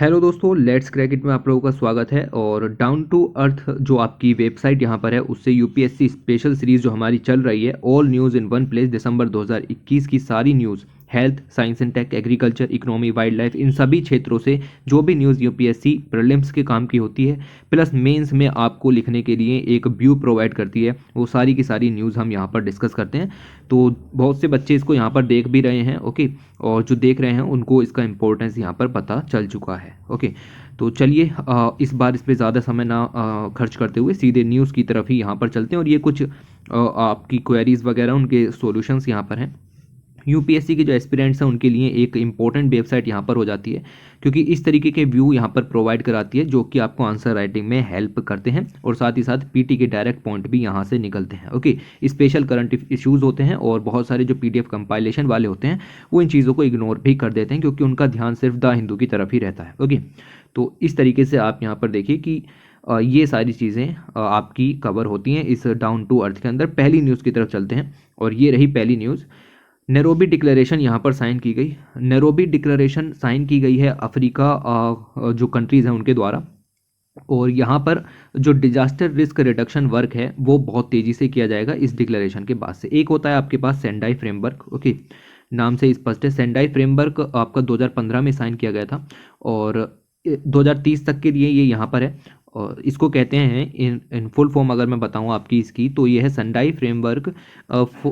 Hello दोस्तों, let's crack it में आप लोगों का स्वागत है। और डाउन टू अर्थ जो आपकी वेबसाइट यहाँ पर है, उससे यूपीएससी स्पेशल सीरीज जो हमारी चल रही है, all news in one place, दिसंबर 2021 की सारी news, health, science and tech, agriculture, economy, wildlife, इन सभी क्षेत्रों से जो भी न्यूज़ यूपीएससी प्रीलिम्स के काम की होती है प्लस मेंस में आपको लिखने के लिए एक व्यू प्रोवाइड करती है, वो सारी की सारी न्यूज़ हम यहाँ पर डिस्कस करते हैं। तो बहुत से बच्चे इसको यहाँ पर देख भी रहे हैं, ओके, और जो देख रहे हैं उनको इसका इम्पोर्टेंस यहाँ पर पता चल चुका है, ओके। तो चलिए इस बार इस पर ज़्यादा समय ना खर्च करते हुए सीधे न्यूज़ की तरफ ही यहाँ पर चलते हैं। और ये कुछ आपकी क्वेरीज़ वगैरह उनके सॉल्यूशंस यहाँ पर हैं। यूपीएससी के जो एस्पिरेंट्स हैं उनके लिए एक इम्पॉर्टेंट वेबसाइट यहाँ पर हो जाती है, क्योंकि इस तरीके के व्यू यहाँ पर प्रोवाइड कराती है जो कि आपको आंसर राइटिंग में हेल्प करते हैं, और साथ ही साथ पीटी के डायरेक्ट पॉइंट भी यहाँ से निकलते हैं, ओके। स्पेशल करंट इश्यूज़ होते हैं और बहुत सारे जो पीडीएफ कंपाइलेशन वाले होते हैं वो इन चीज़ों को इग्नोर भी कर देते हैं, क्योंकि उनका ध्यान सिर्फ द हिंदू की तरफ ही रहता है, ओके। तो इस तरीके से आप यहाँ पर देखिए कि ये सारी चीज़ें आपकी कवर होती हैं इस डाउन टू अर्थ के अंदर। पहली न्यूज़ की तरफ चलते हैं, और ये रही पहली न्यूज़। नैरोबी डिक्लेरेशन यहाँ पर साइन की गई। नैरोबी डिक्लेरेशन साइन की गई है अफ्रीका जो कंट्रीज़ हैं उनके द्वारा, और यहाँ पर जो डिजास्टर रिस्क रिडक्शन वर्क है वो बहुत तेज़ी से किया जाएगा इस डिक्लेरेशन के बाद से। एक होता है आपके पास सेंडाई फ्रेमवर्क, ओके, नाम से स्पष्ट है। सेंडाई फ्रेमवर्क आपका 2015 में साइन किया गया था, और 2030 तक के लिए ये यहाँ पर है। और इसको कहते हैं इन फुल फॉर्म अगर मैं बताऊँ आपकी इसकी, तो ये है Sendai framework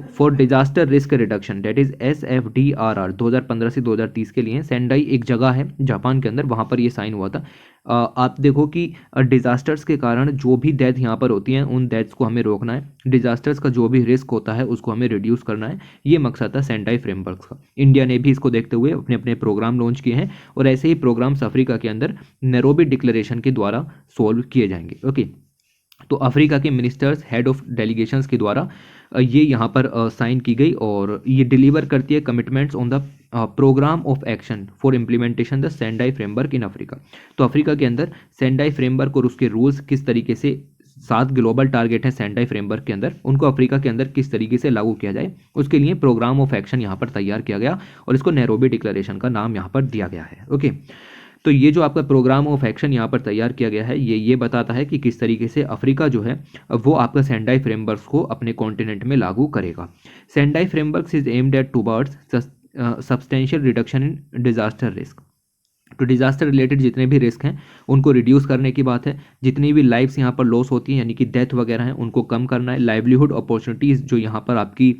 for disaster risk reduction, that is SFDRR। 2015 से 2030 के लिए सेंडाई एक जगह है जापान के अंदर, वहाँ पर ये साइन हुआ था। आप देखो कि डिज़ास्टर्स के कारण जो भी डेथ यहाँ पर होती हैं उन डेथ्स को हमें रोकना है, डिज़ास्टर्स का जो भी रिस्क होता है उसको हमें रिड्यूस करना है। ये मकसद था सेंडाई फ्रेमवर्क का। इंडिया ने भी इसको देखते हुए अपने अपने प्रोग्राम लॉन्च किए हैं, और ऐसे ही प्रोग्राम्स अफ्रीका के अंदर नैरोबी डिक्लेरेशन के द्वारा सोल्व किए जाएंगे, ओके। तो अफ्रीका के मिनिस्टर्स, हेड ऑफ डेलीगेशंस के द्वारा ये यहाँ पर साइन की गई, और ये डिलीवर करती है commitments on the program of action for implementation the Sendai framework in Africa. तो अफ्रीका के अंदर सेंडाई फ्रेमवर्क और उसके रूल्स किस तरीके से, 7 ग्लोबल टारगेट हैं सेंडाई फ्रेमवर्क के अंदर, उनको अफ्रीका के अंदर किस तरीके से लागू किया जाए, उसके लिए प्रोग्राम ऑफ एक्शन यहाँ पर तैयार किया गया, और इसको नैरोबी डिक्लेरेशन का नाम यहाँ पर दिया गया है, ओके। तो ये जो आपका प्रोग्राम ऑफ एक्शन यहाँ पर तैयार किया गया है, ये बताता है कि किस तरीके से अफ्रीका जो है वो आपका सेंडाई फ्रेमवर्क को अपने कॉन्टिनेंट में लागू करेगा। Sendai framework is aimed at towards substantial reduction in disaster risk. तो डिजास्टर रिलेटेड जितने भी रिस्क हैं उनको रिड्यूस करने की बात है। जितनी भी लाइफ्स यहाँ पर लॉस होती हैं, यानी कि डेथ वगैरह हैं, उनको कम करना है। लाइवलीहुड अपॉर्चुनिटीज़ जो यहाँ पर आपकी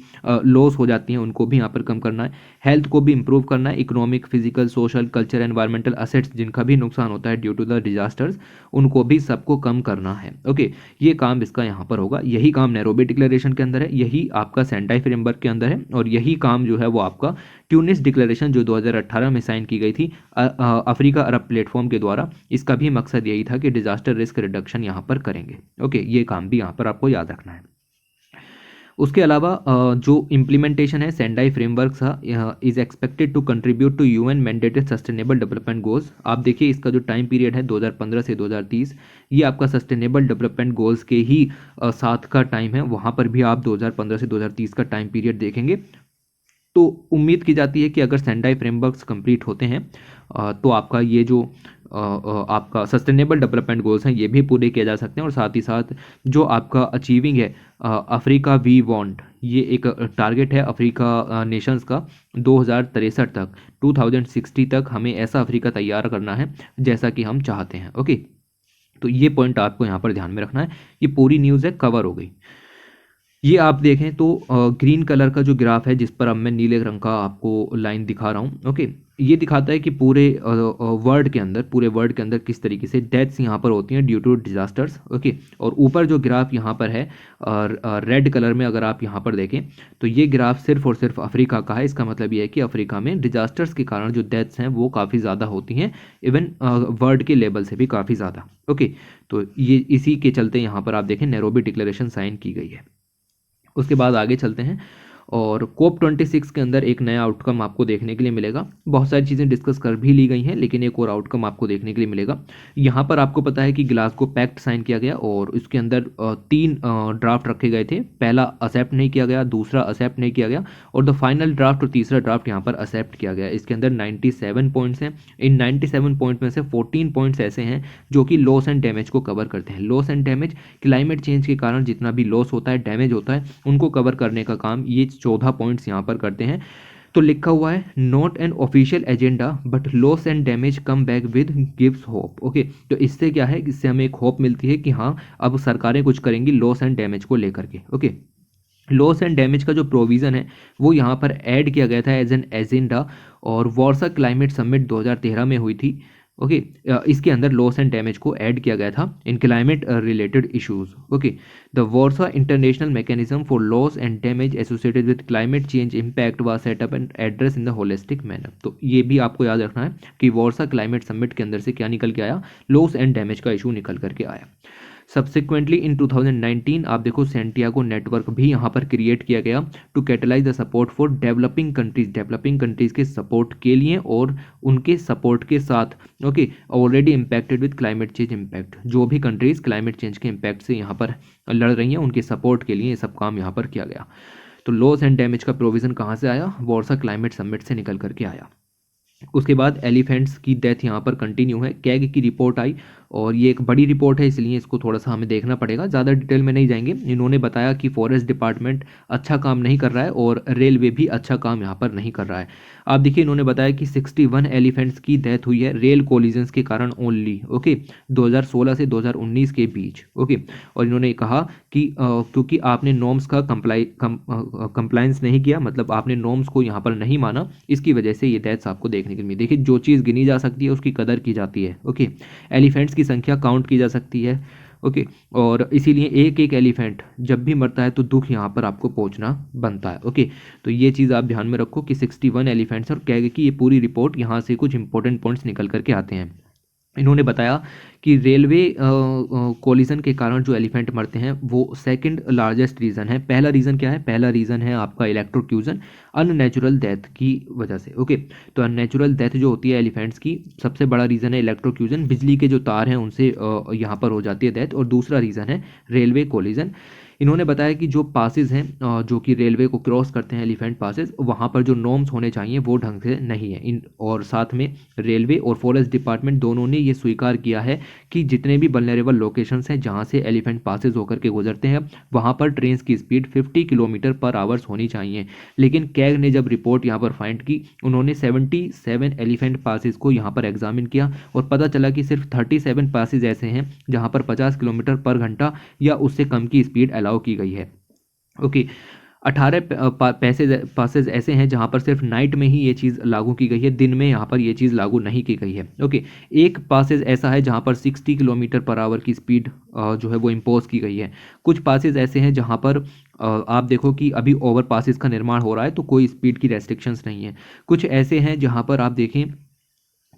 लॉस हो जाती हैं उनको भी यहाँ पर कम करना है। हेल्थ को भी इंप्रूव करना है। Economic, physical, social, culture, environmental assets जिनका भी नुकसान होता है ड्यू टू द डिजास्टर्स, उनको भी सबको कम करना है, ओके। ये काम इसका यहाँ पर होगा। यही काम नैरोबी डिक्लेरेशन के अंदर है, यही आपका सेंडाई फ्रेमवर्क के अंदर है, और यही काम जो है वो आपका ट्यूनिस डिक्लेरेशन जो 2018 में साइन की गई थी अफ्रीका अरब प्लेटफॉर्म के द्वारा, इसका भी मकसद यही था कि डिजास्टर रिस्क रिडक्शन यहाँ पर करेंगे, ओके। ये काम भी यहाँ पर आपको याद रखना है। उसके अलावा जो इम्प्लीमेंटेशन है सेंडाई फ्रेमवर्क का is expected to contribute to UN mandated sustainable development goals. आप देखिए इसका जो टाइम पीरियड है 2015 से 2030, ये आपका सस्टेनेबल डेवलपमेंट गोल्स के ही साथ का टाइम है। वहाँ पर भी आप 2015 से 2030 का टाइम पीरियड देखेंगे। तो उम्मीद की जाती है कि अगर सेंडाई फ्रेमवर्क्स कंप्लीट होते हैं तो आपका ये जो आपका सस्टेनेबल डेवलपमेंट गोल्स हैं ये भी पूरे किए जा सकते हैं। और साथ ही साथ जो आपका अचीविंग है अफ्रीका वी वांट, ये एक टारगेट है अफ्रीका नेशंस का 2063 तक, 2060 तक हमें ऐसा अफ्रीका तैयार करना है जैसा कि हम चाहते हैं, ओके। तो ये पॉइंट आपको यहाँ पर ध्यान में रखना है। ये पूरी न्यूज़ है, कवर हो गई। ये आप देखें तो ग्रीन कलर का जो ग्राफ है, जिस पर अब मैं नीले रंग का आपको लाइन दिखा रहा हूँ, ओके, ये दिखाता है कि पूरे वर्ल्ड के अंदर किस तरीके से डेथ्स यहाँ पर होती हैं ड्यू टू डिजास्टर्स, ओके। और ऊपर जो ग्राफ यहाँ पर है रेड कलर में अगर आप यहाँ पर देखें तो ये ग्राफ सिर्फ और सिर्फ अफ्रीका का है। इसका मतलब ये है कि अफ्रीका में डिजास्टर्स के कारण जो डेथ्स हैं वो काफ़ी ज़्यादा होती हैं, इवन वर्ल्ड के लेवल से भी काफ़ी ज़्यादा, ओके। तो ये इसी के चलते यहाँ पर आप देखें नैरोबी डिक्लेरेशन साइन की गई है। उसके बाद आगे चलते हैं, और COP26 के अंदर एक नया आउटकम आपको देखने के लिए मिलेगा। बहुत सारी चीज़ें डिस्कस कर भी ली गई हैं, लेकिन एक और आउटकम आपको देखने के लिए मिलेगा। यहाँ पर आपको पता है कि ग्लासगो पैक्ट साइन किया गया और इसके अंदर 3 ड्राफ्ट रखे गए थे। पहला एक्सेप्ट नहीं किया गया, दूसरा एक्सेप्ट नहीं किया गया और द फाइनल ड्राफ्ट और तीसरा ड्राफ्ट यहाँ पर एक्सेप्ट किया गया। इसके अंदर 97 पॉइंट्स हैं। इन 97 पॉइंट में से 14 पॉइंट्स ऐसे हैं जो कि लॉस एंड डैमेज को कवर करते हैं। Loss and damage, climate change के कारण जितना भी लॉस होता है, डैमेज होता है, उनको कवर करने का काम ये 14 पॉइंट्स यहाँ पर करते हैं। तो लिखा हुआ है not an official agenda but loss and damage come back with gives hope. Okay, तो इससे क्या है, इससे हमें एक होप मिलती है कि हाँ अब सरकारें कुछ करेंगी लॉस एंड डैमेज को लेकर के। ओके, लॉस एंड डैमेज का जो प्रोविज़न है वो यहाँ पर ऐड किया गया था एज एन एजेंडा और वार्सा क्लाइमेट समिट 2013 में हुई थी। ओके, इसके अंदर लॉस एंड डैमेज को ऐड किया गया था इन climate related issues. Okay, the Warsaw international mechanism for loss and damage associated with climate change impact was set up and address in the holistic manner. तो ये भी आपको याद रखना है कि वार्सा क्लाइमेट समिट के अंदर से क्या निकल के आया, लॉस एंड डैमेज का इशू निकल करके आया। सब्सिक्वेंटली इन 2019 आप देखो सेंटियागो नेटवर्क भी यहाँ पर क्रिएट किया गया to catalyse the support for developing countries, developing countries के सपोर्ट के लिए और उनके सपोर्ट के साथ। Okay, already impacted with climate change impact, जो भी कंट्रीज क्लाइमेट चेंज के इम्पैक्ट से यहाँ पर लड़ रही हैं उनके सपोर्ट के लिए ये सब काम यहाँ पर किया गया। तो लॉस एंड डैमेज का प्रोविज़न कहाँ से आया, वार्सा क्लाइमेट समिट से निकल करके आया। उसके बाद एलिफेंट्स की डेथ यहाँ पर कंटिन्यू है। कैग की रिपोर्ट आई और ये एक बड़ी रिपोर्ट है, इसलिए इसको थोड़ा सा हमें देखना पड़ेगा, ज़्यादा डिटेल में नहीं जाएंगे। इन्होंने बताया कि फॉरेस्ट डिपार्टमेंट अच्छा काम नहीं कर रहा है और रेलवे भी अच्छा काम यहाँ पर नहीं कर रहा है। आप देखिए, इन्होंने बताया कि 61 एलिफेंट्स की डेथ हुई है रेल कोलिजन्स के कारण ओनली। ओके, 2016 से 2019 के बीच। ओके, और इन्होंने कहा कि क्योंकि आपने नॉर्म्स का कंप्लायंस नहीं किया, मतलब आपने नॉर्म्स को यहाँ पर नहीं माना, इसकी वजह से ये डेथ्स आपको देखने को मिली। देखिए, जो चीज़ गिनी जा सकती है उसकी कदर की जाती है। ओके, एलिफेंट्स की संख्या काउंट की जा सकती है। ओके, और इसीलिए एक एक एलिफेंट जब भी मरता है तो दुख यहाँ पर आपको पहुँचना बनता है। ओके, तो ये चीज़ आप ध्यान में रखो कि 61 एलिफेंट्स और कैग की ये पूरी रिपोर्ट, यहाँ से कुछ इंपॉर्टेंट पॉइंट्स निकल करके आते हैं। इन्होंने बताया कि रेलवे कोलिजन के कारण जो एलिफेंट मरते हैं वो सेकंड लार्जेस्ट रीज़न है। पहला रीज़न क्या है, पहला रीज़न है आपका इलेक्ट्रोक्यूजन, अननेचुरल डेथ की वजह से। ओके, तो अननेचुरल डेथ जो होती है एलिफेंट्स की, सबसे बड़ा रीज़न है इलेक्ट्रोक्यूजन, बिजली के जो तार हैं उनसे यहाँ पर हो जाती है डेथ। और दूसरा रीज़न है रेलवे कोलिजन। इन्होंने बताया कि जो पासेस हैं जो कि रेलवे को क्रॉस करते हैं एलिफेंट पासेस, वहाँ पर जो नॉर्म्स होने चाहिए वो ढंग से नहीं है। इन और साथ में रेलवे और फॉरेस्ट डिपार्टमेंट दोनों ने ये स्वीकार किया है कि जितने भी वल्नरेबल लोकेशंस हैं जहाँ से एलिफेंट पासेस होकर के गुजरते हैं वहाँ पर ट्रेन की स्पीड 50 किलोमीटर पर आवर्स होनी चाहिए। लेकिन कैग ने जब रिपोर्ट यहाँ पर फाइंड की, उन्होंने 77 एलिफेंट पासेस को यहाँ पर एग्जामिन किया और पता चला कि सिर्फ 37 पासेस ऐसे हैं जहाँ पर 50 किलोमीटर पर घंटा या उससे कम की स्पीड अलाउ की गई है। ओके, 18 पासेज ऐसे हैं जहाँ पर सिर्फ नाइट में ही ये चीज़ लागू की गई है, दिन में यहाँ पर ये चीज़ लागू नहीं की गई है। ओके, एक पासेज ऐसा है जहाँ पर 60 किलोमीटर पर आवर की स्पीड जो है वो इम्पोज की गई है। कुछ पासेज ऐसे हैं जहाँ पर आप देखो कि अभी ओवर पासेज का निर्माण हो रहा है तो कोई स्पीड की रेस्ट्रिक्शंस नहीं है। कुछ ऐसे हैं जहाँ पर आप देखें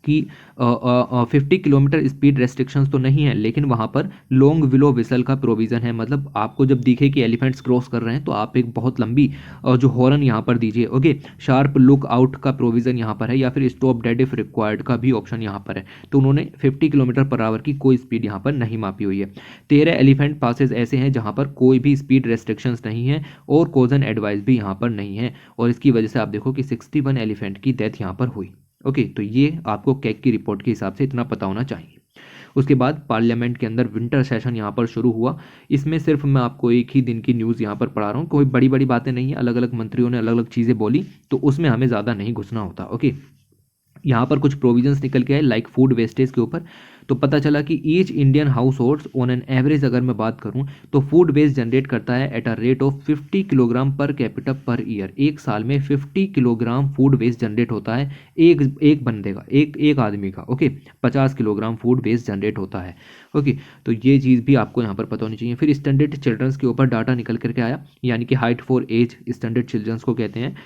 कि 50 किलोमीटर स्पीड रेस्ट्रिक्शंस तो नहीं है, लेकिन वहाँ पर लॉन्ग विलो विसल का प्रोविज़न है। मतलब आपको जब दिखे कि एलिफेंट्स क्रॉस कर रहे हैं तो आप एक बहुत लंबी जो हॉर्न यहाँ पर दीजिए। ओके, शार्प लुक आउट का प्रोविज़न यहाँ पर है, या फिर स्टॉप डेड इफ रिक्वायर्ड का भी ऑप्शन यहाँ पर है। तो उन्होंने 50 किलोमीटर पर आवर की कोई स्पीड यहाँ पर नहीं मापी हुई है। 13 एलिफेंट पासेज ऐसे हैं जहाँ पर कोई भी स्पीड रेस्ट्रिक्शंस नहीं है और कोजन एडवाइस भी यहाँ पर नहीं है, और इसकी वजह से आप देखो कि 61 एलिफेंट की डेथ यहाँ पर हुई। ओके, तो ये आपको कैग की रिपोर्ट के हिसाब से इतना पता होना चाहिए। उसके बाद पार्लियामेंट के अंदर विंटर सेशन यहाँ पर शुरू हुआ। इसमें सिर्फ मैं आपको एक ही दिन की न्यूज़ यहाँ पर पढ़ा रहा हूँ, कोई बड़ी बड़ी बातें नहीं है, अलग अलग मंत्रियों ने अलग अलग चीज़ें बोली तो उसमें हमें ज़्यादा नहीं घुसना होता। ओके, यहाँ पर कुछ प्रोविजंस निकल के आए लाइक फूड वेस्टेज के ऊपर। तो पता चला कि each Indian house hold on an average अगर मैं बात करूँ तो फूड वेस्ट जनरेट करता है at a rate of 50 kilogram per capita per year. एक साल में 50 किलोग्राम फूड वेस्ट जनरेट होता है एक बंदे का, एक आदमी का। Okay, 50 kilogram food waste generate होता है। ओके, तो ये चीज़ भी आपको यहाँ पर पता होनी चाहिए। फिर स्टैंडर्ड चिल्ड्रंस के ऊपर डाटा निकल करके आया, यानी कि height for age standard childrens को कहते हैं।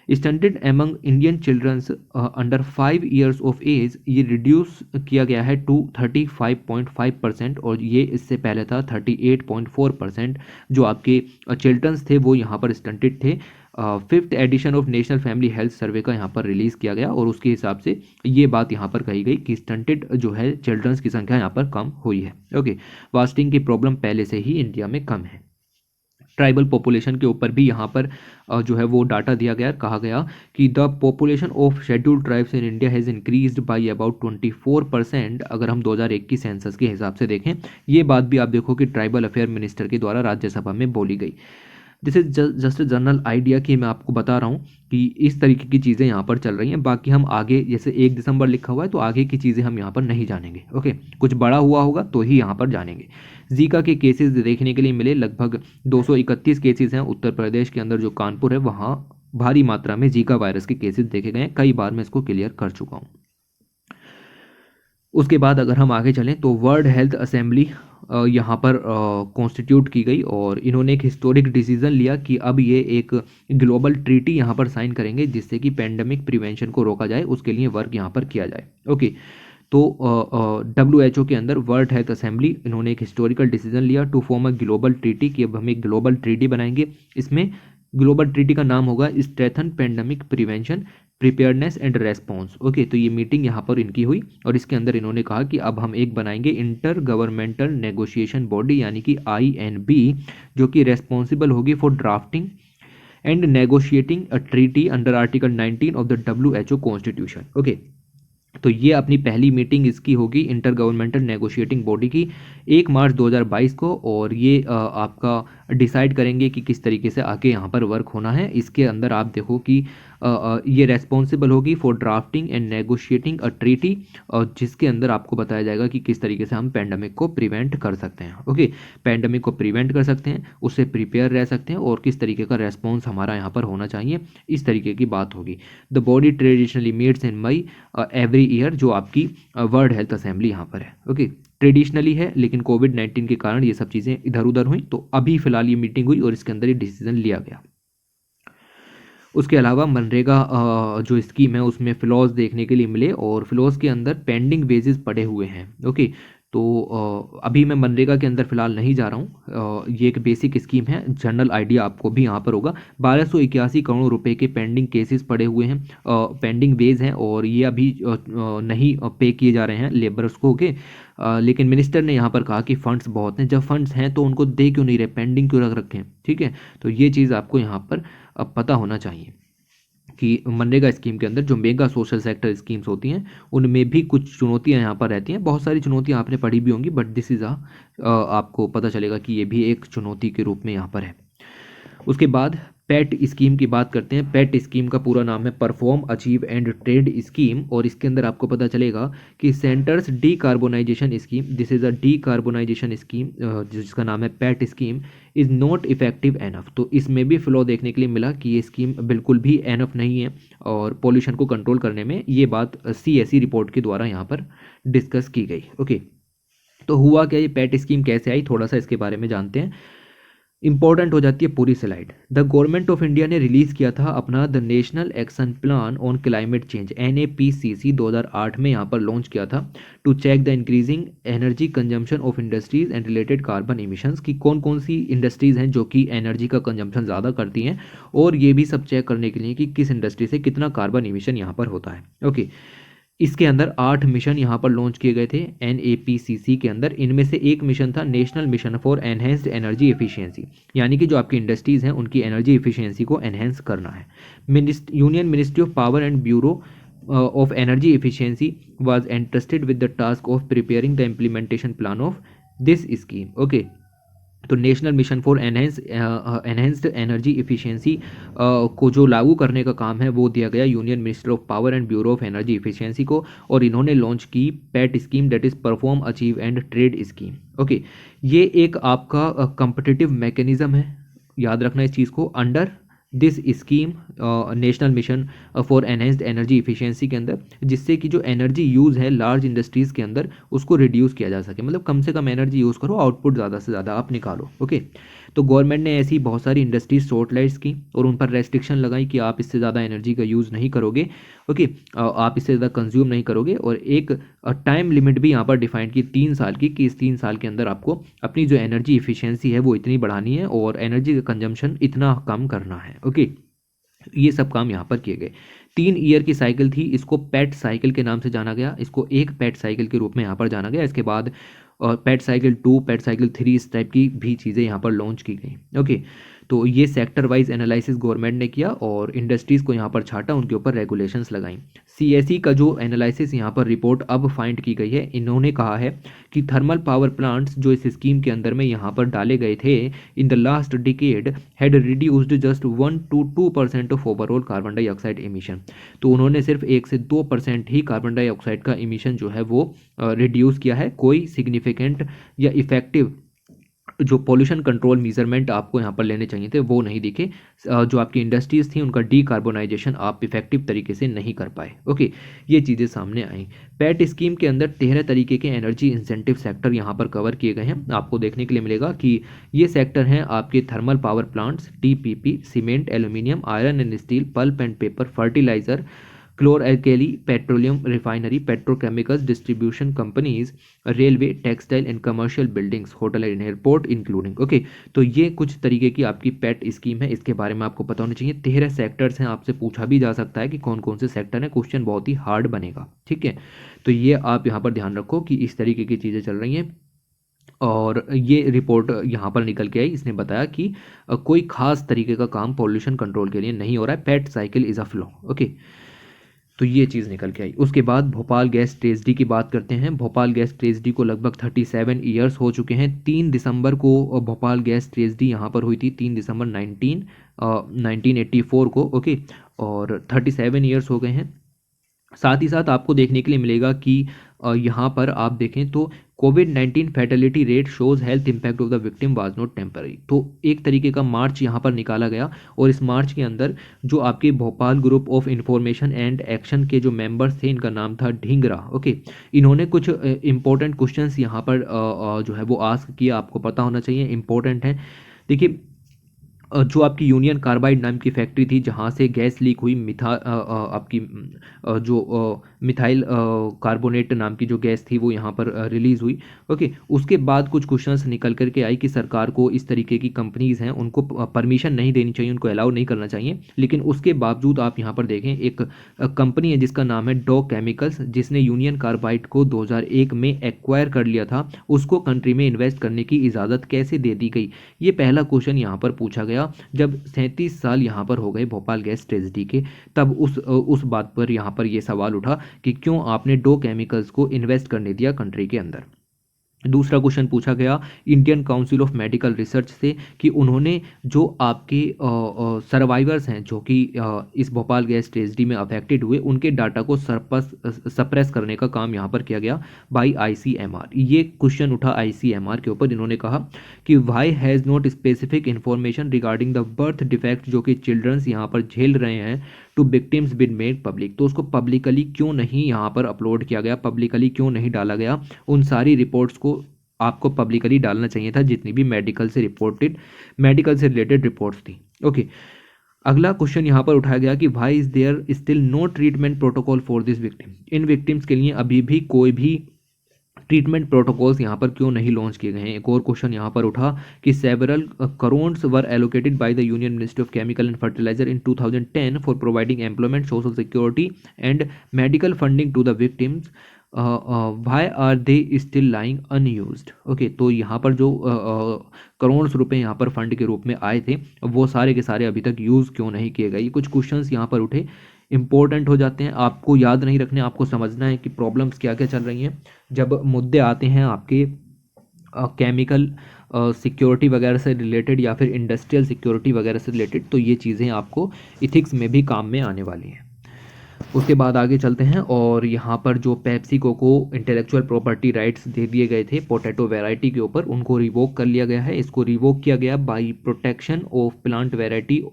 Standard among Indian childrens under 5 years of age ये रिड्यूस किया गया है टू 35.5%, और ये इससे पहले था 38.4%। जो आपके चिल्ड्रंस थे वो यहाँ पर स्टंटेड थे 5th edition of national family health survey का यहाँ पर रिलीज़ किया गया और उसके हिसाब से ये बात यहाँ पर कही गई कि स्टंटेड जो है चिल्ड्रंस की संख्या यहाँ पर कम हुई है। ओके, फास्टिंग की प्रॉब्लम पहले से ही इंडिया में कम है। ट्राइबल पॉपुलेशन के ऊपर भी यहाँ पर जो है वो डाटा दिया गया, कहा गया कि the population of scheduled tribes in India has increased by about 24%। अगर हम 2001 की सेंसस के हिसाब से देखें, ये बात भी आप देखो कि ट्राइबल अफेयर मिनिस्टर के द्वारा राज्यसभा में बोली गई। This is just a general idea कि मैं आपको बता रहा हूँ कि इस तरीके की चीज़ें यहाँ पर चल रही हैं। बाकी हम आगे, जैसे 1 दिसंबर लिखा हुआ है, तो आगे की चीज़ें हम यहाँ पर नहीं जानेंगे। ओके, कुछ बड़ा हुआ होगा तो ही यहाँ पर जानेंगे। जीका के केसेस देखने के लिए मिले, लगभग 231 केसेस हैं उत्तर प्रदेश के अंदर, जो कानपुर है वहाँ भारी मात्रा में जीका वायरस के केसेस देखे गए हैं। कई बार मैं इसको क्लियर कर चुका हूँ। उसके बाद अगर हम आगे चलें तो वर्ल्ड हेल्थ असेंबली यहाँ पर कॉन्स्टिट्यूट की गई और इन्होंने एक हिस्टोरिक डिसीजन लिया कि अब ये एक ग्लोबल ट्रीटी यहाँ पर साइन करेंगे जिससे कि पेंडेमिक प्रिवेंशन को रोका जाए, उसके लिए वर्क यहाँ पर किया जाए। ओके, तो WHO के अंदर वर्ल्ड हेल्थ असेंबली इन्होंने एक हिस्टोरिकल डिसीजन लिया to form a global treaty कि अब हम एक ग्लोबल ट्रीटी बनाएंगे। इसमें ग्लोबल ट्रीटी का नाम होगा strengthen pandemic prevention preparedness and response. Okay, तो ये मीटिंग यहाँ पर इनकी हुई और इसके अंदर इन्होंने कहा कि अब हम एक बनाएंगे इंटर गवर्नमेंटल नेगोशिएशन बॉडी यानी कि INB, जो कि रेस्पॉन्सिबल होगी for drafting and negotiating a treaty under article 19 of the WHO constitution. Okay, तो ये अपनी पहली मीटिंग इसकी होगी इंटर गवर्नमेंटल नेगोशिएटिंग बॉडी की 1 मार्च 2022 को, और ये आपका डिसाइड करेंगे कि किस तरीके से आगे यहाँ पर वर्क होना है। इसके अंदर आप देखो कि ये रेस्पॉन्सिबल होगी for drafting and negotiating a treaty, और जिसके अंदर आपको बताया जाएगा कि किस तरीके से हम पेंडेमिक को प्रिवेंट कर सकते हैं। ओके, पेंडेमिक को प्रिवेंट कर सकते हैं, उससे प्रिपेयर रह सकते हैं और किस तरीके का रेस्पॉन्स हमारा यहाँ पर होना चाहिए, इस तरीके की बात होगी। The body traditionally meets in May every year, जो आपकी वर्ल्ड हेल्थ असेंबली यहाँ पर है। ओके, ट्रेडिशनली है, लेकिन कोविड-19 के कारण ये सब चीज़ें इधर उधर हुई, तो अभी फिलहाल ये मीटिंग हुई और इसके अंदर ये डिसीजन लिया गया। उसके अलावा मनरेगा जो स्कीम है उसमें फ्लॉज देखने के लिए मिले और फ्लॉज के अंदर पेंडिंग वेजेस पड़े हुए हैं। ओके, तो अभी मैं मनरेगा के अंदर फिलहाल नहीं जा रहा हूँ। ये एक बेसिक स्कीम है, जनरल आइडिया आपको भी यहाँ पर होगा। 1281 करोड़ रुपए के पेंडिंग केसेस पड़े हुए हैं, पेंडिंग वेज हैं, और ये अभी नहीं पे किए जा रहे हैं लेबर्स को। ओके, लेकिन मिनिस्टर ने यहाँ पर कहा कि फंड्स बहुत हैं, जब फंड्स हैं तो उनको दे क्यों नहीं रहे, पेंडिंग क्यों रख रखे हैं। ठीक है, तो ये चीज़ आपको यहाँ पर पता होना चाहिए कि मनरेगा स्कीम के अंदर जो मेगा सोशल सेक्टर स्कीम्स होती हैं उनमें भी कुछ चुनौतियां यहाँ पर रहती हैं। बहुत सारी चुनौतियां आपने पढ़ी भी होंगी, बट दिस इज़ आपको पता चलेगा कि ये भी एक चुनौती के रूप में यहाँ पर है। उसके बाद पेट स्कीम की बात करते हैं। पेट स्कीम का पूरा नाम है perform achieve and trade scheme, और इसके अंदर आपको पता चलेगा कि centre's decarbonisation scheme, this is a decarbonisation scheme जिसका नाम है PAT scheme, is not effective enough. तो इसमें भी फ्लॉ देखने के लिए मिला कि ये स्कीम बिल्कुल भी एनफ नहीं है और पॉल्यूशन को कंट्रोल करने में। ये बात CSE रिपोर्ट के द्वारा यहाँ पर डिस्कस की गई। ओके, तो हुआ क्या, ये पेट स्कीम कैसे आई, थोड़ा सा इसके बारे में जानते हैं। इंपॉर्टेंट हो जाती है पूरी slide. The government of India ने रिलीज़ किया था अपना the national action plan on climate change, NAPCC 2008 में यहाँ पर लॉन्च किया था, to check the increasing energy consumption of industries and related carbon emissions, की कौन कौन सी इंडस्ट्रीज़ हैं जो कि एनर्जी का कंजम्पशन ज़्यादा करती हैं, और ये भी सब चेक करने के लिए कि किस इंडस्ट्री से कितना कार्बन इमिशन यहाँ पर होता है। ओके, इसके अंदर 8 मिशन यहाँ पर लॉन्च किए गए थे NAPCC के अंदर। इनमें से एक मिशन था national mission for enhanced energy efficiency, यानी कि जो आपकी इंडस्ट्रीज़ हैं उनकी एनर्जी एफिशिएंसी को एनहेंस करना है। Union ministry of power and bureau of energy efficiency was entrusted with the task of preparing the implementation plan of this scheme. Okay, तो national mission for enhanced energy efficiency को जो लागू करने का काम है वो दिया गया union minister of power and bureau of energy efficiency को, और इन्होंने लॉन्च की PAT scheme, that is perform achieve and trade scheme. Okay, ये एक आपका कॉम्पिटिटिव मैकेनिज्म है, याद रखना इस चीज़ को। Under this scheme national mission for enhanced energy efficiency के अंदर, जिससे कि जो एनर्जी यूज़ है लार्ज इंडस्ट्रीज़ के अंदर उसको रिड्यूस किया जा सके, मतलब कम से कम एनर्जी यूज़ करो, आउटपुट ज़्यादा से ज़्यादा आप निकालो। ओके, तो गवर्नमेंट ने ऐसी बहुत सारी इंडस्ट्रीज शॉर्टलाइट्स की और उन पर रेस्ट्रिक्शन लगाई कि आप इससे ज़्यादा एनर्जी का यूज़ नहीं करोगे। ओके, आप इससे ज़्यादा कंज्यूम नहीं करोगे, और एक टाइम लिमिट भी यहाँ पर डिफाइन की 3 साल की, कि इस 3 साल के अंदर आपको अपनी जो एनर्जी इफिशियंसी है वो इतनी बढ़ानी है और एनर्जी का कंजम्पशन इतना कम करना है। ओके, ये सब काम यहाँ पर किए गए। 3 ईयर की साइकिल थी, इसको पेट साइकिल के नाम से जाना गया, इसको एक पेट साइकिल के रूप में यहाँ पर जाना गया। इसके बाद पेट साइकिल 2, पेट साइकिल 3 इस टाइप की भी चीज़ें यहाँ पर लॉन्च की गई। ओके, तो ये सेक्टर वाइज एनालिसिस गवर्नमेंट ने किया और इंडस्ट्रीज़ को यहाँ पर छाटा, उनके ऊपर रेगुलेशंस लगाई। सीएसई का जो एनालिसिस यहाँ पर रिपोर्ट अब फाइंड की गई है, इन्होंने कहा है कि थर्मल पावर प्लांट्स जो इस स्कीम के अंदर में यहाँ पर डाले गए थे in the last decade had reduced just 1 to 2% of overall carbon dioxide emission. तो उन्होंने सिर्फ 1 से 2% ही कार्बन डाइऑक्साइड का इमिशन जो है वो रिड्यूस किया है। कोई सिग्निफिकेंट या इफेक्टिव जो पॉल्यूशन कंट्रोल मेजरमेंट आपको यहाँ पर लेने चाहिए थे वो नहीं दिखे। जो आपकी इंडस्ट्रीज थी उनका डीकार्बोनाइजेशन आप इफेक्टिव तरीके से नहीं कर पाए। ओके, ये चीज़ें सामने आई। पैट स्कीम के अंदर 13 तरीके के एनर्जी इंसेंटिव सेक्टर यहाँ पर कवर किए गए हैं। आपको देखने के लिए मिलेगा कि ये सेक्टर हैं आपके thermal power plants, TPP, cement, aluminium, iron and steel, pulp and paper, fertiliser, chlor alkali, petroleum refinery, petrochemicals, distribution companies, railway, textile and commercial buildings, hotel and airport including. Okay, तो ये कुछ तरीके की आपकी पेट scheme है, इसके बारे में आपको पता होना चाहिए। 13 सेक्टर्स हैं, आपसे पूछा भी जा सकता है कि कौन कौन से सेक्टर हैं, क्वेश्चन बहुत ही हार्ड बनेगा। ठीक है, तो ये आप यहाँ पर ध्यान रखो कि इस तरीके की चीज़ें चल रही हैं। और ये रिपोर्ट यहाँ पर निकल के आई, इसने बताया कि कोई खास तरीके का काम पॉल्यूशन कंट्रोल के लिए नहीं हो रहा है, PAT cycle is a flaw. Okay, तो ये चीज़ निकल के आई। उसके बाद भोपाल गैस ट्रेजडी की बात करते हैं। भोपाल गैस ट्रेजडी को लगभग 37 ईयर्स हो चुके हैं। 3 दिसंबर को भोपाल गैस ट्रेजडी यहाँ पर हुई थी, 3 दिसंबर 1984 को। ओके, और 37 ईयर्स हो गए हैं। साथ ही साथ आपको देखने के लिए मिलेगा कि यहाँ पर आप देखें तो कोविड-19 fatality rate shows health impact of the victim was not temporary. तो एक तरीके का मार्च यहाँ पर निकाला गया और इस मार्च के अंदर जो आपके Bhopal group of information and action के जो मेंबर्स थे, इनका नाम था ढींगरा। ओके, इन्होंने कुछ इंपॉर्टेंट क्वेश्चंस यहाँ पर जो है वो आस्क किया, आपको पता होना चाहिए, इंपॉर्टेंट है। देखिए, जो आपकी यूनियन कार्बाइड नाम की फैक्ट्री थी जहाँ से गैस लीक हुई, आपकी जो मिथाइल कार्बोनेट नाम की जो गैस थी वो यहाँ पर रिलीज़ हुई। ओके, उसके बाद कुछ क्वेश्चंस निकल करके आई कि सरकार को इस तरीके की कंपनीज़ हैं उनको परमिशन नहीं देनी चाहिए, उनको अलाउ नहीं करना चाहिए। लेकिन उसके बावजूद आप यहाँ पर देखें, एक कंपनी है जिसका नाम है डॉ केमिकल्स, जिसने यूनियन कार्बाइड को 2001 में एक्वायर कर लिया था, उसको कंट्री में इन्वेस्ट करने की इजाज़त कैसे दे दी गई? ये पहला क्वेश्चन यहाँ पर पूछा गया। जब 37 साल यहाँ पर हो गए भोपाल गैस ट्रेजेडी के, तब उस बात पर यहाँ पर ये सवाल उठा कि क्यों आपने डो केमिकल्स को इन्वेस्ट करने दिया कंट्री के अंदर। दूसरा क्वेश्चन पूछा गया Indian council of medical research से कि उन्होंने जो आपके सर्वाइवर्स हैं जो कि इस भोपाल गैस ट्रेजेडी में अफेक्टेड हुए, उनके डाटा को सप्रेस करने का काम यहाँ पर किया गया बाय आईसीएमआर। ये क्वेश्चन उठा आईसीएमआर के ऊपर। इन्होंने कहा कि why has not specific information regarding the birth defect जो कि चिल्ड्रंस यहाँ पर झेल रहे हैं to victims been made public. तो उसको पब्लिकली क्यों नहीं यहाँ पर अपलोड किया गया, पब्लिकली क्यों नहीं डाला गया? उन सारी रिपोर्ट्स को आपको पब्लिकली डालना चाहिए था, जितनी भी मेडिकल से रिलेटेड रिपोर्ट्स थी। ओके, अगला क्वेश्चन यहाँ पर उठाया गया कि why is there still no treatment protocol for this victim. इन विक्टिम्स के लिए अभी भी कोई भी ट्रीटमेंट प्रोटोकॉल्स यहाँ पर क्यों नहीं लॉन्च किए गए हैं? एक और क्वेश्चन यहाँ पर उठा कि several crores were allocated by the union ministry of chemical and fertiliser in 2010 for providing employment, social security and medical funding to the victims. Why are they still lying unused? Okay, तो यहाँ पर जो करोड़ रुपए यहाँ पर फंड के रूप में आए थे, वो सारे के सारे अभी तक यूज़ क्यों नहीं किए गए? कुछ क्वेश्चंस यहाँ पर उठे, इंपॉर्टेंट हो जाते हैं, आपको याद नहीं रखने, आपको समझना है कि प्रॉब्लम्स क्या क्या चल रही हैं। जब मुद्दे आते हैं आपके केमिकल सिक्योरिटी वगैरह से रिलेटेड या फिर इंडस्ट्रियल सिक्योरिटी वगैरह से रिलेटेड, तो ये चीज़ें आपको इथिक्स में भी काम में आने वाली हैं। उसके बाद आगे चलते हैं और यहाँ पर जो पेप्सिको को इंटेलेक्चुअल प्रॉपर्टी राइट्स दे दिए गए थे पोटैटो वैरायटी के ऊपर, उनको रिवोक कर लिया गया है। इसको रिवोक किया गया by protection of plant variety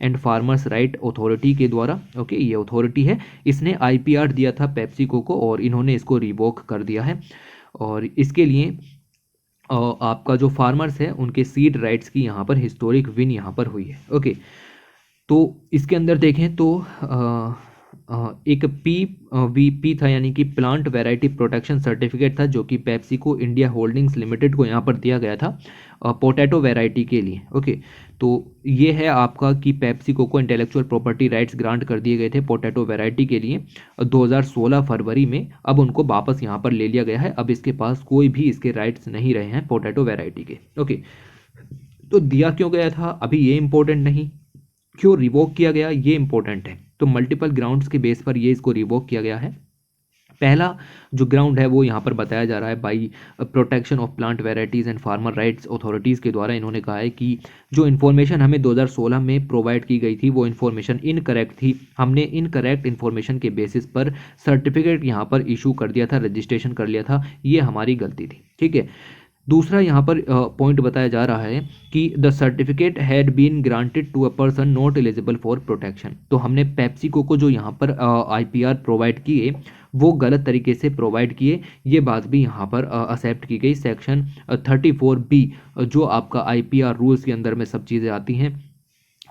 and farmers right authority के द्वारा। ओके, ये अथॉरिटी है, इसने आईपीआर दिया था पेप्सिको को और इन्होंने इसको रिवोक कर दिया है। और इसके लिए आपका जो फार्मर्स है उनके सीड राइट्स की यहाँ पर हिस्टोरिक विन यहाँ पर हुई है। ओके, तो इसके अंदर देखें तो एक PVP था, यानी कि प्लांट वैरायटी प्रोटेक्शन सर्टिफिकेट था, जो कि पेप्सिको इंडिया होल्डिंग्स लिमिटेड को यहाँ पर दिया गया था पोटैटो वैरायटी के लिए। ओके, तो ये है आपका कि पेप्सिको को इंटेलेक्चुअल प्रॉपर्टी राइट्स ग्रांट कर दिए गए थे पोटैटो वैरायटी के लिए 2016 फरवरी में। अब उनको वापस यहाँ पर ले लिया गया है, अब इसके पास कोई भी इसके राइट्स नहीं रहे हैं पोटैटो वैरायटी के। ओके, तो दिया क्यों गया था अभी ये इंपॉर्टेंट नहीं, क्यों रिवोक किया गया ये इंपॉर्टेंट है। तो मल्टीपल ग्राउंड्स के बेस पर ये इसको रिवोक किया गया है। पहला जो ग्राउंड है वो यहाँ पर बताया जा रहा है by protection of plant varieties and farmer rights authorities के द्वारा। इन्होंने कहा है कि जो इन्फॉर्मेशन हमें 2016 में प्रोवाइड की गई थी वो इन्फॉर्मेशन इनकरेक्ट थी, हमने इनकरेक्ट इन्फॉर्मेशन के बेसिस पर सर्टिफिकेट यहाँ पर इशू कर दिया था, रजिस्ट्रेशन कर लिया था, ये हमारी गलती थी। ठीक है, दूसरा यहाँ पर पॉइंट बताया जा रहा है कि the certificate had been granted to a person not eligible for protection. तो हमने पेप्सिको को जो यहाँ पर IPR प्रोवाइड किए वो गलत तरीके से प्रोवाइड किए, ये बात भी यहाँ पर एक्सेप्ट की गई। सेक्शन 34B जो आपका IPR रूल्स के अंदर में सब चीज़ें आती हैं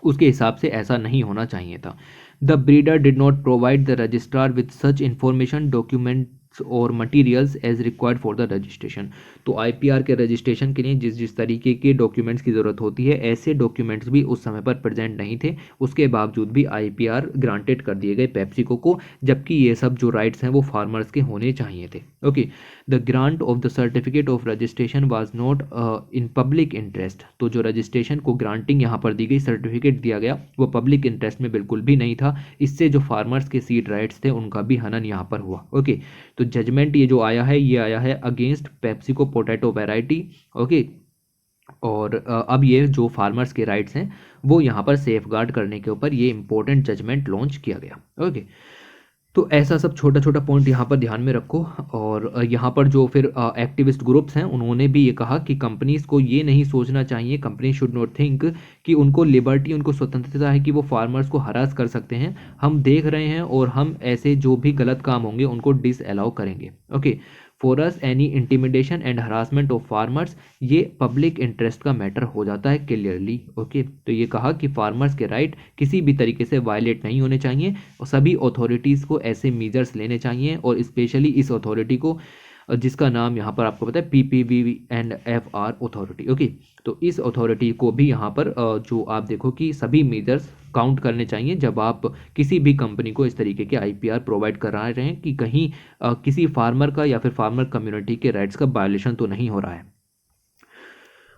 उसके हिसाब से ऐसा नहीं होना चाहिए था। The breeder did not provide the registrar with such information documents और materials as required for the registration. तो IPR के रजिस्ट्रेशन के लिए जिस जिस तरीके के डॉक्यूमेंट्स की ज़रूरत होती है ऐसे डॉक्यूमेंट्स भी उस समय पर प्रेजेंट नहीं थे, उसके बावजूद भी IPR ग्रांटेड कर दिए गए पेप्सिको को, जबकि ये सब जो राइट्स हैं वो फार्मर्स के होने चाहिए थे। Okay, the grant of the certificate of registration was not in public interest. तो जो रजिस्ट्रेशन को ग्रांटिंग यहाँ पर दी गई, सर्टिफिकेट दिया गया, वो पब्लिक इंटरेस्ट में बिल्कुल भी नहीं था। इससे जो फार्मर्स के सीड राइट्स थे उनका भी हनन यहाँ पर हुआ। ओके, तो जजमेंट ये जो आया है ये आया है against PepsiCo potato variety. Okay, और अब ये जो फार्मर्स के राइट्स हैं वो यहाँ पर सेफ गार्ड करने के ऊपर ये इंपॉर्टेंट जजमेंट लॉन्च किया गया। ओके, तो ऐसा सब छोटा छोटा पॉइंट यहाँ पर ध्यान में रखो। और यहाँ पर जो फिर एक्टिविस्ट ग्रुप्स हैं उन्होंने भी ये कहा कि कंपनीज को ये नहीं सोचना चाहिए, कंपनी शुड नॉट थिंक कि उनको लिबर्टी, उनको स्वतंत्रता है कि वो फार्मर्स को हरास कर सकते हैं। हम देख रहे हैं और हम ऐसे जो भी गलत काम होंगे उनको डिसअलाउ करेंगे। Okay, for us any intimidation and harassment of farmers, ये पब्लिक इंटरेस्ट का मैटर हो जाता है क्लियरली। ओके, तो ये कहा कि फार्मर्स के राइट किसी भी तरीके से वायलेट नहीं होने चाहिए और सभी अथॉरिटीज़ को ऐसे मेजर्स लेने चाहिए, और स्पेशली इस अथॉरिटी को जिसका नाम यहाँ पर आपको पता है PPVNFR अथॉरिटी। ओके, तो इस अथॉरिटी को भी यहाँ पर जो आप देखो कि सभी मेजर्स काउंट करने चाहिए जब आप किसी भी कंपनी को इस तरीके के IPR प्रोवाइड करा रहे हैं कि कहीं किसी फार्मर का या फिर फार्मर कम्युनिटी के राइट्स का वायलेशन तो नहीं हो रहा है।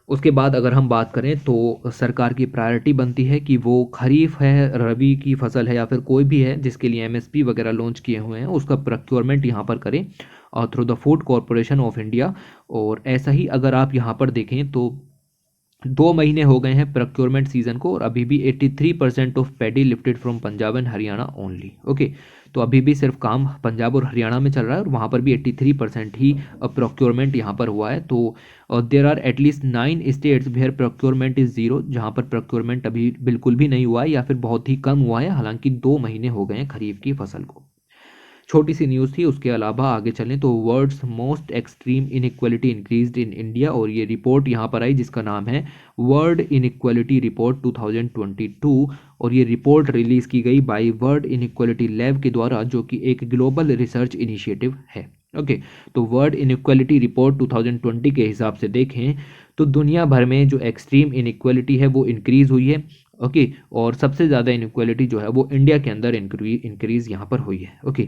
उसके बाद अगर हम बात करें तो सरकार की प्रायोरिटी बनती है कि वो खरीफ है, रबी की फसल है या फिर कोई भी है जिसके लिए MSP वगैरह लॉन्च किए हुए हैं उसका प्रोक्योरमेंट यहाँ पर करें through the food corporation of India. और ऐसा ही अगर आप यहाँ पर देखें तो 2 महीने हो गए हैं प्रोक्योरमेंट सीजन को और अभी भी 83% of paddy lifted from Punjab and Haryana only. Okay, तो अभी भी सिर्फ काम पंजाब और हरियाणा में चल रहा है और वहाँ पर भी 83% ही प्रोक्योरमेंट यहाँ पर हुआ है। तो there are at least 9 states where procurement is zero, जहाँ पर प्रोक्योरमेंट अभी बिल्कुल भी नहीं हुआ है या फिर बहुत ही कम हुआ है, हालांकि 2 महीने हो गए हैं खरीफ की फसल को। छोटी सी न्यूज़ थी। उसके अलावा आगे चलें तो world's most extreme inequality increased in India, और ये रिपोर्ट यहाँ पर आई जिसका नाम है वर्ल्ड इनइक्वालिटी रिपोर्ट 2022, और ये रिपोर्ट रिलीज़ की गई बाय वर्ल्ड इनइक्वालिटी लैब के द्वारा जो कि एक ग्लोबल रिसर्च इनिशिएटिव है। ओके, तो वर्ल्ड इनइक्वालिटी रिपोर्ट 2020 के हिसाब से देखें तो दुनिया भर में जो एक्सट्रीम इनइक्वालिटी है वो इंक्रीज़ हुई है। ओके, और सबसे ज़्यादा इनइक्वालिटी जो है वो इंडिया के अंदर इंक्रीज़ यहाँ पर हुई है। ओके,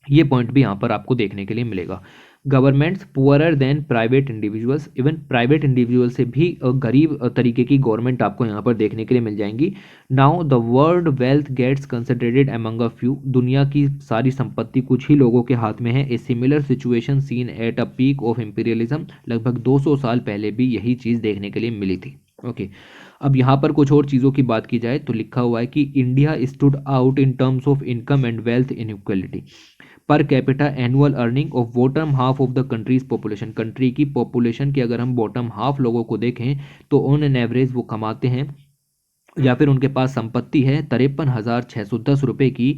ये पॉइंट भी यहाँ पर आपको देखने के लिए मिलेगा। Governments poorer than private individuals, even private individual से भी गरीब तरीके की गवर्नमेंट आपको यहाँ पर देखने के लिए मिल जाएंगी। Now the world wealth gets concentrated among a few, दुनिया की सारी संपत्ति कुछ ही लोगों के हाथ में है। A similar situation seen at a peak of imperialism, लगभग 200 साल पहले भी यही चीज़ देखने के लिए मिली थी। ओके, अब यहाँ पर कुछ और चीज़ों की बात की जाए तो लिखा हुआ है कि India stood out in terms of income and wealth inequality per capita annual earning of bottom half of the countries population. Country की पॉपुलेशन के अगर हम बॉटम हाफ लोगों को देखें तो ऑन एन एवरेज वो कमाते हैं या फिर उनके पास संपत्ति है 53,610 रुपये की,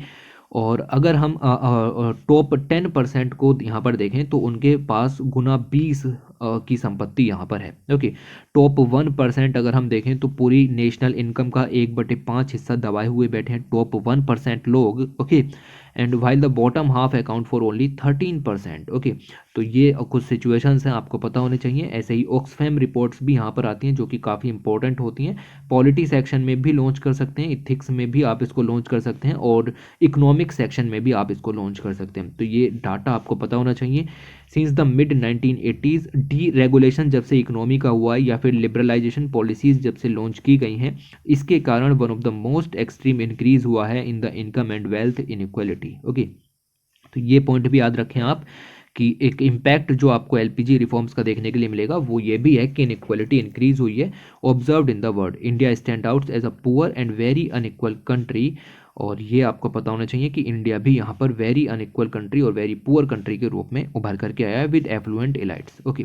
और अगर हम टॉप 10% को यहाँ पर देखें तो उनके पास गुना 20 की संपत्ति यहाँ पर है। ओके, टॉप 1% अगर हम देखें तो पूरी नेशनल इनकम का 1/5 हिस्सा दबाए हुए बैठे हैं टॉप 1% लोग। Okay, and while the bottom half account for only 13%। Okay, तो ये कुछ सिचुएशंस हैं, आपको पता होने चाहिए। ऐसे ही ऑक्सफैम रिपोर्ट्स भी यहाँ पर आती हैं जो कि काफ़ी इंपॉर्टेंट होती हैं। पॉलिटी सेक्शन में भी लॉन्च कर सकते हैं, इथिक्स में भी आप इसको लॉन्च कर सकते हैं, और इकोनॉमिक सेक्शन में भी आप इसको लॉन्च कर सकते हैं। तो ये डाटा आपको पता होना चाहिए। Since the mid 1980s D regulation जब से इकोनॉमी का हुआ है या फिर लिबरलाइजेशन पॉलिसीज जब से लॉन्च की गई हैं, इसके कारण one of the most extreme increase हुआ है in the income and wealth inequality. Okay, तो ये पॉइंट भी याद रखें आप कि एक इम्पैक्ट जो आपको एलपीजी रिफॉर्म्स का देखने के लिए मिलेगा वो ये भी है कि इनइक्वालिटी इंक्रीज हुई है। Observed in the world India stand out as a poor and very unequal country. और ये आपको पता होना चाहिए कि इंडिया भी यहाँ पर वेरी अनइक्वल कंट्री और वेरी पुअर कंट्री के रूप में उभर करके आया है विद एफ्लुएंट एलाइट्स। ओके,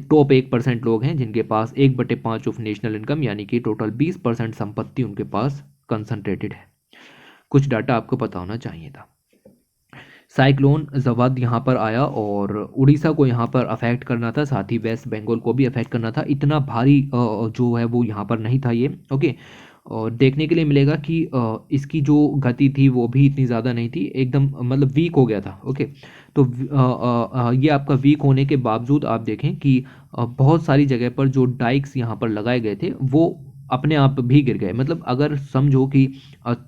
टॉप 1% लोग हैं जिनके पास 1/5 ऑफ नेशनल इनकम यानी कि टोटल 20% संपत्ति उनके पास कंसंट्रेटेड है। कुछ डाटा आपको पता होना चाहिए था। साइक्लोन जवाद यहाँ पर आया और उड़ीसा को यहाँ पर अफेक्ट करना था, साथ ही वेस्ट बंगाल को भी अफेक्ट करना था। इतना भारी जो है वो यहाँ पर नहीं था ये। ओके, और देखने के लिए मिलेगा कि इसकी जो गति थी वो भी इतनी ज़्यादा नहीं थी, एकदम मतलब वीक हो गया था। ओके, तो ये आपका वीक होने के बावजूद आप देखें कि बहुत सारी जगह पर जो डाइक्स यहाँ पर लगाए गए थे वो अपने आप भी गिर गए। मतलब अगर समझो कि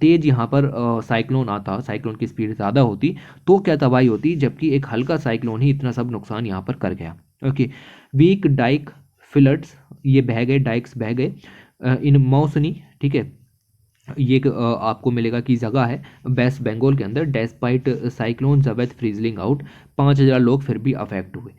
तेज यहाँ पर साइक्लोन आता, साइक्लोन की स्पीड ज़्यादा होती तो क्या तबाही होती, जबकि एक हल्का साइक्लोन ही इतना सब नुकसान यहाँ पर कर गया। ओके, वीक डाइक फ्लड्स ये बह गए, डाइक्स बह गए इन मौसनी। ठीक है, ये एक आपको मिलेगा कि जगह है वेस्ट बंगाल के अंदर। डेस्पाइट साइक्लोन जवेद फ्रीजलिंग आउट 5,000 लोग फिर भी अफेक्ट हुए।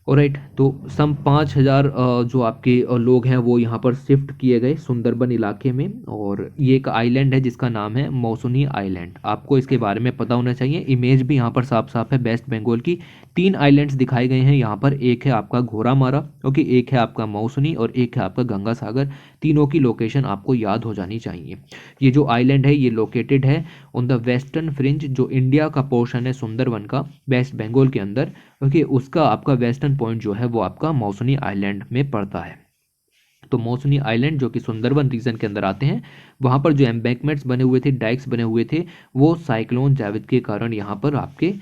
ऑलराइट, तो सम 5,000 जो आपके लोग हैं वो यहाँ पर शिफ्ट किए गए सुंदरबन इलाके में। और ये एक आइलैंड है जिसका नाम है मौसुनी आइलैंड। आपको इसके बारे में पता होना चाहिए। इमेज भी यहाँ पर साफ साफ है वेस्ट बंगाल की। 3 आइलैंड्स दिखाए गए हैं यहाँ पर, एक है आपका घोरामारा, ओके, एक है आपका मौसुनी और एक है आपका गंगा सागर। तीनों की लोकेशन आपको याद हो जानी चाहिए। ये जो आइलैंड है ये लोकेटेड है ऑन द वेस्टर्न फ्रिंज, जो इंडिया का पोर्शन है सुंदरबन का वेस्ट बंगाल के अंदर। ओके, उसका आपका वेस्टर्न पॉइंट जो है वो आपका मौसुनी आइलैंड में पड़ता है। तो मौसुनी आइलैंड जो कि सुंदरबन रीजन के अंदर आते हैं, वहाँ पर जो एम्बैंकमेंट्स बने हुए थे, डाइक्स बने हुए थे, वो साइक्लोन जावेद के कारण यहाँ पर आपके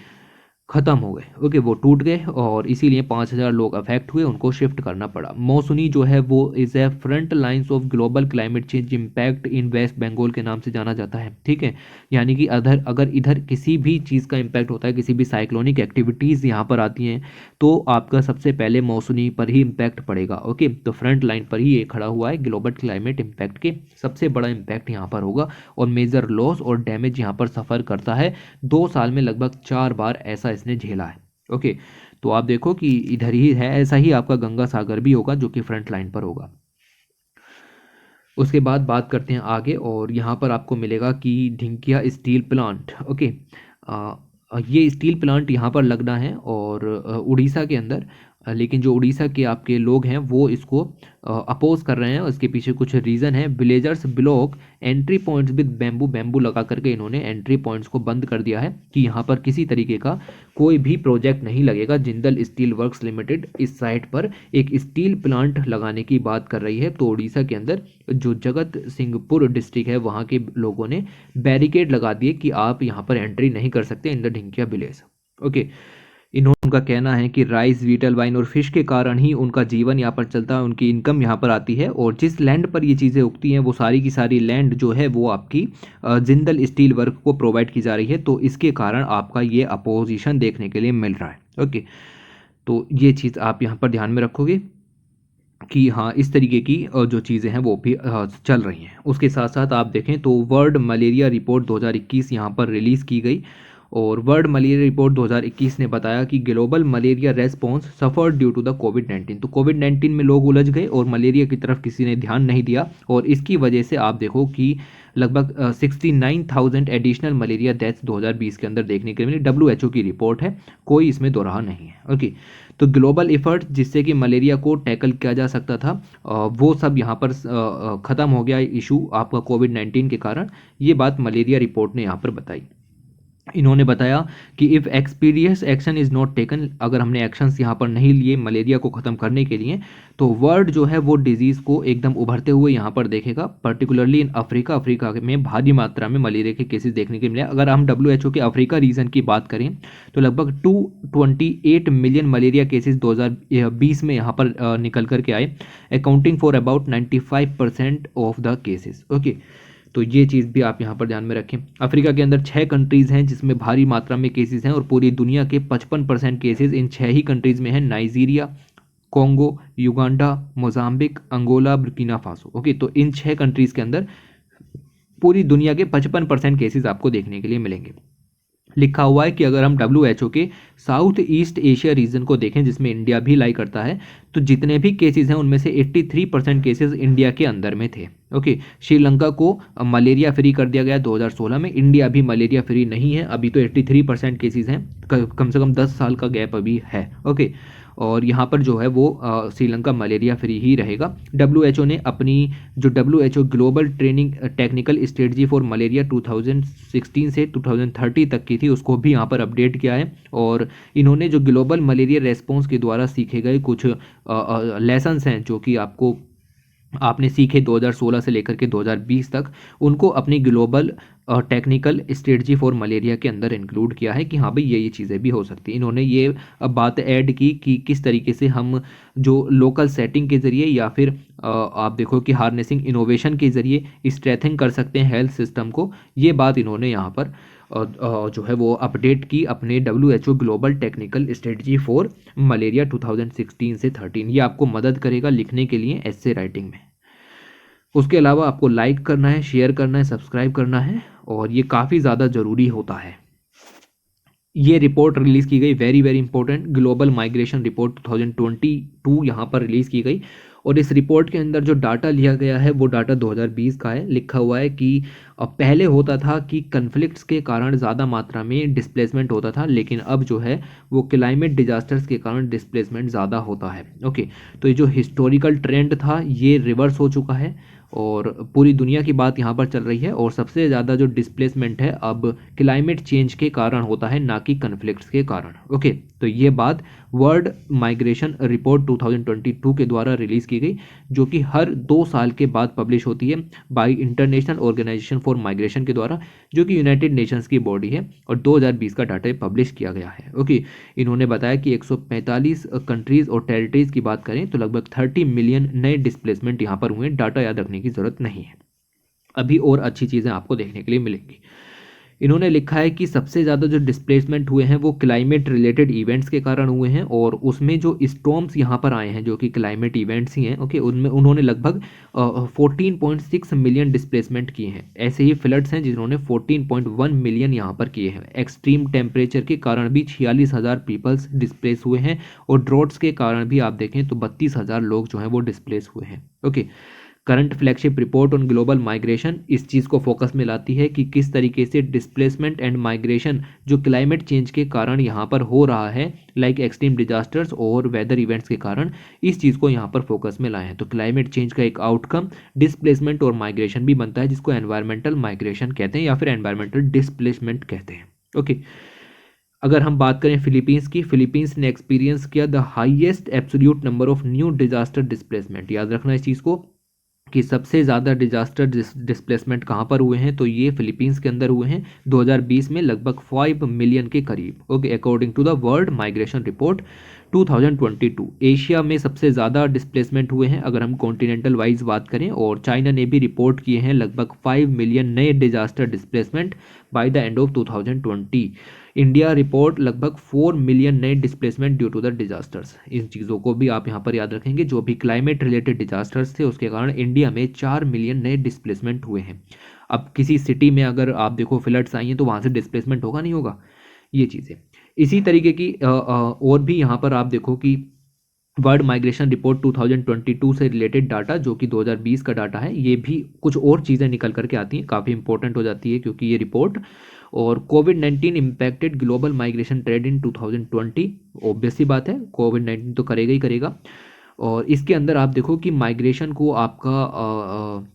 ख़त्म हो गए। ओके, वो टूट गए और इसीलिए 5,000 लोग अफेक्ट हुए, उनको शिफ्ट करना पड़ा। मौसुनी जो है वो is a front lines of global climate change impact in West Bengal के नाम से जाना जाता है। ठीक है, यानी कि अगर इधर किसी भी चीज़ का इम्पैक्ट होता है, किसी भी साइक्लोनिक एक्टिविटीज़ यहाँ पर आती हैं, तो आपका सबसे पहले मौसुनी पर ही इम्पैक्ट पड़ेगा। ओके, तो फ्रंट लाइन पर ही ये खड़ा हुआ है ग्लोबल क्लाइमेट इम्पैक्ट के, सबसे बड़ा इम्पैक्ट यहाँ पर होगा और मेजर लॉस और डैमेज यहाँ पर सफ़र करता है। 2 साल में लगभग 4 बार ऐसा इसने झेला है। ओके, तो आप देखो कि इधर ही है। ऐसा ही आपका गंगा सागर भी होगा जो कि फ्रंट लाइन पर होगा। उसके बाद बात करते हैं आगे, और यहाँ पर आपको मिलेगा कि ढिंकिया स्टील प्लांट। ओके, ये स्टील प्लांट यहाँ पर लगना है और उड़ीसा के अंदर, लेकिन जो उड़ीसा के आपके लोग हैं वो इसको अपोज कर रहे हैं। उसके पीछे कुछ रीज़न है। Villagers block entry points with bamboo, bamboo लगा करके इन्होंने एंट्री पॉइंट्स को बंद कर दिया है कि यहाँ पर किसी तरीके का कोई भी प्रोजेक्ट नहीं लगेगा। जिंदल स्टील वर्क्स लिमिटेड इस साइट पर एक स्टील प्लांट लगाने की बात कर रही है। तो उड़ीसा के अंदर जो जगत सिंहपुर डिस्ट्रिक्ट है वहाँ के लोगों ने बैरिकेड लगा दिए कि आप यहाँ पर एंट्री नहीं कर सकते इन द ढिंकिया विलेज। ओके, उनका कहना है कि राइस, वीटल, वाइन और फिश के कारण ही उनका जीवन यहाँ पर चलता है, उनकी इनकम यहाँ पर आती है। और जिस लैंड पर ये चीज़ें उगती हैं वो सारी की सारी लैंड जो है वो आपकी जिंदल स्टील वर्क को प्रोवाइड की जा रही है। तो इसके कारण आपका ये अपोजिशन देखने के लिए मिल रहा है। ओके, तो ये चीज़ आप यहाँ पर ध्यान में रखोगे कि हाँ, इस तरीके की जो चीज़ें हैं वो भी चल रही हैं। उसके साथ साथ आप देखें तो वर्ल्ड मलेरिया रिपोर्ट 2021 यहाँ पर रिलीज़ की गई। और वर्ल्ड मलेरिया रिपोर्ट 2021 ने बताया कि global malaria response suffered due to the कोविड-19। तो कोविड-19 में लोग उलझ गए और मलेरिया की तरफ किसी ने ध्यान नहीं दिया, और इसकी वजह से आप देखो कि लगभग 69,000 एडिशनल मलेरिया डेथ्स 2020 के अंदर देखने के लिए मिली। WHO की रिपोर्ट है, कोई इसमें दो राह नहीं है। ओके, तो ग्लोबल एफर्ट जिससे कि मलेरिया को टैकल किया जा सकता था वो सब यहाँ पर ख़त्म हो गया इशू आपका कोविड-19 के कारण। ये बात मलेरिया रिपोर्ट ने यहाँ पर बताई। इन्होंने बताया कि if expeditious action is not taken, अगर हमने एक्शंस यहाँ पर नहीं लिए मलेरिया को ख़त्म करने के लिए, तो वर्ल्ड जो है वो डिजीज़ को एकदम उभरते हुए यहाँ पर देखेगा। पर्टिकुलरली इन अफ्रीका में भारी मात्रा में मलेरिया के केसेस देखने के मिले। अगर हम WHO के अफ्रीका रीजन की बात करें तो लगभग 228 मिलियन मलेरिया केसेस 2020 में यहाँ पर निकल करके आए, accounting for about 95% of the cases. Okay, तो ये चीज़ भी आप यहाँ पर ध्यान में रखें। अफ्रीका के अंदर 6 कंट्रीज़ हैं जिसमें भारी मात्रा में केसेस हैं और पूरी दुनिया के 55% केसेस इन 6 ही कंट्रीज़ में हैं, Nigeria, Congo, Uganda, Mozambique, Angola, Burkina Faso. Okay, तो इन 6 कंट्रीज़ के अंदर पूरी दुनिया के 55% केसेस आपको देखने के लिए मिलेंगे। लिखा हुआ है कि अगर हम WHO के साउथ ईस्ट एशिया रीजन को देखें जिसमें इंडिया भी लाई करता है, तो जितने भी केसेस हैं उनमें से 83% केसेस इंडिया के अंदर में थे। ओके, श्रीलंका को मलेरिया फ्री कर दिया गया 2016 में, इंडिया अभी मलेरिया फ्री नहीं है, अभी तो 83% केसेस हैं, कम से कम 10 साल का गैप अभी है। ओके, और यहाँ पर जो है वो श्रीलंका मलेरिया फ्री ही रहेगा। WHO ने अपनी जो WHO global training technical strategy for malaria 2016 से 2030 तक की थी, उसको भी यहाँ पर अपडेट किया है। और इन्होंने जो ग्लोबल मलेरिया रेस्पॉन्स के द्वारा सीखे गए कुछ लेसन्स हैं जो कि आपने सीखे 2016 से लेकर के 2020 तक, उनको अपनी global technical strategy for malaria के अंदर इंक्लूड किया है कि हाँ भाई ये चीज़ें भी हो सकती हैं। इन्होंने ये बात ऐड की कि किस तरीके से हम जो लोकल सेटिंग के ज़रिए या फिर आप देखो कि हार्नेसिंग इनोवेशन के ज़रिए स्ट्रेथिंग कर सकते हैं हेल्थ सिस्टम को। ये बात इन्होंने यहाँ पर जो है वो अपडेट की अपने WHO global technical strategy for malaria 2016 से 13। ये आपको मदद करेगा लिखने के लिए एस्से राइटिंग में। उसके अलावा आपको लाइक करना है, शेयर करना है, सब्सक्राइब करना है, और ये काफ़ी ज़्यादा ज़रूरी होता है। ये रिपोर्ट रिलीज़ की गई, very very important, global migration report 2022 यहाँ पर रिलीज़ की गई। और इस रिपोर्ट के अंदर जो डाटा लिया गया है वो डाटा 2020 का है। लिखा हुआ है कि पहले होता था कि कन्फ्लिक्ट्स के कारण ज़्यादा मात्रा में डिस्प्लेसमेंट होता था, लेकिन अब जो है वो क्लाइमेट डिजास्टर्स के कारण डिस्प्लेसमेंट ज़्यादा होता है। ओके, तो ये जो हिस्टोरिकल ट्रेंड था ये रिवर्स हो चुका है और पूरी दुनिया की बात यहाँ पर चल रही है। और सबसे ज़्यादा जो डिस्प्लेसमेंट है अब क्लाइमेट चेंज के कारण होता है, ना कि कन्फ्लिक्ट्स के कारण। ओके, तो ये बात वर्ल्ड माइग्रेशन रिपोर्ट 2022 के द्वारा रिलीज़ की गई, जो कि हर 2 साल के बाद पब्लिश होती है by international organisation for migration के द्वारा, जो कि यूनाइटेड नेशंस की बॉडी है। और 2020 का डाटा पब्लिश किया गया है। ओके, इन्होंने बताया कि 145 कंट्रीज़ और टेरिटरीज़ की बात करें तो लगभग 30 मिलियन नए डिस्प्लेसमेंट यहाँ पर हुए। डाटा याद रखने की ज़रूरत नहीं है, अभी और अच्छी चीज़ें आपको देखने के लिए मिलेंगी। इन्होंने लिखा है कि सबसे ज़्यादा जो डिस्प्लेसमेंट हुए हैं वो क्लाइमेट रिलेटेड इवेंट्स के कारण हुए हैं, और उसमें जो स्टॉर्म्स यहाँ पर आए हैं जो कि क्लाइमेट इवेंट्स ही हैं। ओके, उनमें उन्होंने लगभग 14.6 मिलियन डिस्प्लेसमेंट किए हैं। ऐसे ही फ्लड्स हैं जिन्होंने 14.1 मिलियन यहाँ पर किए हैं। एक्सट्रीम टेम्परेचर के कारण भी 46,000 पीपल्स डिस्प्लेस हुए हैं, और ड्रॉट्स के कारण भी आप देखें तो 32,000 लोग जो हैं वो डिस्प्लेस हुए हैं। Okay, current flagship report on global migration इस चीज़ को फोकस में लाती है कि किस तरीके से डिस्प्लेसमेंट एंड माइग्रेशन जो क्लाइमेट चेंज के कारण यहाँ पर हो रहा है, लाइक एक्सट्रीम डिजास्टर्स और वेदर इवेंट्स के कारण, इस चीज़ को यहाँ पर फोकस में लाए हैं। तो क्लाइमेट चेंज का एक आउटकम डिस्प्लेसमेंट और माइग्रेशन भी बनता है, जिसको एनवायरमेंटल माइग्रेशन कहते हैं या फिर एनवायरमेंटल डिस्प्लेसमेंट कहते हैं। ओके, अगर हम बात करें फिलीपींस की, फिलीपींस ने एक्सपीरियंस किया the highest absolute number of new disaster displacement. याद रखना इस चीज़ को कि सबसे ज़्यादा डिजास्टर डिस्प्लेसमेंट कहाँ पर हुए हैं, तो ये फिलीपींस के अंदर हुए हैं 2020 में लगभग 5 मिलियन के करीब। Okay, according to the world migration report 2022। Asia में सबसे ज़्यादा डिस्प्लेसमेंट हुए हैं अगर हम कॉन्टिनेंटल वाइज बात करें, और चाइना ने भी रिपोर्ट किए हैं लगभग 5 मिलियन नए disaster displacement by the end of 2020। India report लगभग 4 मिलियन नए displacement due to the disasters. इन चीज़ों को भी आप यहाँ पर याद रखेंगे, जो भी क्लाइमेट रिलेटेड डिजास्टर्स थे उसके कारण इंडिया में 4 मिलियन नए डिस्प्लेसमेंट हुए हैं। अब किसी सिटी में अगर आप देखो फ्लड्स आई हैं तो वहाँ से डिस्प्लेसमेंट होगा नहीं होगा, ये चीज़ें। इसी तरीके की और भी यहाँ पर आप देखो कि वर्ल्ड माइग्रेशन रिपोर्ट 2022 से रिलेटेड डाटा, जो कि 2020 का डाटा है, ये भी कुछ और चीज़ें निकल करके आती हैं, काफ़ी इंपॉर्टेंट हो जाती है क्योंकि ये रिपोर्ट। और कोविड-19 इम्पैक्टेड ग्लोबल माइग्रेशन ट्रेंड इन 2020, ऑब्वियस सी बात है, कोविड-19 तो करेगा ही करेगा। और इसके अंदर आप देखो कि माइग्रेशन को आपका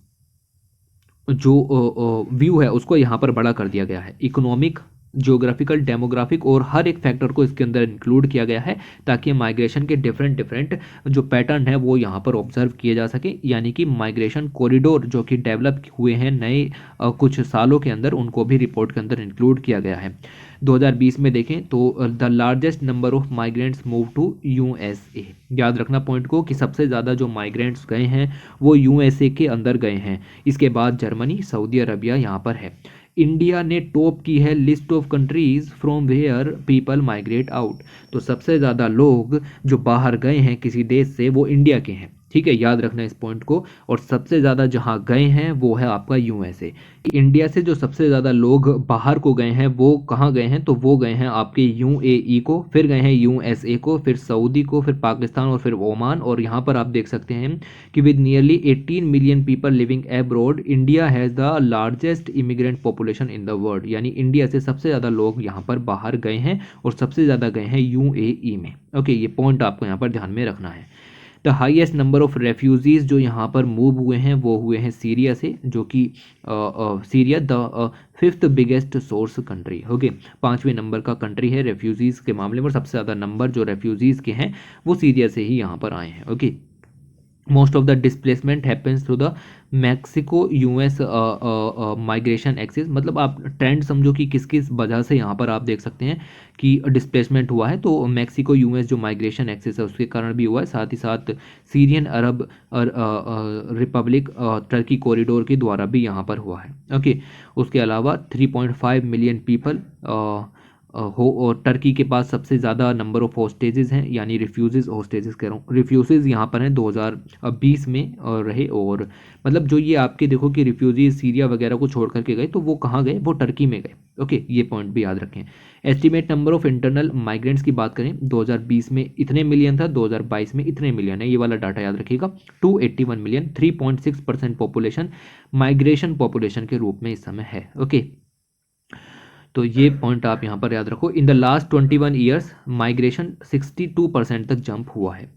जो व्यू है उसको यहाँ पर बड़ा कर दिया गया है। इकोनॉमिक, ज्योग्राफिकल, डेमोग्राफिक और हर एक फैक्टर को इसके अंदर इंक्लूड किया गया है ताकि माइग्रेशन के डिफरेंट डिफरेंट जो पैटर्न है वो यहाँ पर ऑब्जर्व किए जा सके। यानी कि माइग्रेशन कॉरिडोर जो कि डेवलप हुए हैं नए कुछ सालों के अंदर, उनको भी रिपोर्ट के अंदर इंक्लूड किया गया है। 2020 में देखें तो the largest number of migrants move to USA. याद रखना पॉइंट को कि सबसे ज़्यादा जो माइग्रेंट्स गए हैं वो यूएसए के अंदर गए हैं। इसके बाद जर्मनी, सऊदी अरबिया यहाँ पर है। इंडिया ने टॉप की है list of countries from where people migrate out. तो सबसे ज़्यादा लोग जो बाहर गए हैं किसी देश से वो इंडिया के हैं, ठीक है, याद रखना इस पॉइंट को। और सबसे ज़्यादा जहाँ गए हैं वो है आपका यूएसए। इंडिया से जो सबसे ज़्यादा लोग बाहर को गए हैं वो कहाँ गए हैं, तो वो गए हैं आपके यूएई को, फिर गए हैं यूएसए को, फिर सऊदी को, फिर पाकिस्तान और फिर ओमान। और यहाँ पर आप देख सकते हैं कि with nearly 18 million people living abroad, India has the largest immigrant population in the world. यानी इंडिया से सबसे ज़्यादा लोग यहाँ पर बाहर गए हैं और सबसे ज़्यादा गए हैं यूएई में। ओके, ये पॉइंट आपको यहाँ पर ध्यान में रखना है। The highest number of refugees जो यहाँ पर मूव हुए हैं वो हुए हैं सीरिया से, जो कि Syria the fifth biggest source country. Okay, 5वें नंबर का कंट्री है रेफ्यूजीज के मामले में, सबसे ज़्यादा नंबर जो रेफ्यूजीज के हैं वो सीरिया से ही यहाँ पर आए हैं। Okay, most of the displacement happens through the Mexico US migration axis. मतलब आप ट्रेंड समझो कि किस किस वजह से यहाँ पर आप देख सकते हैं कि डिस्प्लेसमेंट हुआ है। तो मैक्सिको यूएस जो माइग्रेशन एक्सिस है उसके कारण भी हुआ है, साथ ही साथ Syrian Arab Republic Turkey corridor के द्वारा भी यहाँ पर हुआ है। ओके, उसके अलावा 3.5 मिलियन पीपल हो, और टर्की के पास सबसे ज़्यादा नंबर ऑफ होस्टेजेस हैं, यानी रिफ्यूज़ होस्टेजेस कह रहा हूँ, रिफ्यूज़ यहाँ पर हैं 2020 में रहे। और मतलब जो ये आपके देखो कि रिफ्यूज़ी सीरिया वगैरह को छोड़ करके गए तो वो कहाँ गए, वो टर्की में गए। ओके, ये पॉइंट भी याद रखें। Estimate number of internal migrants की बात करें, 2020 में इतने मिलियन था, 2022 में इतने मिलियन है, ये वाला डाटा याद रखिएगा। 281 मिलियन, 3.6% पॉपुलेशन माइग्रेशन पॉपुलेशन के रूप में इस समय है। ओके, तो ये पॉइंट आप यहाँ पर याद रखो। In the last 21 years migration 62% तक जंप हुआ है।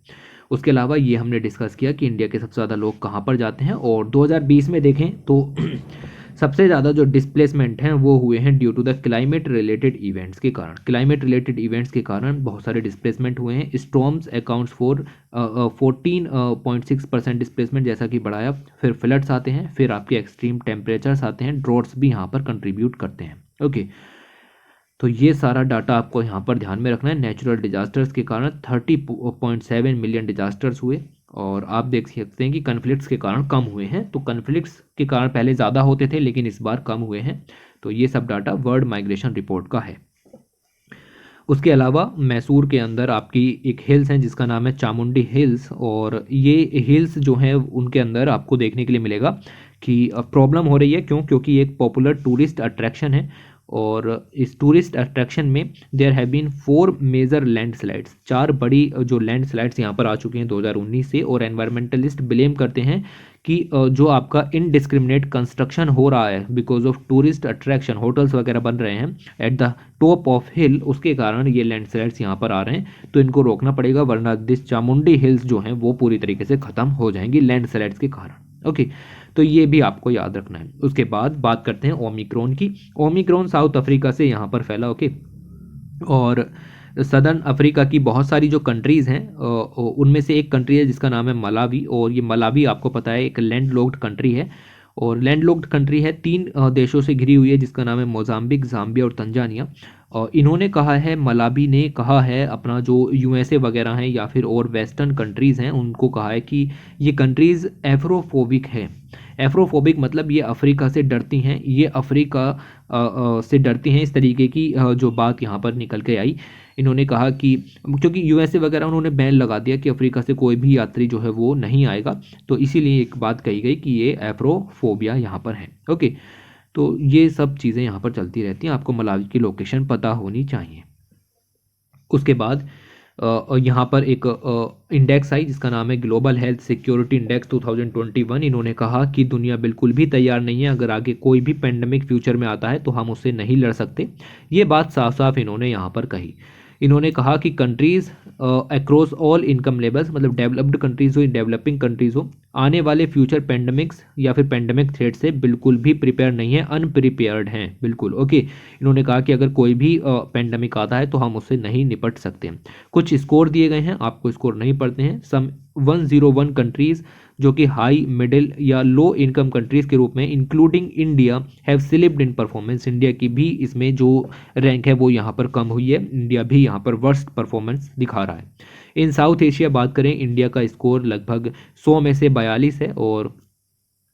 उसके अलावा ये हमने डिस्कस किया कि इंडिया के सबसे ज़्यादा लोग कहाँ पर जाते हैं। और 2020 में देखें तो सबसे ज़्यादा जो डिस्प्लेसमेंट हैं वो हुए हैं due to the climate related events के कारण। क्लाइमेट रिलेटेड इवेंट्स के कारण बहुत सारे डिस्प्लेसमेंट हुए हैं। स्टॉर्म्स अकाउंट्स फॉर 14.6% डिस्प्लेसमेंट जैसा कि बढ़ाया। फिर फ्लड्स आते हैं, फिर आपके एक्सट्रीम टेम्परेचर्स आते हैं, ड्रॉट्स भी यहाँ पर कंट्रीब्यूट करते हैं। ओके, तो ये सारा डाटा आपको यहाँ पर ध्यान में रखना है। नेचुरल डिजास्टर्स के कारण 30.7 मिलियन डिजास्टर्स हुए। और आप देख सकते हैं कि कन्फ्लिक्ट्स के कारण कम हुए हैं। तो कन्फ्लिक्ट्स के कारण पहले ज़्यादा होते थे लेकिन इस बार कम हुए हैं। तो ये सब डाटा वर्ल्ड माइग्रेशन रिपोर्ट का है। उसके अलावा मैसूर के अंदर आपकी एक हिल्स है जिसका नाम है चामुंडी हिल्स। और ये हिल्स जो हैं उनके अंदर आपको देखने के लिए मिलेगा कि प्रॉब्लम हो रही है। क्यों? क्योंकि एक पॉपुलर टूरिस्ट अट्रैक्शन है। और इस टूरिस्ट अट्रैक्शन में there have been 4 major landslides, 4 बड़ी जो लैंडस्लाइड्स यहाँ पर आ चुकी हैं 2019 से। और एनवायरमेंटलिस्ट ब्लेम करते हैं कि जो आपका इनडिस्क्रिमिनेट कंस्ट्रक्शन हो रहा है because of tourist attraction, hotels वगैरह बन रहे हैं एट द टॉप ऑफ हिल, उसके कारण ये लैंडस्लाइड्स यहाँ पर आ रहे हैं। तो इनको रोकना पड़ेगा वरना दिस चामुंडी हिल्स जो हैं वो पूरी तरीके से ख़त्म हो जाएंगी लैंडस्लाइड्स के कारण। ओके, तो ये भी आपको याद रखना है। उसके बाद बात करते हैं ओमिक्रॉन की। ओमिक्रॉन साउथ अफ्रीका से यहाँ पर फैला। ओके, और सदर्न अफ्रीका की बहुत सारी जो कंट्रीज़ हैं उनमें से एक कंट्री है जिसका नाम है मलावी। और ये मलावी आपको पता है एक लैंड लॉक्ड कंट्री है। और लैंड लॉक्ड कंट्री है, 3 देशों से घिरी हुई है जिसका नाम है मोजाम्बिक, जाम्बिया और तंजानिया। और इन्होंने कहा है, मलावी ने कहा है, अपना जो यूएसए वगैरह हैं या फिर और वेस्टर्न कंट्रीज़ हैं उनको कहा है कि ये कंट्रीज़ एफ्रोफोबिक है। एफ्रोफोबिक मतलब ये अफ्रीका से डरती हैं, ये अफ्रीका से डरती हैं, इस तरीके की जो बात यहाँ पर निकल के आई। इन्होंने कहा कि क्योंकि यूएसए वगैरह उन्होंने बैन लगा दिया कि अफ्रीका से कोई भी यात्री जो है वो नहीं आएगा, तो इसीलिए एक बात कही गई कि ये एफ्रोफोबिया यहाँ पर है। ओके, तो ये सब चीज़ें यहाँ पर चलती रहती हैं, आपको मलावी की लोकेशन पता होनी चाहिए। उसके बाद यहाँ पर एक इंडेक्स आई जिसका नाम है ग्लोबल हेल्थ सिक्योरिटी इंडेक्स 2021। इन्होंने कहा कि दुनिया बिल्कुल भी तैयार नहीं है, अगर आगे कोई भी पेंडेमिक फ्यूचर में आता है तो हम उससे नहीं लड़ सकते। ये बात साफ साफ इन्होंने यहाँ पर कही। इन्होंने कहा कि countries across all income levels, मतलब डेवलप्ड कंट्रीज हो, डेवलपिंग कंट्रीज हो, आने वाले फ्यूचर पेंडेमिक्स या फिर पेंडेमिक थ्रेट से बिल्कुल भी प्रिपेयर नहीं है, अनप्रिपेयर्ड हैं बिल्कुल। ओके, इन्होंने कहा कि अगर कोई भी पेंडेमिक आता है तो हम उससे नहीं निपट सकते। कुछ स्कोर दिए गए हैं, आपको स्कोर नहीं पढ़ते हैं। सम 101 कंट्रीज जो कि हाई, मिडिल या लो इनकम कंट्रीज के रूप में including India have slipped in performance. India की भी इसमें जो रैंक है वो यहाँ पर कम हुई है, इंडिया भी यहाँ पर वर्स्ट परफॉर्मेंस दिखा रहा है। इन साउथ एशिया बात करें, इंडिया का स्कोर लगभग 100 में से 42 है और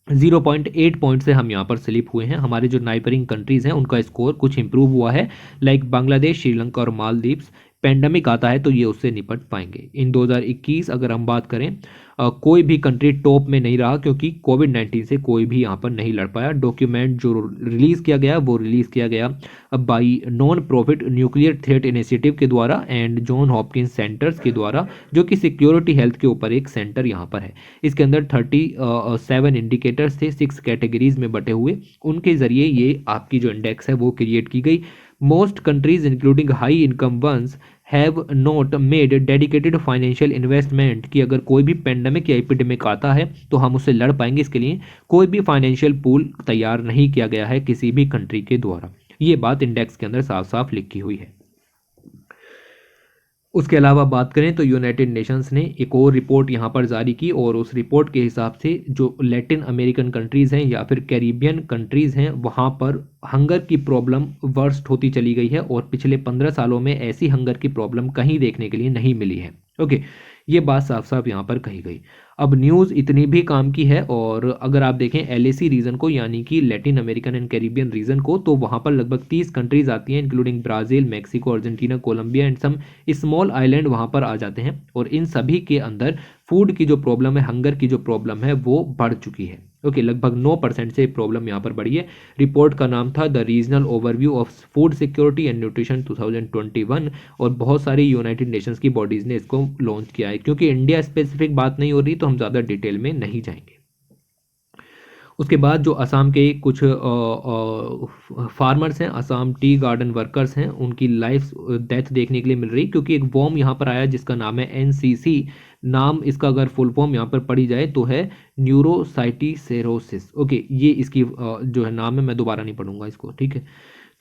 0.8 पॉइंट से हम यहाँ पर स्लिप हुए हैं। हमारे जो नाइबरिंग कंट्रीज़ हैं उनका स्कोर कुछ इंप्रूव हुआ है, लाइक बांग्लादेश, श्रीलंका और मालदीव्स। पेंडेमिक आता है तो ये उससे निपट पाएंगे। इन 2021 अगर हम बात करें, कोई भी कंट्री टॉप में नहीं रहा क्योंकि कोविड-19 से कोई भी यहाँ पर नहीं लड़ पाया। डॉक्यूमेंट जो रिलीज़ किया गया वो रिलीज़ किया गया by non profit nuclear threat initiative के द्वारा एंड जॉन हॉपकिंस सेंटर्स के द्वारा, जो कि सिक्योरिटी हेल्थ के ऊपर एक सेंटर यहाँ पर है। इसके अंदर 37 इंडिकेटर्स थे, 6 कैटेगरीज में बटे हुए। उनके ज़रिए ये आपकी जो इंडेक्स है वो क्रिएट की गई। Most countries including high income once have not made dedicated financial investment, कि अगर कोई भी पेंडेमिक या एपिडेमिक आता है तो हम उससे लड़ पाएंगे, इसके लिए कोई भी फाइनेंशियल पूल तैयार नहीं किया गया है किसी भी कंट्री के द्वारा। ये बात इंडेक्स के अंदर साफ साफ लिखी हुई है। उसके अलावा बात करें तो यूनाइटेड नेशंस ने एक और रिपोर्ट यहाँ पर जारी की और उस रिपोर्ट के हिसाब से जो लैटिन अमेरिकन कंट्रीज़ हैं या फिर कैरिबियन कंट्रीज़ हैं वहाँ पर हंगर की प्रॉब्लम वर्स्ट होती चली गई है और पिछले 15 सालों में ऐसी हंगर की प्रॉब्लम कहीं देखने के लिए नहीं मिली है। ओके, ये बात साफ साफ यहाँ पर कही गई। अब न्यूज़ इतनी भी काम की है, और अगर आप देखें LAC रीजन को, यानी कि Latin American and Caribbean region को, तो वहाँ पर लगभग 30 कंट्रीज आती हैं including Brazil, Mexico, Argentina, Colombia and some small island वहाँ पर आ जाते हैं। और इन सभी के अंदर फूड की जो प्रॉब्लम है, हंगर की जो प्रॉब्लम है वो बढ़ चुकी है। ओके, लगभग 9% से प्रॉब्लम यहाँ पर बढ़ी है। रिपोर्ट का नाम था the regional overview of food security and nutrition 2021, और बहुत सारी यूनाइटेड नेशंस की बॉडीज़ ने इसको लॉन्च किया है। क्योंकि इंडिया स्पेसिफिक बात नहीं हो रही तो हम ज़्यादा डिटेल में नहीं जाएंगे। उसके बाद जो असम के कुछ फार्मर्स हैं, असम टी गार्डन वर्कर्स हैं, उनकी लाइफ डेथ देखने के लिए मिल रही, क्योंकि एक वॉर्म यहाँ पर आया जिसका नाम है NCC। नाम इसका अगर फुल फॉर्म यहाँ पर पढ़ी जाए तो है न्यूरोसाइटिसेरोसिस। ओके, ये इसकी जो है नाम है, मैं दोबारा नहीं पढ़ूंगा इसको, ठीक है।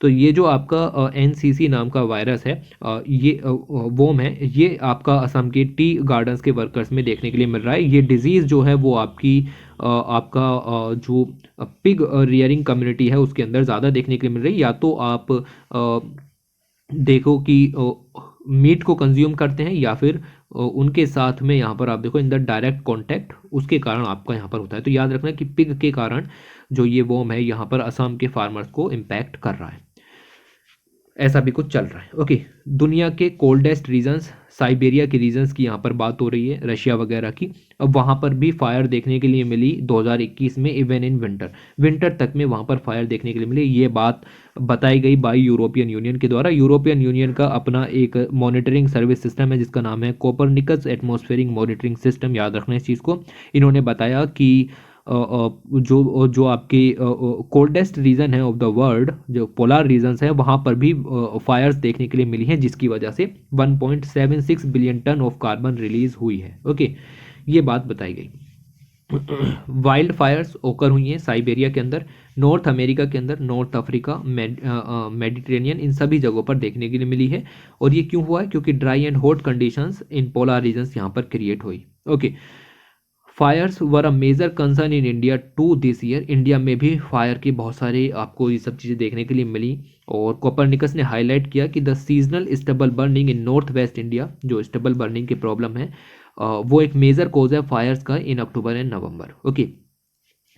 तो ये जो आपका NCC नाम का वायरस है, ये वोम है, ये आपका असम के टी गार्डन्स के वर्कर्स में देखने के लिए मिल रहा है। ये डिजीज़ जो है वो आपकी आपका जो पिग रियरिंग कम्युनिटी है उसके अंदर ज़्यादा देखने के लिए मिल रही है। या तो आप देखो कि मीट को कंज्यूम करते हैं या फिर उनके साथ में यहाँ पर आप देखो इन द डायरेक्ट कॉन्टैक्ट, उसके कारण आपका यहाँ पर होता है। तो याद रखना कि पिग के कारण जो ये वोम है यहाँ पर असम के फार्मर्स को इम्पैक्ट कर रहा है। ऐसा भी कुछ चल रहा है। ओके, दुनिया के कोल्डेस्ट रीजन्स, साइबेरिया के रीजन्स की यहाँ पर बात हो रही है, रशिया वगैरह की। अब वहाँ पर भी फायर देखने के लिए मिली 2021 में, इवन इन विंटर तक में वहाँ पर फायर देखने के लिए मिली। ये बात बताई गई बाई यूरोपियन यूनियन के द्वारा। यूरोपियन यूनियन का अपना एक मॉनिटरिंग सर्विस सिस्टम है जिसका नाम है कोपरनिकस एटमॉस्फेरिक मॉनिटरिंग सिस्टम। याद रखना इस चीज़ को। इन्होंने बताया कि जो आपके कोल्डेस्ट रीजन है ऑफ द वर्ल्ड, जो पोलर रीजन्स है, वहाँ पर भी फायर्स देखने के लिए मिली हैं, जिसकी वजह से 1.76 billion tonne of carbon release हुई है। ओके, ये बात बताई गई। वाइल्ड फायर्स ओकर हुई हैं साइबेरिया के अंदर, नॉर्थ अमेरिका के अंदर, नॉर्थ अफ्रीका, मेडिटेरेनियन, इन सभी जगहों पर देखने के लिए मिली है। और ये क्यों हुआ है? क्योंकि dry and hot conditions in polar regions यहाँ पर क्रिएट हुई। Okay, fires were a major concern in India to this year. India में भी फायर की बहुत सारी आपको ये सब चीज़ें देखने के लिए मिली। और कोपरनिकस ने हाईलाइट किया कि the seasonal stubble burning in north west India, जो स्टबल बर्निंग की प्रॉब्लम है, वो एक मेजर कोज है फायर्स का इन अक्टूबर एंड नवंबर। ओके,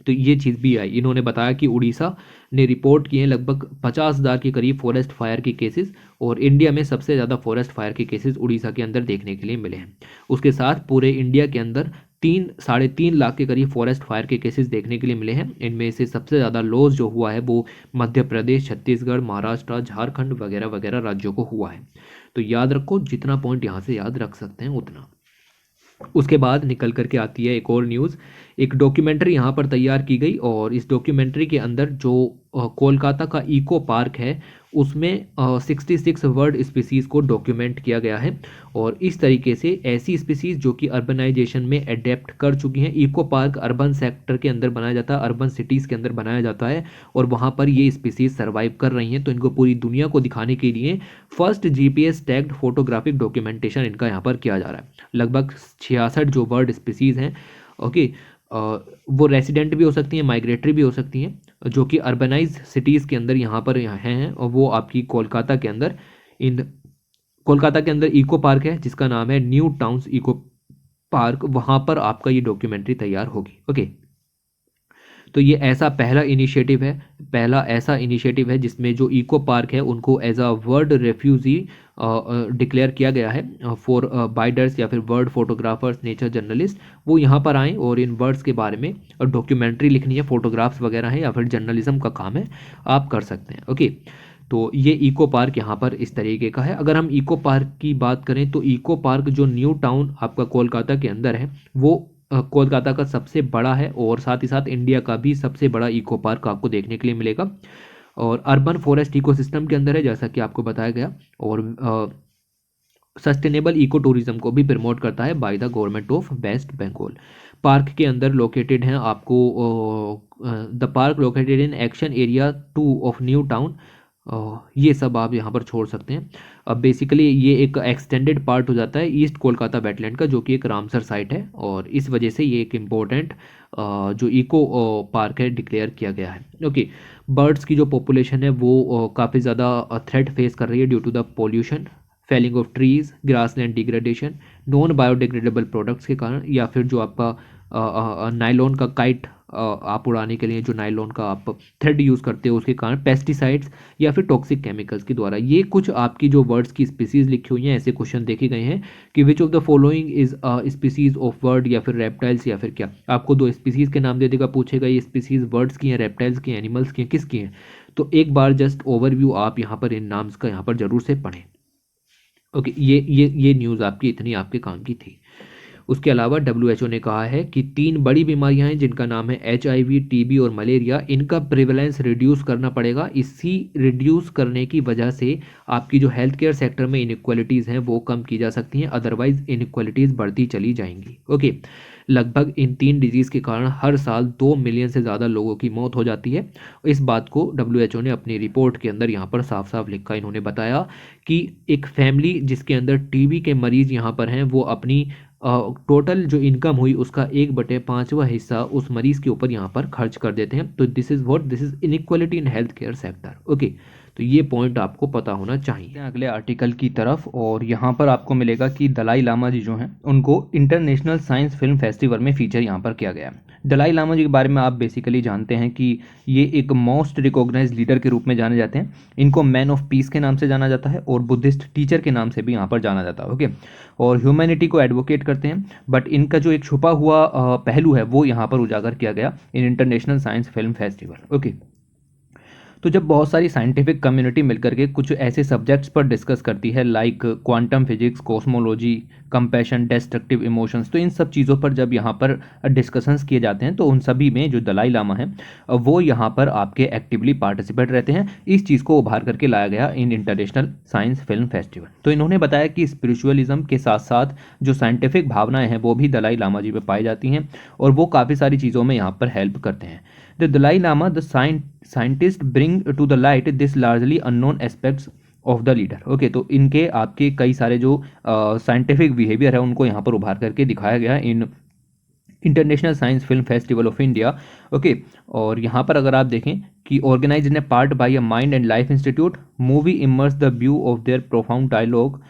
तो ये चीज़ भी आई। इन्होंने बताया कि उड़ीसा ने रिपोर्ट किए लगभग 50,000 के करीब फॉरेस्ट फायर के केसेस, और इंडिया में सबसे ज़्यादा फॉरेस्ट फायर के केसेस उड़ीसा के अंदर देखने के लिए मिले हैं। उसके साथ पूरे इंडिया के अंदर 3-3.5 लाख के करीब फॉरेस्ट फायर के केसेस देखने के लिए मिले हैं। इनमें से सबसे ज़्यादा लॉस जो हुआ है वो मध्य प्रदेश, छत्तीसगढ़, महाराष्ट्र, झारखंड वगैरह वगैरह राज्यों को हुआ है। तो याद रखो, जितना पॉइंट यहाँ से याद रख सकते हैं उतना। उसके बाद निकल करके आती है एक और न्यूज़। एक डॉक्यूमेंट्री यहाँ पर तैयार की गई और इस डॉक्यूमेंट्री के अंदर जो कोलकाता का इको पार्क है उसमें 66 वर्ड स्पीसीज़ को डॉक्यूमेंट किया गया है। और इस तरीके से ऐसी स्पीसीज़ जो कि अर्बनाइजेशन में अडेप्ट कर चुकी हैं, इको पार्क अर्बन सेक्टर के अंदर बनाया जाता है, अर्बन सिटीज़ के अंदर बनाया जाता है और वहाँ पर ये स्पीसीज़ सर्वाइव कर रही हैं। तो इनको पूरी दुनिया को दिखाने के लिए first GPS tagged photographic documentation इनका यहाँ पर किया जा रहा है। लगभग 66 जो वर्ड स्पीसीज़ हैं, ओके, वो रेसिडेंट भी हो सकती हैं, माइग्रेटरी भी हो सकती हैं, जो कि अर्बनाइज सिटीज़ के अंदर यहाँ पर हैं और वो आपकी कोलकाता के अंदर कोलकाता के अंदर इको पार्क है जिसका नाम है न्यू टाउन्स इको पार्क, वहाँ पर आपका ये डॉक्यूमेंट्री तैयार होगी। ओके, तो ये ऐसा पहला ऐसा इनिशिएटिव है जिसमें जो इको पार्क है उनको as a world refugee declare किया गया है फॉर बाइडर्स या फिर वर्ल्ड फोटोग्राफर्स, नेचर जर्नलिस्ट, वो यहाँ पर आएँ और इन बर्ड्स के बारे में डॉक्यूमेंट्री लिखनी है, फोटोग्राफ्स वगैरह है या फिर जर्नलिज्म का काम है, आप कर सकते हैं। ओके, तो ये इको पार्क यहाँ पर इस तरीके का है। अगर हम इको पार्क की बात करें तो इको पार्क जो न्यू टाउन आपका कोलकाता के अंदर है वो कोलकाता का सबसे बड़ा है और साथ ही साथ इंडिया का भी सबसे बड़ा इको पार्क आपको देखने के लिए मिलेगा और अर्बन फॉरेस्ट इकोसिस्टम के अंदर है जैसा कि आपको बताया गया, और सस्टेनेबल इको टूरिज्म को भी प्रमोट करता है by the government of West Bengal. Park के अंदर लोकेटेड हैं आपको the park located in action area 2 of New Town, ये सब आप यहाँ पर छोड़ सकते हैं। अब बेसिकली ये एक एक्सटेंडेड पार्ट हो जाता है ईस्ट कोलकाता वेटलैंड का, जो कि एक रामसर साइट है और इस वजह से ये एक इम्पोर्टेंट जो इको पार्क है डिक्लेयर किया गया है। ओके, बर्ड्स की जो पॉपुलेशन है वो काफ़ी ज़्यादा थ्रेट फेस कर रही है due to the pollution, felling of trees, grassland degradation, non biodegradable products के कारण, या फिर जो आपका नाइलॉन का काइट आप उड़ाने के लिए जो नाइलॉन का आप थ्रेड यूज़ करते हो उसके कारण, पेस्टिसाइड्स या फिर टॉक्सिक केमिकल्स के द्वारा। ये कुछ आपकी जो वर्ड्स की स्पीसीज़ लिखी हुई हैं, ऐसे क्वेश्चन देखे गए हैं कि which of the following is species of word या फिर रेप्टाइल्स, या फिर क्या आपको दो स्पीसीज़ के नाम दे देगा, पूछेगा ये स्पीसीज़ वर्ड्स की हैं, रेप्टाइल्स की हैं, एनिमल्स की हैं, किसकी हैं। तो एक बार जस्ट ओवरव्यू आप यहाँ पर इन नाम्स का यहाँ पर जरूर से पढ़ें। ओके, ये न्यूज़ आपकी इतनी आपके काम की थी। उसके अलावा WHO ने कहा है कि 3 बड़ी बीमारियां हैं जिनका नाम है HIV, TB और मलेरिया, इनका प्रिवेलेंस रिड्यूस करना पड़ेगा। इसी रिड्यूस करने की वजह से आपकी जो हेल्थ केयर सेक्टर में इनइक्वालिटीज़ हैं वो कम की जा सकती हैं, अदरवाइज इनइक्वालिटीज़ बढ़ती चली जाएंगी। ओके, लगभग इन 3 डिजीज़ के कारण हर साल 2 मिलियन से ज़्यादा लोगों की मौत हो जाती है। इस बात को WHO ने अपनी रिपोर्ट के अंदर यहाँ पर साफ साफ लिखा। इन्होंने बताया कि एक फैमिली जिसके अंदर TB के मरीज़ यहाँ पर हैं वो अपनी टोटल जो इनकम हुई उसका 1/5वां हिस्सा उस मरीज़ के ऊपर यहाँ पर खर्च कर देते हैं। तो this is inequality in health care sector. Okay, तो ये पॉइंट आपको पता होना चाहिए। अगले आर्टिकल की तरफ, और यहाँ पर आपको मिलेगा कि दलाई लामा जी जो हैं उनको इंटरनेशनल साइंस फिल्म फेस्टिवल में फीचर यहाँ पर किया गया। दलाई लामा जी के बारे में आप बेसिकली जानते हैं कि ये एक मोस्ट रिकॉग्नाइज्ड लीडर के रूप में जाने जाते हैं। इनको मैन ऑफ पीस के नाम से जाना जाता है और बुद्धिस्ट टीचर के नाम से भी यहाँ पर जाना जाता है। ओके, और ह्यूमैनिटी को एडवोकेट करते हैं, बट इनका जो एक छुपा हुआ पहलू है वो यहाँ पर उजागर किया गया in international science film festival. Okay, तो जब बहुत सारी साइंटिफिक कम्युनिटी मिलकर के कुछ ऐसे सब्जेक्ट्स पर डिस्कस करती है like quantum physics, cosmology, compassion, destructive emotions, तो इन सब चीज़ों पर जब यहाँ पर डिस्कशंस किए जाते हैं तो उन सभी में जो दलाई लामा है वो यहाँ पर आपके एक्टिवली पार्टिसिपेट रहते हैं। इस चीज़ को उभार करके लाया गया in international science film festival. तो इन्होंने बताया कि स्पिरिचुअलिज्म के साथ साथ जो साइंटिफिक भावनाएं हैं वो भी दलाई लामा जी में पाई जाती हैं और वो काफ़ी सारी चीज़ों में यहाँ पर हेल्प करते हैं। The Dalai Lama the scientist bring to the light this largely unknown aspects of the leader. Okay, तो इनके आपके कई सारे जो साइंटिफिक बिहेवियर है उनको यहाँ पर उभार करके दिखाया गया in international science film festival of India. Okay, और यहाँ पर अगर आप देखें कि organise in a part by a mind and life institute, movie immerse the view of their profound dialogue,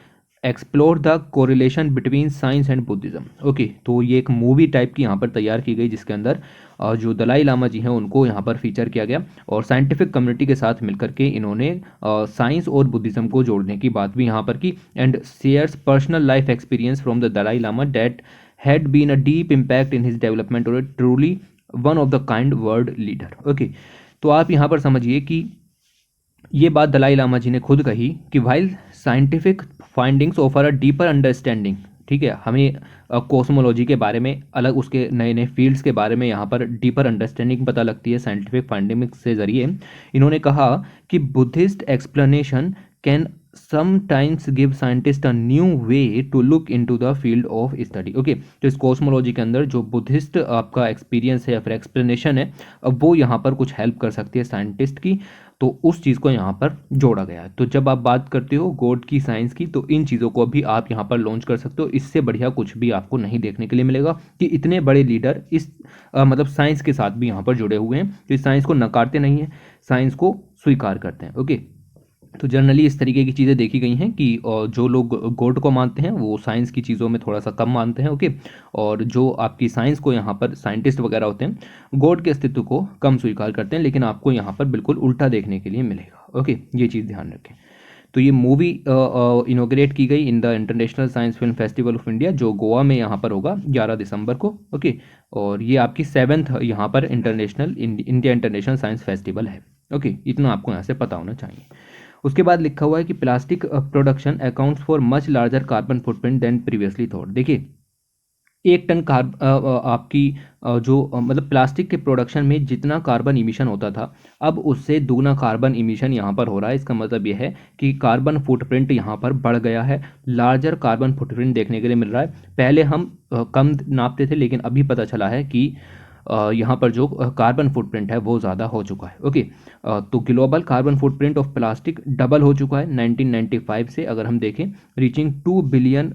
explore the correlation between science and Buddhism. Okay, तो ये एक मूवी टाइप की यहाँ पर तैयार की गई जिसके अंदर जो दलाई लामा जी हैं उनको यहाँ पर फीचर किया गया और साइंटिफिक कम्युनिटी के साथ मिलकर के इन्होंने साइंस और बुद्धिज्म को जोड़ने की बात भी यहाँ पर की। And shares personal life experience from the Dalai Lama that had been a deep impact in his development और truly one of the kind world leader. Okay, तो आप यहाँ पर समझिए कि ये बात दलाई लामा जी ने खुद कही कि while scientific findings offer a deeper understanding, ठीक है, हमें कॉस्मोलॉजी के बारे में अलग उसके नए नए फील्ड्स के बारे में यहाँ पर डीपर अंडरस्टैंडिंग पता लगती है साइंटिफिक फाइंडिंग्स से ज़रिए। इन्होंने कहा कि Buddhist explanation can sometimes give scientist a new way to look into the field of study. Okay, तो इस कॉस्मोलॉजी के अंदर जो बुद्धिस्ट आपका एक्सपीरियंस है या फिर एक्सप्लेनेशन है, अब वो यहाँ पर कुछ हेल्प कर सकती है साइंटिस्ट की, तो उस चीज़ को यहाँ पर जोड़ा गया है। तो जब आप बात करते हो गॉड की, साइंस की, तो इन चीज़ों को भी आप यहाँ पर लॉन्च कर सकते हो। इससे बढ़िया कुछ भी आपको नहीं देखने के लिए मिलेगा कि इतने बड़े लीडर इस मतलब साइंस के साथ भी यहाँ पर जुड़े हुए हैं। तो इस साइंस को नकारते नहीं हैं, साइंस को स्वीकार करते हैं। ओके, तो जनरली इस तरीके की चीज़ें देखी गई हैं कि जो लोग गॉड को मानते हैं वो साइंस की चीज़ों में थोड़ा सा कम मानते हैं। ओके, और जो आपकी साइंस को यहाँ पर साइंटिस्ट वगैरह होते हैं गॉड के अस्तित्व को कम स्वीकार करते हैं, लेकिन आपको यहाँ पर बिल्कुल उल्टा देखने के लिए मिलेगा। ओके, ये चीज़ ध्यान रखें। तो ये मूवी इनोग्रेट की गई in the international science film festival of India, जो गोवा में यहाँ पर होगा 11 दिसंबर को। ओके, और ये आपकी 7th यहाँ पर international India international science festival है। ओके, इतना आपको यहाँ से पता होना चाहिए। उसके बाद लिखा हुआ है कि plastic production accounts for much larger carbon footprint than previously thought. देखिए, 1 टन आपकी मतलब प्लास्टिक के प्रोडक्शन में जितना कार्बन इमिशन होता था, अब उससे दुगना कार्बन इमिशन यहाँ पर हो रहा है। इसका मतलब यह है कि कार्बन फुटप्रिंट यहाँ पर बढ़ गया है, लार्जर कार्बन फुटप्रिंट देखने के लिए मिल रहा है। पहले हम कम नापते थे, लेकिन अभी पता चला है कि यहाँ पर जो कार्बन फुटप्रिंट है वो ज़्यादा हो चुका है। ओके, तो global carbon footprint of plastic double हो चुका है 1995 से, अगर हम देखें, reaching 2 billion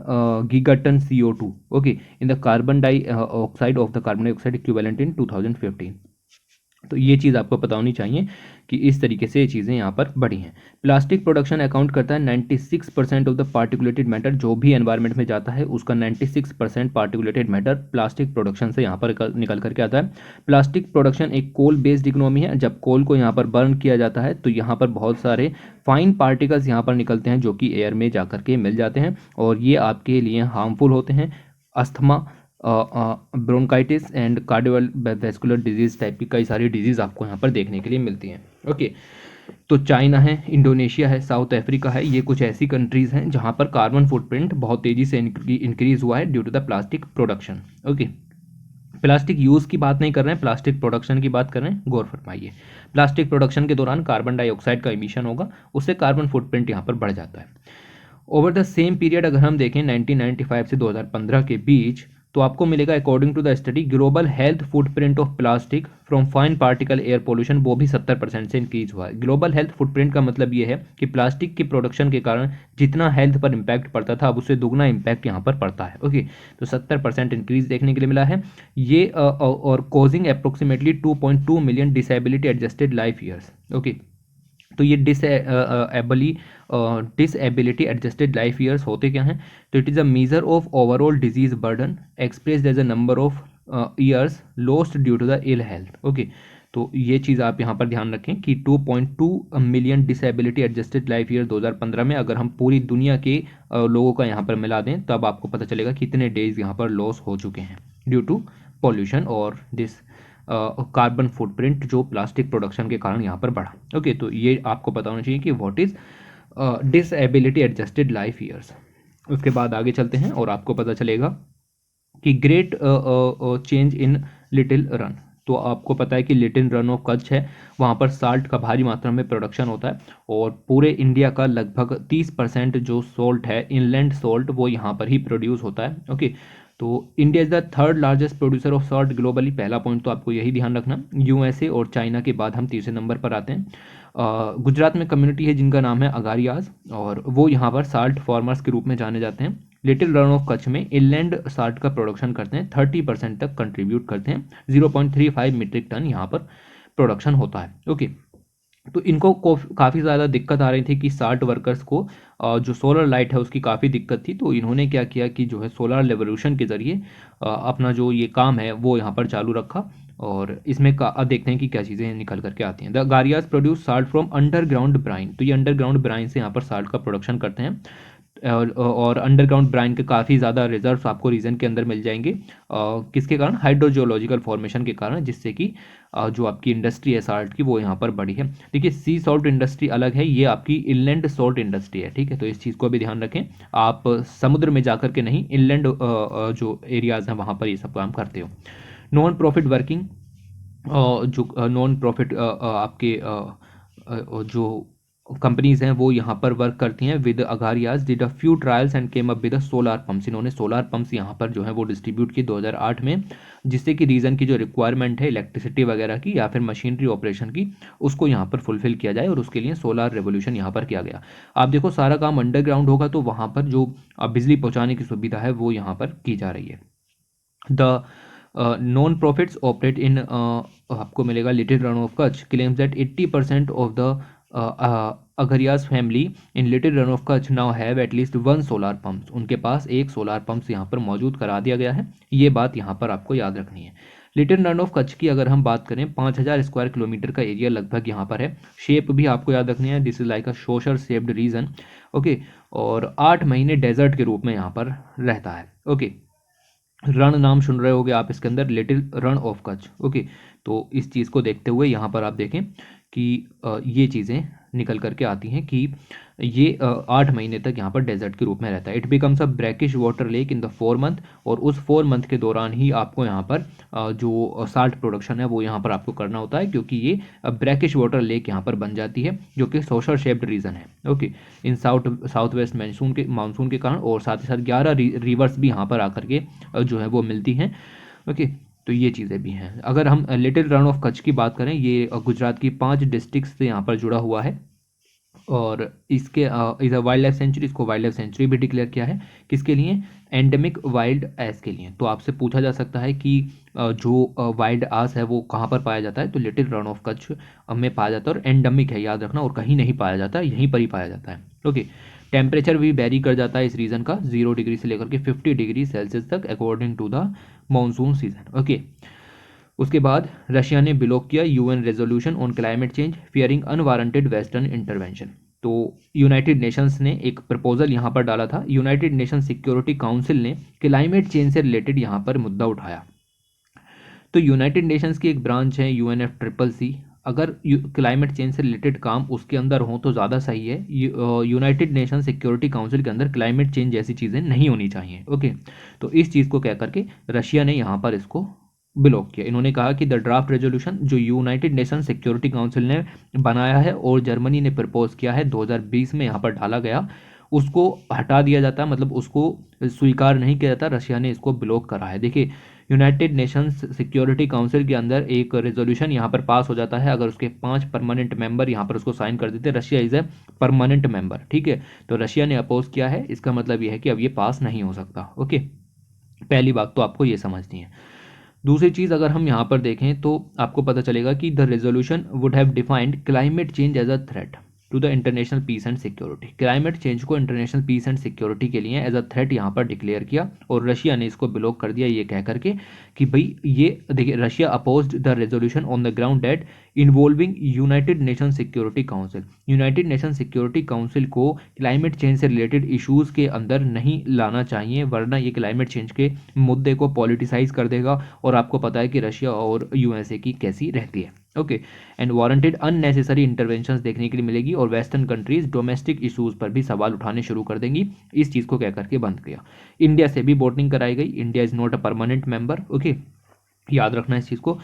gigatonne CO2 okay in the carbon dioxide of the carbon dioxide equivalent in 2015। तो ये चीज़ आपको पता होनी चाहिए कि इस तरीके से ये चीज़ें यहाँ पर बढ़ी हैं। प्लास्टिक प्रोडक्शन अकाउंट करता है 96% ऑफ द पार्टिकुलेटेड मैटर, जो भी एनवायरनमेंट में जाता है उसका 96% पार्टिकुलेटेड मैटर प्लास्टिक प्रोडक्शन से यहाँ पर निकल करके आता है। प्लास्टिक प्रोडक्शन एक कोल बेस्ड इकोनॉमी है। जब कोल को यहाँ पर बर्न किया जाता है तो यहाँ पर बहुत सारे फाइन पार्टिकल्स यहाँ पर निकलते हैं जो कि एयर में जा करके मिल जाते हैं, और ये आपके लिए हार्मफुल होते हैं। Asthma, bronchitis and cardiovascular disease type की कई सारी डिजीज़ आपको यहाँ पर देखने के लिए मिलती हैं। ओके, तो चाइना है, इंडोनेशिया है, साउथ अफ्रीका है, ये कुछ ऐसी कंट्रीज़ हैं जहाँ पर कार्बन फुटप्रिंट बहुत तेज़ी से इंक्रीज हुआ है due to the plastic production. Okay, plastic use की बात नहीं कर रहे हैं, प्लास्टिक प्रोडक्शन की बात कर रहे हैं। गौर फरमाइए, प्लास्टिक प्रोडक्शन के दौरान कार्बन डाइऑक्साइड का इमिशन होगा, उससे कार्बन फुटप्रिंट यहाँ पर बढ़ जाता है। ओवर द सेम पीरियड अगर हम देखें 1995 से 2015 के बीच, तो आपको मिलेगा according to the study global health footprint of plastic from fine particle air pollution, वो भी 70% से इंक्रीज हुआ है। ग्लोबल हेल्थ फुटप्रिंट का मतलब ये है कि प्लास्टिक के प्रोडक्शन के कारण जितना हेल्थ पर इम्पैक्ट पड़ता था, अब उससे दुगना इम्पैक्ट यहाँ पर पड़ता है। ओके, तो 70% इंक्रीज देखने के लिए मिला है ये, और causing approximately 2.2 million disability adjusted life years. Okay, तो ये डिसएबिलिटी एडजस्टेड लाइफ ईयर्स होते क्या हैं? तो it is a major of overall disease burden expressed as a number of years lost due to the ill health. Okay, तो ये चीज़ आप यहाँ पर ध्यान रखें कि 2.2 million disability adjusted life year 2015 में अगर हम पूरी दुनिया के लोगों का यहाँ पर मिला दें, तब आपको पता चलेगा कितने डेज यहाँ पर लॉस हो चुके हैं ड्यू टू पॉल्यूशन और दिस कार्बन फुटप्रिंट जो प्लास्टिक प्रोडक्शन के कारण यहाँ पर बढ़ा। ओके, तो ये आपको पता होना चाहिए कि what is disability adjusted life years. उसके बाद आगे चलते हैं और आपको पता चलेगा कि great change in little run. तो आपको पता है कि लिटिल रन ऑफ कच्छ है, वहाँ पर साल्ट का भारी मात्रा में प्रोडक्शन होता है, और पूरे इंडिया का लगभग 30% जो सॉल्ट है, इनलैंड सॉल्ट, वो यहाँ पर ही प्रोड्यूस होता है। ओके, तो India is the third largest producer of salt globally. पहला पॉइंट तो आपको यही ध्यान रखना। यूएसए और चाइना के बाद हम तीसरे नंबर पर आते हैं। गुजरात में कम्युनिटी है जिनका नाम है अगारियाज, और वो यहाँ पर साल्ट फार्मर्स के रूप में जाने जाते हैं। लिटिल रन ऑफ कच्छ में इनलैंड साल्ट का प्रोडक्शन करते हैं, 30% तक कंट्रीब्यूट करते हैं, 0.35 मीट्रिक टन यहाँ पर प्रोडक्शन होता है। ओके, तो इनको काफ़ी ज़्यादा दिक्कत आ रही थी कि साल्ट वर्कर्स को जो सोलर लाइट है उसकी काफ़ी दिक्कत थी, तो इन्होंने क्या किया कि जो है सोलर रेवोल्यूशन के ज़रिए अपना जो ये काम है वो यहाँ पर चालू रखा, और इसमें अब देखते हैं कि क्या चीज़ें निकल करके आती हैं। The Agariyas produce salt from underground brine, तो ये अंडरग्राउंड ब्राइन से यहाँ पर साल्ट का प्रोडक्शन करते हैं। और अंडरग्राउंड ब्राइन के काफ़ी ज़्यादा रिजर्व्स आपको रीजन के अंदर मिल जाएंगे। किसके कारण? हाइड्रोजियोलॉजिकल फॉर्मेशन के कारण, जिससे कि जो आपकी इंडस्ट्री है साल्ट की वो यहाँ पर बढ़ी है। देखिए सी सॉल्ट इंडस्ट्री अलग है, ये आपकी इनलैंड सॉल्ट इंडस्ट्री है, ठीक है। तो इस चीज़ को भी ध्यान रखें, आप समुद्र में जाकर के नहीं, इनलैंड जो एरियाज़ हैं वहाँ पर ये सब काम करते हो। नॉन प्रॉफिट वर्किंग, जो नॉन प्रॉफिट आपके जो कंपनीज हैं वो यहाँ पर वर्क करती हैं with Agariyas did a few trials and came up with solar pumps. इन्होंने सोलार पंप्स यहाँ पर जो है वो डिस्ट्रीब्यूट की 2008 में, जिससे कि रीजन की जो रिक्वायरमेंट है इलेक्ट्रिसिटी वगैरह की या फिर मशीनरी ऑपरेशन की, उसको यहाँ पर फुलफिल किया जाए, और उसके लिए सोलार रेवोल्यूशन यहाँ पर किया गया। आप देखो सारा काम अंडरग्राउंड होगा तो वहाँ पर जो बिजली पहुँचाने की सुविधा है वो यहाँ पर की जा रही है। The non profits operate in, आपको मिलेगा little Rann of Kutch claims that 80% of the Agariyas family in little Rann of Kutch now have at least one solar pumps. उनके पास एक सोलार पंप्स यहाँ पर मौजूद करा दिया गया है। ये बात यहाँ पर आपको याद रखनी है। लिटिल रन ऑफ कच्छ की अगर हम बात करें, 5000 स्क्वायर किलोमीटर का एरिया लगभग यहाँ पर है। शेप भी आपको याद रखनी है, this is like a saucer shaped region, okay. और 8 महीने डेजर्ट के रूप में यहाँ पर रहता है, ओके। रण नाम सुन रहे होगे आप इसके अंदर, little Rann of Kutch, okay. तो इस चीज़ को देखते हुए यहाँ पर आप देखें कि ये चीज़ें निकल करके आती हैं कि ये 8 महीने तक यहाँ पर डेजर्ट के रूप में रहता है। It becomes a brackish water lake in the 4 month, और उस 4 मंथ के दौरान ही आपको यहाँ पर जो साल्ट प्रोडक्शन है वो यहाँ पर आपको करना होता है, क्योंकि ये ब्रैकिश वाटर लेक यहाँ पर बन जाती है, जो कि सोशल शेप्ड रीजन है, ओके। इन साउथ वेस्ट मानसून के कारण, और साथ ही साथ 11 रिवर्स भी यहाँ पर आकर के जो है वो मिलती हैं, ओके। तो ये चीज़ें भी हैं। अगर हम लिटिल रन ऑफ कच्छ की बात करें, ये गुजरात की 5 डिस्ट्रिक्ट से यहाँ पर जुड़ा हुआ है, और इसके is a wild life sanctuary, इसको वाइल्ड लाइफ सेंचुरी भी डिक्लेयर किया है। किसके लिए? एंडेमिक वाइल्ड एस के लिए। तो आपसे पूछा जा सकता है कि जो वाइल्ड आस है वो कहाँ पर पाया जाता है, तो लिटिल रन ऑफ कच्छ में पाया जाता है, और एंडेमिक है याद रखना, और कहीं नहीं पाया जाता, यहीं पर ही पाया जाता है, ओके। टेम्परेचर भी वेरी कर जाता है इस रीजन का, 0 डिग्री से लेकर के 50 डिग्री सेल्सियस तक according to the monsoon season, okay. उसके बाद रशिया ने ब्लॉक किया UN resolution on climate change fearing unwarranted western intervention. तो यूनाइटेड नेशंस ने एक प्रपोजल यहाँ पर डाला था, यूनाइटेड नेशन सिक्योरिटी काउंसिल ने क्लाइमेट चेंज से रिलेटेड यहाँ पर मुद्दा उठाया। तो यूनाइटेड नेशंस की एक ब्रांच है UNFCCC, अगर क्लाइमेट चेंज से रिलेटेड काम उसके अंदर हो तो ज़्यादा सही है। यूनाइटेड नेशन सिक्योरिटी काउंसिल के अंदर क्लाइमेट चेंज जैसी चीज़ें नहीं होनी चाहिए, ओके। तो इस चीज़ को कह करके रशिया ने यहाँ पर इसको ब्लॉक किया। इन्होंने कहा कि द ड्राफ्ट रेजोल्यूशन जो यूनाइटेड नेशन सिक्योरिटी काउंसिल ने बनाया है और जर्मनी ने प्रपोज किया है 2020 में यहाँ पर डाला गया, उसको हटा दिया जाता, मतलब उसको स्वीकार नहीं किया जाता, रशिया ने इसको ब्लॉक करा है। देखिए यूनाइटेड नेशंस सिक्योरिटी काउंसिल के अंदर एक रेजोल्यूशन यहाँ पर पास हो जाता है अगर उसके 5 परमानेंट मेंबर यहाँ पर उसको साइन कर देते। Russia is a permanent member, ठीक है। तो रशिया ने अपोज किया है, इसका मतलब यह है कि अब ये पास नहीं हो सकता, ओके। पहली बात तो आपको ये समझनी है। दूसरी चीज़ अगर हम यहाँ पर देखें तो आपको पता चलेगा कि the resolution would have defined climate change as a threat to the international peace and security. Climate change को इंटरनेशनल पीस एंड सिक्योरिटी के लिए एज अ थ्रेट यहाँ पर डिक्लेयर किया, और रशिया ने इसको ब्लॉक कर दिया ये कह करके कि भाई ये देखिए, Russia opposed the resolution on the ground that involving United Nation security council. United Nation security council को क्लाइमेट चेंज से रिलेटेड इश्यूज़ के अंदर नहीं लाना चाहिए, वरना ये क्लाइमेट चेंज के मुद्दे को पॉलिटिसाइज कर देगा, और आपको पता है कि रशिया और USA की कैसी रहती है, okay. And warranted unnecessary interventions देखने के लिए मिलेगी, और वेस्टर्न कंट्रीज डोमेस्टिक इशूज़ पर भी सवाल उठाने शुरू कर देंगी। इस चीज़ को कह करके बंद किया। इंडिया से भी वोटिंग कराई गई, India is not a permanent member, okay, याद रखना इस चीज़ को।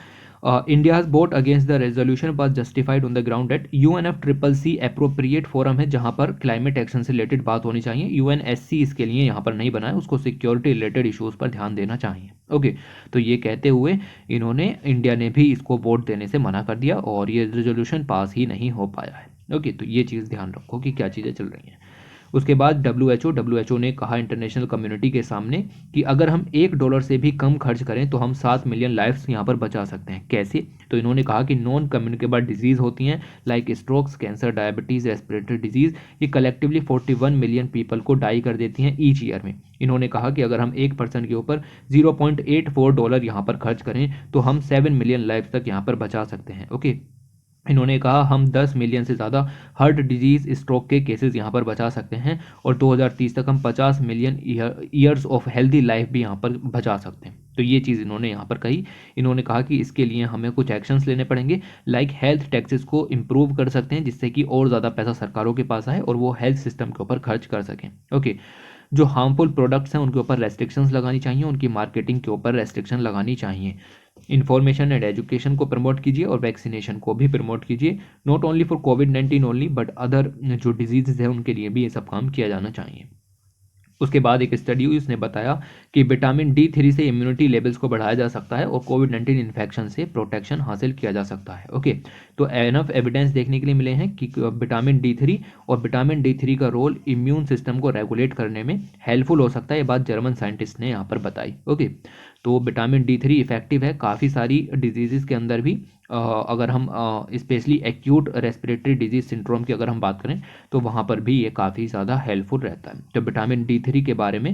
India's vote against the resolution was justified on the ground that UNFCCC appropriate forum है जहां पर क्लाइमेट एक्शन से रिलेटेड बात होनी चाहिए। UNSC इसके लिए यहाँ पर नहीं बना है, उसको सिक्योरिटी रिलेटेड इशूज़ पर ध्यान देना चाहिए, ओके। तो ये कहते हुए इन्होंने, इंडिया ने भी इसको वोट देने से मना कर दिया, और ये रेजोल्यूशन पास ही नहीं हो पाया है, ओके। तो ये चीज़ ध्यान रखो कि क्या चीज़ें चल रही हैं। उसके बाद WHO ने कहा इंटरनेशनल कम्युनिटी के सामने कि अगर हम $1 से भी कम खर्च करें तो हम 7 मिलियन लाइफ्स यहाँ पर बचा सकते हैं। कैसे? तो इन्होंने कहा कि नॉन कम्युनिकेबल डिजीज़ होती हैं like strokes, cancer, diabetes, respiratory disease, ये कलेक्टिवली 41 मिलियन पीपल को डाई कर देती हैं ईच ईयर में। इन्होंने कहा कि अगर हम 1% के ऊपर $0.84 यहाँ पर खर्च करें तो हम 7 मिलियन लाइफ तक यहाँ पर बचा सकते हैं, ओके। इन्होंने कहा हम 10 मिलियन से ज़्यादा हार्ट डिजीज़ स्ट्रोक के केसेस यहाँ पर बचा सकते हैं और 2030 तक हम 50 million years of healthy life भी यहाँ पर बचा सकते हैं। तो ये चीज़ इन्होंने यहाँ पर कही। इन्होंने कहा कि इसके लिए हमें कुछ एक्शंस लेने पड़ेंगे, लाइक हेल्थ टैक्सेस को इम्प्रूव कर सकते हैं जिससे कि और ज़्यादा पैसा सरकारों के पास आए और वो हेल्थ सिस्टम के ऊपर खर्च कर सकें। ओके, जो हार्मफुल प्रोडक्ट्स हैं उनके ऊपर रेस्ट्रिक्शंस लगानी चाहिए, उनकी मार्केटिंग के ऊपर रेस्ट्रिक्शन लगानी चाहिए। इन्फॉर्मेशन एंड एजुकेशन को प्रमोट कीजिए और वैक्सीनेशन को भी प्रमोट कीजिए, not only for covid only but other जो डिजीज़ है उनके लिए भी ये सब काम किया जाना चाहिए। उसके बाद एक स्टडी हुई, उसने बताया कि विटामिन D3 से इम्यूनिटी लेवल्स को बढ़ाया जा सकता है और कोविड-19 इन्फेक्शन से प्रोटेक्शन हासिल किया जा सकता है। ओके, तो एनफ एविडेंस देखने के लिए मिले हैं कि विटामिन D3 और विटामिन D3 का रोल इम्यून सिस्टम को रेगुलेट करने में हेल्पफुल हो सकता है। ये बात जर्मन साइंटिस्ट ने यहाँ पर बताई। ओके, तो विटामिन D3 इफेक्टिव है काफ़ी सारी डिजीज़ के अंदर भी। अगर हम specially acute respiratory disease syndrome की अगर हम बात करें तो वहाँ पर भी ये काफ़ी ज़्यादा हेल्पफुल रहता है। तो विटामिन D3 के बारे में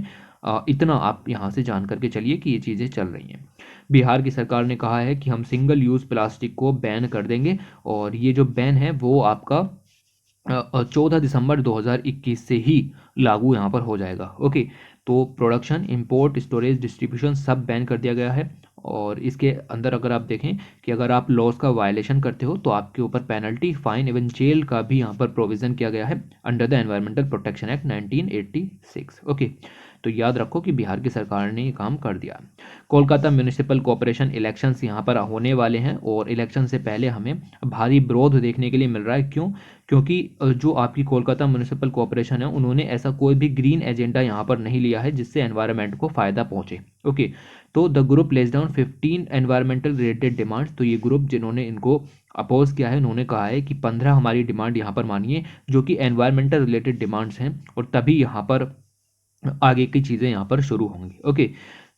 इतना आप यहाँ से जान करके चलिए कि ये चीज़ें चल रही हैं। बिहार की सरकार ने कहा है कि हम सिंगल यूज़ प्लास्टिक को बैन कर देंगे और ये जो बैन है वो आपका 14 दिसंबर 2021 से ही लागू यहाँ पर हो जाएगा। ओके, तो प्रोडक्शन, इंपोर्ट, स्टोरेज, डिस्ट्रीब्यूशन सब बैन कर दिया गया है और इसके अंदर अगर आप देखें कि अगर आप लॉज का वायलेशन करते हो तो आपके ऊपर पेनल्टी, फाइन, इवन जेल का भी यहाँ पर प्रोविज़न किया गया है under the environmental protection act 1986। Okay, तो याद रखो कि बिहार की सरकार ने ये काम कर दिया। कोलकाता म्यूनिसिपल कॉरपोरेशन इलेक्शंस यहाँ पर होने वाले हैं और इलेक्शन से पहले हमें भारी विरोध देखने के लिए मिल रहा है। क्यों? क्योंकि जो आपकी कोलकाता म्यूनिसिपल कॉरपोरेशन है उन्होंने ऐसा कोई भी ग्रीन एजेंडा यहाँ पर नहीं लिया है जिससे एनवायरनमेंट को फ़ायदा पहुँचे। ओके, तो the group less down 15 environmental related demands. तो ये ग्रुप जिन्होंने इनको अपोज किया है उन्होंने कहा है कि 15 हमारी डिमांड यहाँ पर मानिए जो कि एनवायरमेंटल रिलेटेड डिमांड्स हैं और तभी यहाँ पर आगे की चीज़ें यहाँ पर शुरू होंगी। ओके,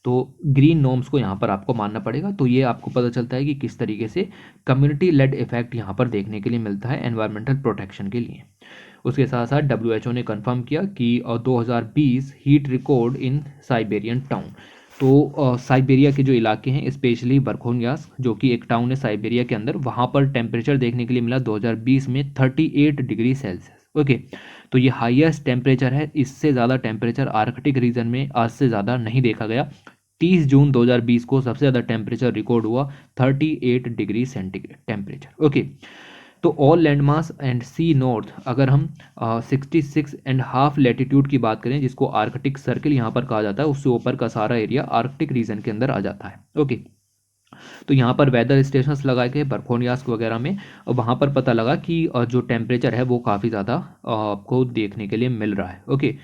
तो ग्रीन नॉर्म्स को यहाँ पर आपको मानना पड़ेगा। तो ये आपको पता चलता है कि किस तरीके से कम्युनिटी लेड इफेक्ट यहाँ पर देखने के लिए मिलता है एनवायरमेंटल प्रोटेक्शन के लिए। उसके साथ साथ WHO ने कंफर्म किया कि 2020 heat record in Siberian town. तो साइबेरिया के जो इलाके हैं स्पेशली बरखोनियास जो कि एक टाउन है साइबेरिया के अंदर, वहाँ पर टेम्परेचर देखने के लिए मिला 2020 में 38 डिग्री सेल्सियस। ओके, तो ये हाईएस्ट टेम्परेचर है, इससे ज़्यादा टेम्परेचर आर्कटिक रीजन में आज से ज़्यादा नहीं देखा गया। 30 जून 2020 को सबसे ज़्यादा टेम्परेचर रिकॉर्ड हुआ 38 डिग्री सेंटीग्रेड टेम्परेचर। ओके, तो all landmass and sea north अगर हम 66.5 लैटिट्यूड की बात करें जिसको आर्कटिक सर्किल यहाँ पर कहा जाता है, उससे ऊपर का सारा एरिया आर्कटिक रीजन के अंदर आ जाता है। ओके, तो यहाँ पर वेदर स्टेशंस लगाए गए बर्फोनियास्क वगैरह में, और वहाँ पर पता लगा कि जो टेम्परेचर है वो काफ़ी ज़्यादा आपको देखने के लिए मिल रहा है। ओके,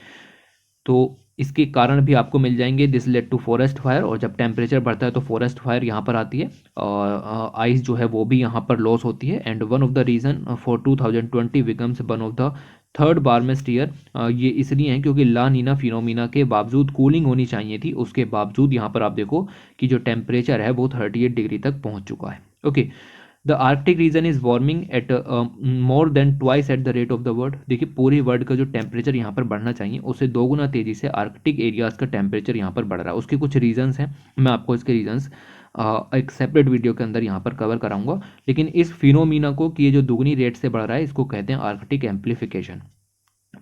तो इसके कारण भी आपको मिल जाएंगे। This led to forest fire, और जब टेम्परेचर बढ़ता है तो फॉरेस्ट फायर यहाँ पर आती है और आइस जो है वो भी यहाँ पर लॉस होती है। And one of the reason for 2020 becomes one of the third warmest year. ये इसलिए है क्योंकि ला नीना फिनोमिना के बावजूद कूलिंग होनी चाहिए थी, उसके बावजूद यहाँ पर आप देखो कि जो टेम्परेचर है वो 38 डिग्री तक पहुँच चुका है। Okay, the Arctic region is warming at more than twice at the rate of the world. देखिए पूरी वर्ल्ड का जो टेम्परेचर यहाँ पर बढ़ना चाहिए उससे दोगुना तेज़ी से आर्कटिक एरियाज़ का टेम्परेचर यहाँ पर बढ़ रहा है। उसके कुछ रीजंस हैं, मैं आपको इसके रीजंस एक सेपरेट वीडियो के अंदर यहाँ पर कवर कराऊंगा। लेकिन इस फिनोमीना को कि ये जो दुगनी रेट से बढ़ रहा है इसको कहते हैं आर्कटिक एम्प्लीफिकेशन।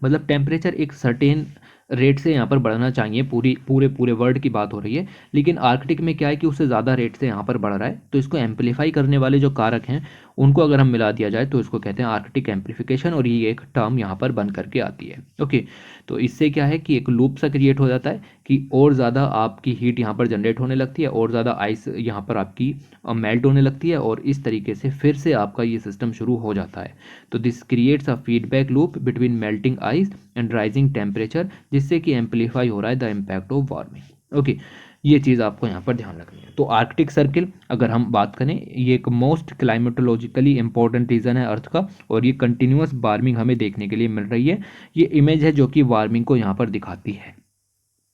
मतलब टेम्परेचर एक सर्टेन रेट से यहाँ पर बढ़ना चाहिए, पूरे वर्ल्ड की बात हो रही है, लेकिन आर्कटिक में क्या है कि उससे ज़्यादा रेट से यहाँ पर बढ़ रहा है। तो इसको एम्पलीफाई करने वाले जो कारक हैं उनको अगर हम मिला दिया जाए तो इसको कहते हैं आर्कटिक एम्प्लीफिकेशन, और ये एक टर्म यहाँ पर बन करके आती है। ओके, तो इससे क्या है कि एक लूप सा क्रिएट हो जाता है कि और ज़्यादा आपकी हीट यहाँ पर जनरेट होने लगती है और ज़्यादा आइस यहाँ पर आपकी मेल्ट होने लगती है, और इस तरीके से फिर से आपका ये सिस्टम शुरू हो जाता है। तो this creates a feedback loop between melting ice and rising temperature, जिससे कि एम्पलीफाई हो रहा है the impact of warming. Okay, ये चीज़ आपको यहाँ पर ध्यान रखनी है। तो आर्कटिक सर्किल अगर हम बात करें ये एक मोस्ट क्लाइमेटोलॉजिकली इंपॉर्टेंट रीजन है अर्थ का, और ये कंटिन्यूस वार्मिंग हमें देखने के लिए मिल रही है। ये इमेज है जो कि वार्मिंग को यहाँ पर दिखाती है।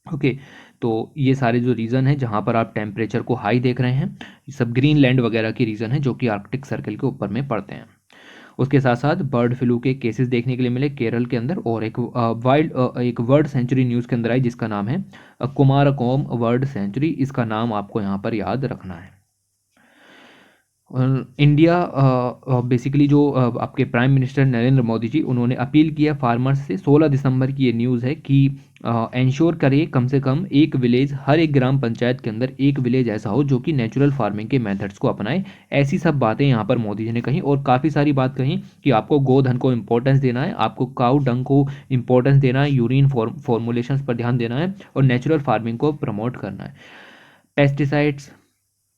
ओके, तो ये सारे जो रीज़न है जहाँ पर आप टेम्परेचर को हाई देख रहे हैं ये सब ग्रीनलैंड वगैरह के रीज़न है जो कि आर्कटिक सर्किल के ऊपर में पड़ते हैं। उसके साथ साथ बर्ड फ्लू के केसेस देखने के लिए मिले केरल के अंदर, और एक वर्ड सेंचुरी न्यूज़ के अंदर आई जिसका नाम है कुमारकोम वर्ड सेंचुरी। इसका नाम आपको यहाँ पर याद रखना है। इंडिया बेसिकली जो आपके प्राइम मिनिस्टर नरेंद्र मोदी जी, उन्होंने अपील किया फार्मर्स से। 16 दिसंबर की ये न्यूज़ है कि इंश्योर करिए कम से कम एक विलेज, हर एक ग्राम पंचायत के अंदर एक विलेज ऐसा हो जो कि नेचुरल फार्मिंग के मेथड्स को अपनाए। ऐसी सब बातें यहाँ पर मोदी जी ने कही, और काफ़ी सारी बात कही कि आपको गोधन को इम्पोर्टेंस देना है, आपको काउ डंग को इम्पोर्टेंस देना है, यूरिन फॉर्मुलेशंस पर ध्यान देना है, और नेचुरल फार्मिंग को प्रमोट करना है। पेस्टिसाइड्स,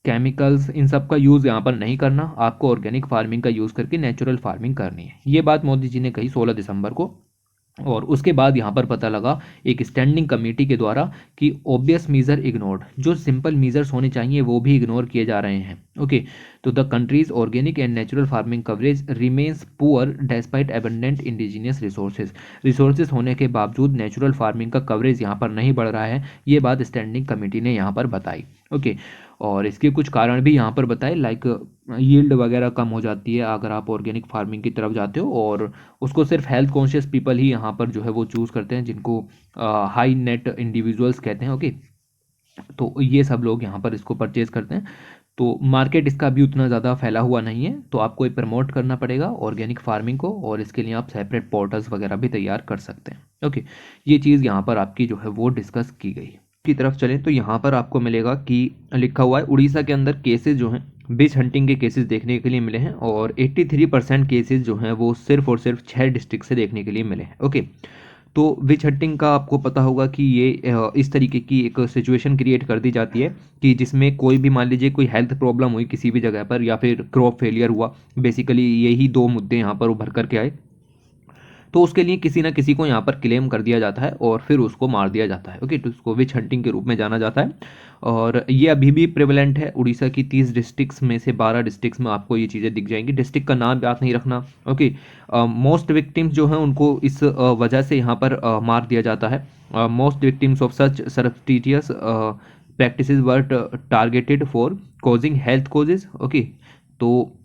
केमिकल्स, इन सब का यूज़ यहाँ पर नहीं करना, आपको ऑर्गेनिक फार्मिंग का यूज़ करके नेचुरल फार्मिंग करनी है। ये बात मोदी जी ने कही 16 दिसंबर को। और उसके बाद यहाँ पर पता लगा एक स्टैंडिंग कमेटी के द्वारा कि ऑब्वियस मीजर इग्नोर्ड, जो सिंपल मीजर्स होने चाहिए वो भी इग्नोर किए जा रहे हैं। ओके, तो the countries organic and natural farming coverage remains poor despite abundant indigenous resources होने के बावजूद नेचुरल फार्मिंग का कवरेज यहाँ पर नहीं बढ़ रहा है। ये बात स्टैंडिंग कमेटी ने यहाँ पर बताई। ओके, और इसके कुछ कारण भी यहाँ पर बताए, लाइक यील्ड वगैरह कम हो जाती है अगर आप ऑर्गेनिक फार्मिंग की तरफ जाते हो, और उसको सिर्फ हेल्थ कॉन्शियस पीपल ही यहाँ पर जो है वो चूज़ करते हैं, जिनको हाई नेट इंडिविजुअल्स कहते हैं। ओके, तो ये सब लोग यहाँ पर इसको परचेज करते हैं। तो मार्केट इसका भी उतना ज़्यादा फैला हुआ नहीं है, तो आपको ये प्रमोट करना पड़ेगा ऑर्गेनिक फार्मिंग को, और इसके लिए आप सेपरेट पोर्टल्स वगैरह भी तैयार कर सकते हैं। ओके, ये चीज़ यहाँ पर आपकी जो है वो डिस्कस की गई। की तरफ चलें तो यहाँ पर आपको मिलेगा कि लिखा हुआ है उड़ीसा के अंदर केसेस जो हैं, विच हंटिंग के केसेस देखने के लिए मिले हैं, और 83% केसेस जो हैं वो सिर्फ और सिर्फ 6 डिस्ट्रिक्ट से देखने के लिए मिले हैं। ओके, तो विच हंटिंग का आपको पता होगा कि ये इस तरीके की एक सिचुएशन क्रिएट कर दी जाती है कि जिसमें कोई भी, मान लीजिए कोई हेल्थ प्रॉब्लम हुई किसी भी जगह पर, या फिर क्रॉप फेलियर हुआ, बेसिकली यही दो मुद्दे यहाँ पर उभर करके आए, तो उसके लिए किसी ना किसी को यहाँ पर क्लेम कर दिया जाता है और फिर उसको मार दिया जाता है। ओके, तो उसको विच हंटिंग के रूप में जाना जाता है, और ये अभी भी प्रेवलेंट है। उड़ीसा की 30 डिस्ट्रिक्ट्स में से 12 डिस्ट्रिक्ट्स में आपको ये चीज़ें दिख जाएंगी। डिस्ट्रिक्ट का नाम याद नहीं रखना। ओके, मोस्ट विक्टिम्स जो हैं उनको इस वजह से यहाँ पर मार दिया जाता है। Most victims of such surreptitious practices were targeted for causing health causes. Okay, तो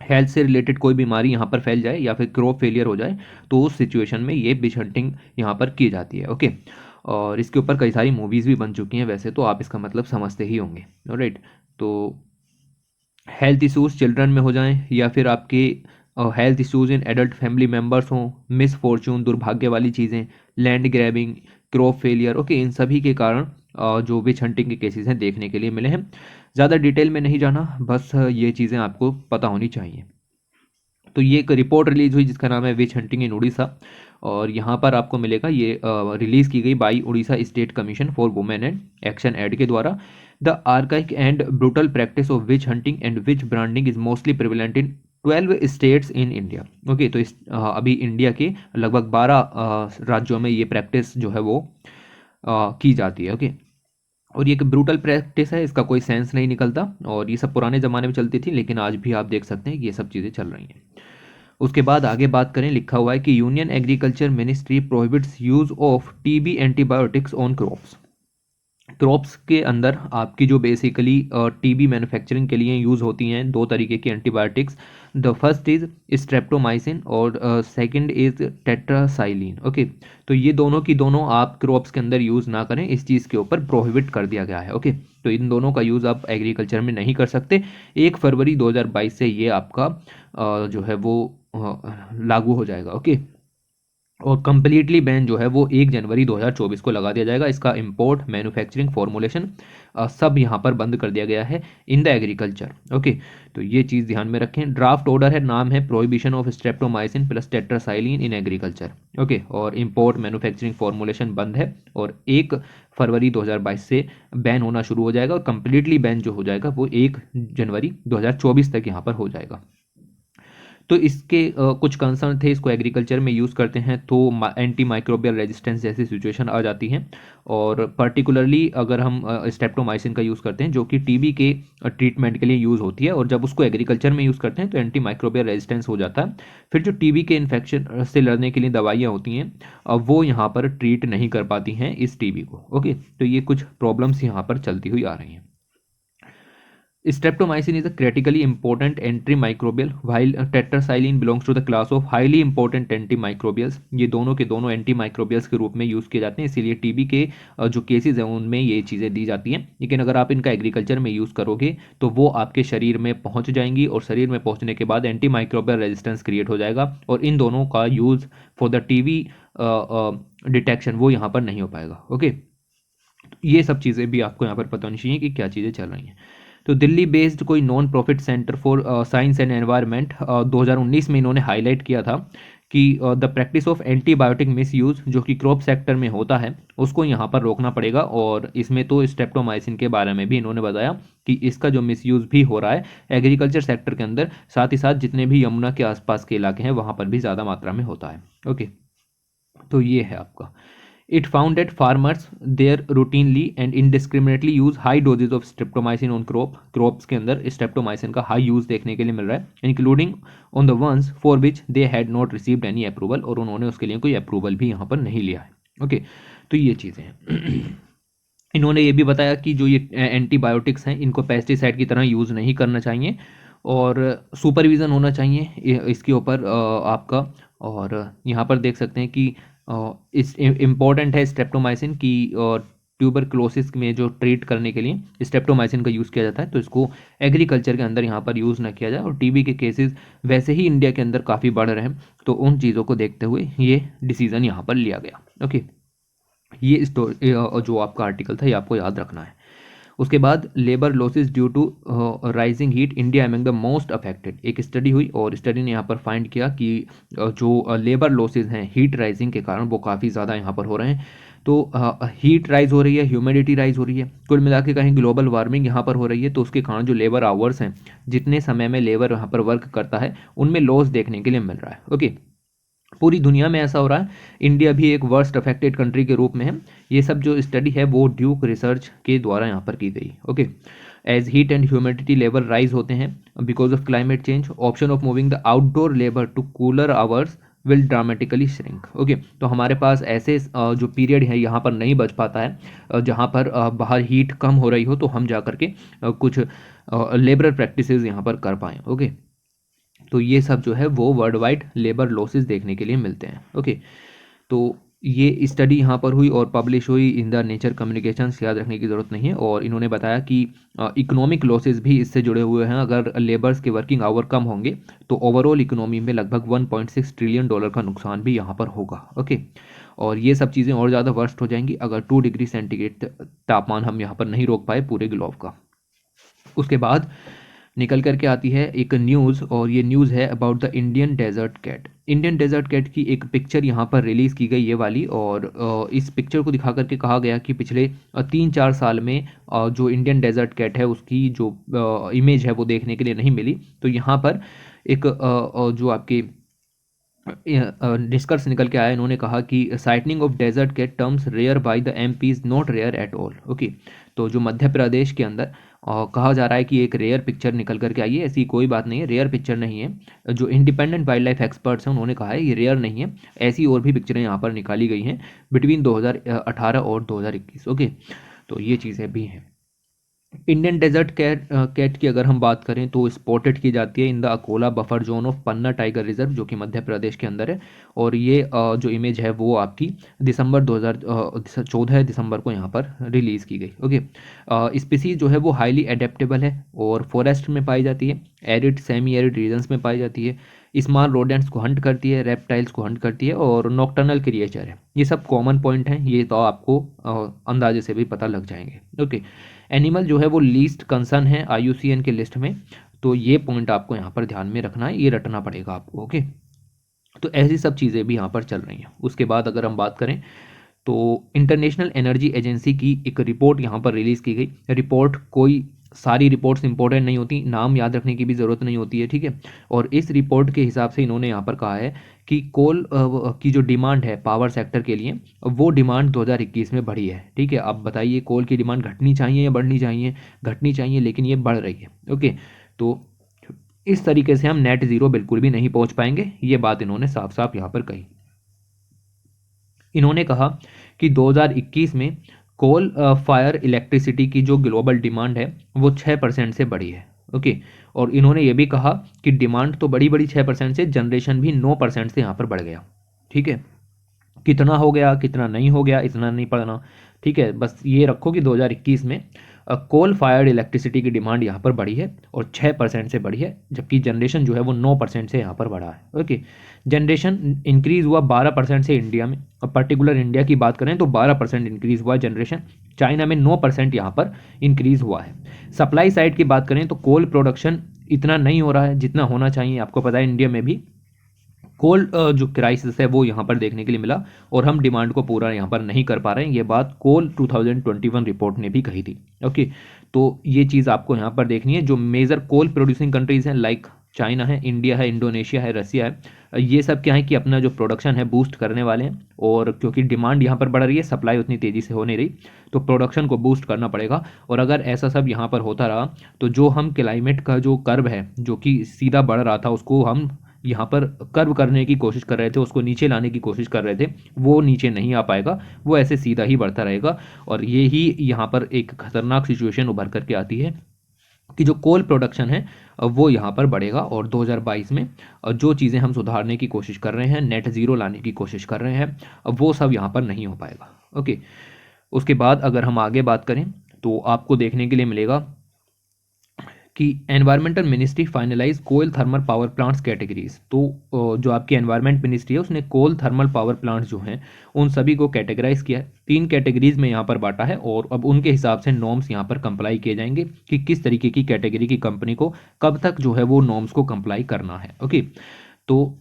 हेल्थ से रिलेटेड कोई बीमारी यहाँ पर फैल जाए या फिर क्रॉप फेलियर हो जाए, तो उस सिचुएशन में ये विच हंटिंग यहाँ पर की जाती है। ओके, और इसके ऊपर कई सारी मूवीज़ भी बन चुकी हैं वैसे, तो आप इसका मतलब समझते ही होंगे। राइट, तो हेल्थ इश्यूज चिल्ड्रन में हो जाएं, या फिर आपके health issues in adult family members हों, मिस फॉर्चून, दुर्भाग्य वाली चीज़ें, land grabbing, crop failure. Okay, इन सभी के कारण जो विच हंटिंग के केसेस हैं देखने के लिए मिले हैं। ज़्यादा डिटेल में नहीं जाना, बस ये चीज़ें आपको पता होनी चाहिए। तो ये एक रिपोर्ट रिलीज हुई जिसका नाम है विच हंटिंग इन उड़ीसा, और यहाँ पर आपको मिलेगा, ये रिलीज की गई by Orissa state commission for women and action aid के द्वारा। The archaic and brutal practice of witch hunting and witch branding is mostly prevalent in 12 states in India. Okay, तो अभी इंडिया के लगभग 12 राज्यों में ये प्रैक्टिस जो है वो की जाती है। ओके, और ये एक ब्रूटल प्रैक्टिस है, इसका कोई सेंस नहीं निकलता, और ये सब पुराने ज़माने में चलती थी, लेकिन आज भी आप देख सकते हैं कि ये सब चीज़ें चल रही हैं। उसके बाद आगे बात करें, लिखा हुआ है कि union agriculture ministry prohibits use of TB antibiotics on crops. Crops के अंदर आपकी जो बेसिकली टीबी मैन्युफैक्चरिंग के लिए यूज़ होती हैं दो तरीके की antibiotics. The first is streptomycin और सेकंड इज टेट्रासाइलिन। ओके, तो ये दोनों की दोनों आप क्रॉप्स के अंदर यूज़ ना करें, इस चीज़ के ऊपर प्रोहिबिट कर दिया गया है। ओके, तो इन दोनों का यूज़ आप एग्रीकल्चर में नहीं कर सकते। 1 फरवरी 2022 से ये आपका जो है वो लागू हो जाएगा। ओके, और कम्प्लीटली बैन जो है वो 1 जनवरी 2024 को लगा दिया जाएगा। इसका इंपोर्ट, मैन्युफैक्चरिंग, फॉर्मुलेशन सब यहाँ पर बंद कर दिया गया है इन द एग्रीकल्चर। ओके, तो ये चीज़ ध्यान में रखें। ड्राफ्ट ऑर्डर है, नाम है prohibition of streptomycin plus tetracycline in agriculture. Okay, और इंपोर्ट, मैन्युफैक्चरिंग, फॉर्मुलेशन बंद है, और 1 फरवरी 2022 से बैन होना शुरू हो जाएगा, और कम्प्लीटली बैन जो हो जाएगा वो 1 जनवरी 2024 तक यहाँ पर हो जाएगा। तो इसके कुछ कंसर्न थे, इसको एग्रीकल्चर में यूज़ करते हैं तो एंटी माइक्रोबियल रेजिस्टेंस जैसी सिचुएशन आ जाती हैं, और पर्टिकुलरली अगर हम स्ट्रेप्टोमाइसिन का यूज़ करते हैं जो कि टीबी के ट्रीटमेंट के लिए यूज़ होती है, और जब उसको एग्रीकल्चर में यूज़ करते हैं तो एंटी माइक्रोबियल रेजिस्टेंस हो जाता है। फिर जो टीबी के इन्फेक्शन से लड़ने के लिए दवाइयाँ होती हैं वो यहाँ पर ट्रीट नहीं कर पाती हैं इस टीबी को। ओके, तो ये कुछ प्रॉब्लम्स यहाँ पर चलती हुई आ रही हैं। Streptomycin is a critically important antimicrobial, while tetracycline belongs to the class of highly important antimicrobials. ये दोनों के दोनों एंटीमाइक्रोबियल्स के रूप में यूज़ किए जाते हैं, इसीलिए टीबी के जो केसेस हैं उनमें ये चीज़ें दी जाती हैं। लेकिन अगर आप इनका एग्रीकल्चर में यूज़ करोगे तो वो आपके शरीर में पहुंच जाएंगी और शरीर में पहुंचने के बाद एंटीमाइक्रोबियल रेजिस्टेंस क्रिएट हो जाएगा और इन दोनों का use for the TB detection वो यहाँ पर नहीं हो पाएगा। ओके, ये सब चीज़ें भी आपको यहाँ पर पता होनी चाहिए कि क्या चीज़ें चल रही हैं। तो दिल्ली बेस्ड कोई non profit centre for science and environment 2019 में इन्होंने हाईलाइट किया था कि the practice of antibiotic miss use जो कि क्रॉप सेक्टर में होता है उसको यहाँ पर रोकना पड़ेगा। और इसमें तो स्ट्रेप्टोमाइसिन के बारे में भी इन्होंने बताया कि इसका जो मिस यूज़ भी हो रहा है एग्रीकल्चर सेक्टर के अंदर, साथ ही साथ जितने भी यमुना के आसपास के इलाके हैं वहाँ पर भी ज़्यादा मात्रा में होता है। ओके, तो ये है आपका। It found that farmers there routinely and indiscriminately use high doses of streptomycin on crops के अंदर streptomycin का हाई यूज़ देखने के लिए मिल रहा है, including on the ones for which they had not received any approval, और उन्होंने उसके लिए कोई अप्रूवल भी यहाँ पर नहीं लिया है। ओके, तो ये चीज़ें हैं। इन्होंने ये भी बताया कि जो ये एंटीबायोटिक्स हैं इनको पेस्टिसाइड की तरह यूज़ नहीं करना चाहिए और सुपरविज़न होना चाहिए इसके ऊपर आपका। और यहाँ पर देख सकते हैं कि इस इम्पॉर्टेंट है स्ट्रेप्टोमाइसिन की ट्यूबरक्लोसिस में जो ट्रीट करने के लिए स्ट्रेप्टोमाइसिन का यूज़ किया जाता है, तो इसको एग्रीकल्चर के अंदर यहाँ पर यूज़ ना किया जाए। और टीबी के केसेस वैसे ही इंडिया के अंदर काफ़ी बढ़ रहे हैं, तो उन चीज़ों को देखते हुए ये डिसीज़न यहाँ पर लिया गया। ओके, ये स्टोरी जो आपका आर्टिकल था ये आपको याद रखना है। उसके बाद labour losses due to rising heat India among the most affected, एक स्टडी हुई और स्टडी ने यहाँ पर फाइंड किया कि जो लेबर लॉसेस हैं हीट राइजिंग के कारण वो काफ़ी ज़्यादा यहाँ पर हो रहे हैं। तो हीट राइज हो रही है, ह्यूमिडिटी राइज हो रही है, कुल मिला के कहीं ग्लोबल वार्मिंग यहाँ पर हो रही है, तो उसके कारण जो लेबर आवर्स हैं, जितने समय में लेबर यहाँ पर वर्क करता है उनमें लॉस देखने के लिए मिल रहा है। ओके, पूरी दुनिया में ऐसा हो रहा है, इंडिया भी एक वर्स्ट अफेक्टेड कंट्री के रूप में है। ये सब जो स्टडी है वो ड्यूक रिसर्च के द्वारा यहाँ पर की गई। Okay, as heat and humidity level rise होते हैं because of climate change, option of moving the outdoor labour to cooler hours will dramatically shrink. Okay, तो हमारे पास ऐसे जो पीरियड है यहाँ पर नहीं बच पाता है जहाँ पर बाहर हीट कम हो रही हो, तो हम जा कर के कुछ लेबर प्रैक्टिसेस यहाँ पर कर पाएँ। ओके, तो ये सब जो है वो वर्ल्ड वाइड लेबर लॉसेस देखने के लिए मिलते हैं। ओके, तो ये स्टडी यहाँ पर हुई और पब्लिश हुई इन द नेचर कम्युनिकेशंस, याद रखने की ज़रूरत नहीं है। और इन्होंने बताया कि इकोनॉमिक लॉसेस भी इससे जुड़े हुए हैं, अगर लेबर्स के वर्किंग आवर कम होंगे तो ओवरऑल इकोनॉमी में लगभग 1.6 ट्रिलियन डॉलर का नुकसान भी यहाँ पर होगा। ओके, और ये सब चीज़ें और ज़्यादा वर्स्ट हो जाएंगी अगर 2 डिग्री सेंटीग्रेड तापमान हम यहाँ पर नहीं रोक पाए पूरे ग्लोब का। उसके बाद निकल करके आती है एक न्यूज़, और ये न्यूज़ है about the Indian desert cat. Indian desert cat की एक पिक्चर यहाँ पर रिलीज़ की गई ये वाली, और इस पिक्चर को दिखा करके कहा गया कि पिछले 3-4 साल में जो इंडियन डेजर्ट कैट है उसकी जो इमेज है वो देखने के लिए नहीं मिली। तो यहाँ पर एक जो आपके निष्कर्ष निकल के आया, इन्होंने कहा कि sighting of desert cat terms rare by the MP is not rare at all. Okay, तो जो मध्य प्रदेश के अंदर कहा जा रहा है कि एक रेयर पिक्चर निकल करके आई है, ऐसी कोई बात नहीं है, रेयर पिक्चर नहीं है। जो इंडिपेंडेंट वाइल्ड लाइफ एक्सपर्ट्स हैं उन्होंने कहा है ये रेयर नहीं है, ऐसी और भी पिक्चरें यहाँ पर निकाली गई हैं बिटवीन 2018 और 2021। ओके, तो ये चीज़ें भी हैं। इंडियन डेजर्ट कैट की अगर हम बात करें तो स्पॉटेड की जाती है in the Akola buffer zone of Panna tiger reserve, जो कि मध्य प्रदेश के अंदर है। और ये जो इमेज है वो आपकी 14 दिसंबर को यहाँ पर रिलीज़ की गई। ओके, स्पीसीज जो है वो हाईली एडेप्टेबल है और फॉरेस्ट में पाई जाती है, एरिड सेमी एरिड रीजन्स में पाई जाती है, स्मॉल रोडेंट्स को हंट करती है, रेप्टाइल्स को हंट करती है और नॉक्टर्नल क्रिएचर है। ये सब कॉमन पॉइंट हैं, ये तो आपको अंदाजे से भी पता लग जाएंगे। ओके, एनिमल जो है वो लीस्ट कंसर्न है IUCN के लिस्ट में, तो ये पॉइंट आपको यहाँ पर ध्यान में रखना है, ये रटना पड़ेगा आपको। ओके, तो ऐसी सब चीज़ें भी यहाँ पर चल रही हैं। उसके बाद अगर हम बात करें तो इंटरनेशनल एनर्जी एजेंसी की एक रिपोर्ट यहाँ पर रिलीज़ की गई। रिपोर्ट कोई सारी रिपोर्ट्स इंपॉर्टेंट नहीं होती, नाम याद रखने की भी ज़रूरत नहीं होती है, ठीक है। और इस रिपोर्ट के हिसाब से इन्होंने यहाँ पर कहा है कि कोल की जो डिमांड है पावर सेक्टर के लिए वो डिमांड 2021 में बढ़ी है, ठीक है। अब बताइए कोल की डिमांड घटनी चाहिए या बढ़नी चाहिए? घटनी चाहिए, लेकिन ये बढ़ रही है। ओके, तो इस तरीके से हम नेट ज़ीरो बिल्कुल भी नहीं पहुँच पाएंगे, ये बात इन्होंने साफ साफ यहाँ पर कही। इन्होंने कहा कि 2021 में कोल फायर इलेक्ट्रिसिटी की जो ग्लोबल डिमांड है वो 6% से बढ़ी है। ओके, और इन्होंने ये भी कहा कि डिमांड तो बड़ी बड़ी 6% से, जनरेशन भी 9% से यहाँ पर बढ़ गया। ठीक है, कितना हो गया कितना नहीं हो गया इतना नहीं पढ़ना। ठीक है, बस ये रखो कि 2021 में कोल फायर्ड इलेक्ट्रिसिटी की डिमांड यहाँ पर बढ़ी है और 6% से बढ़ी है, जबकि जनरेशन जो है वो 9% से यहाँ पर बढ़ा है। ओके, जनरेशन इंक्रीज हुआ 12% से इंडिया में, और पर्टिकुलर इंडिया की बात करें तो 12% इंक्रीज हुआ जनरेशन। चाइना में 9% यहाँ पर इंक्रीज हुआ है। सप्लाई साइड की बात करें तो कोल प्रोडक्शन इतना नहीं हो रहा है जितना होना चाहिए। आपको पता है इंडिया में भी कोल जो क्राइसिस है वो यहाँ पर देखने के लिए मिला, और हम डिमांड को पूरा यहाँ पर नहीं कर पा रहे हैं। ये बात कोल 2021 रिपोर्ट ने भी कही थी। ओके, तो ये चीज़ आपको यहाँ पर देखनी है। जो मेजर कोल प्रोड्यूसिंग कंट्रीज हैं लाइक चाइना है, इंडिया है, इंडोनेशिया है, रसिया है, ये सब क्या है कि अपना जो प्रोडक्शन है बूस्ट करने वाले हैं। और क्योंकि डिमांड यहाँ पर बढ़ रही है, सप्लाई उतनी तेज़ी से हो नहीं रही, तो प्रोडक्शन को बूस्ट करना पड़ेगा। और अगर ऐसा सब यहाँ पर होता रहा तो जो हम क्लाइमेट का जो कर्व है जो कि सीधा बढ़ रहा था उसको हम यहाँ पर कर्व करने की कोशिश कर रहे थे, उसको नीचे लाने की कोशिश कर रहे थे, वो नीचे नहीं आ पाएगा, वो ऐसे सीधा ही बढ़ता रहेगा। और ये ही यहाँ पर एक खतरनाक सिचुएशन उभर करके आती है कि जो कोल प्रोडक्शन है वो यहाँ पर बढ़ेगा। और 2022 में जो चीज़ें हम सुधारने की कोशिश कर रहे हैं, नेट ज़ीरो लाने की कोशिश कर रहे हैं, वो सब यहाँ पर नहीं हो पाएगा। ओके, उसके बाद अगर हम आगे बात करें तो आपको देखने के लिए मिलेगा कि एनवायरमेंटल मिनिस्ट्री फाइनलाइज कोल थर्मल पावर प्लांट्स कैटेगरीज। तो जो आपकी एनवायरमेंट मिनिस्ट्री है उसने कोल थर्मल पावर प्लांट्स जो हैं उन सभी को कैटेगराइज किया है, 3 कैटेगरीज में यहाँ पर बांटा है। और अब उनके हिसाब से नॉर्म्स यहाँ पर कंप्लाई किए जाएंगे कि किस तरीके की कैटेगरी की कंपनी को कब तक जो है वो नॉर्म्स को कंप्लाई करना है। ओके, तो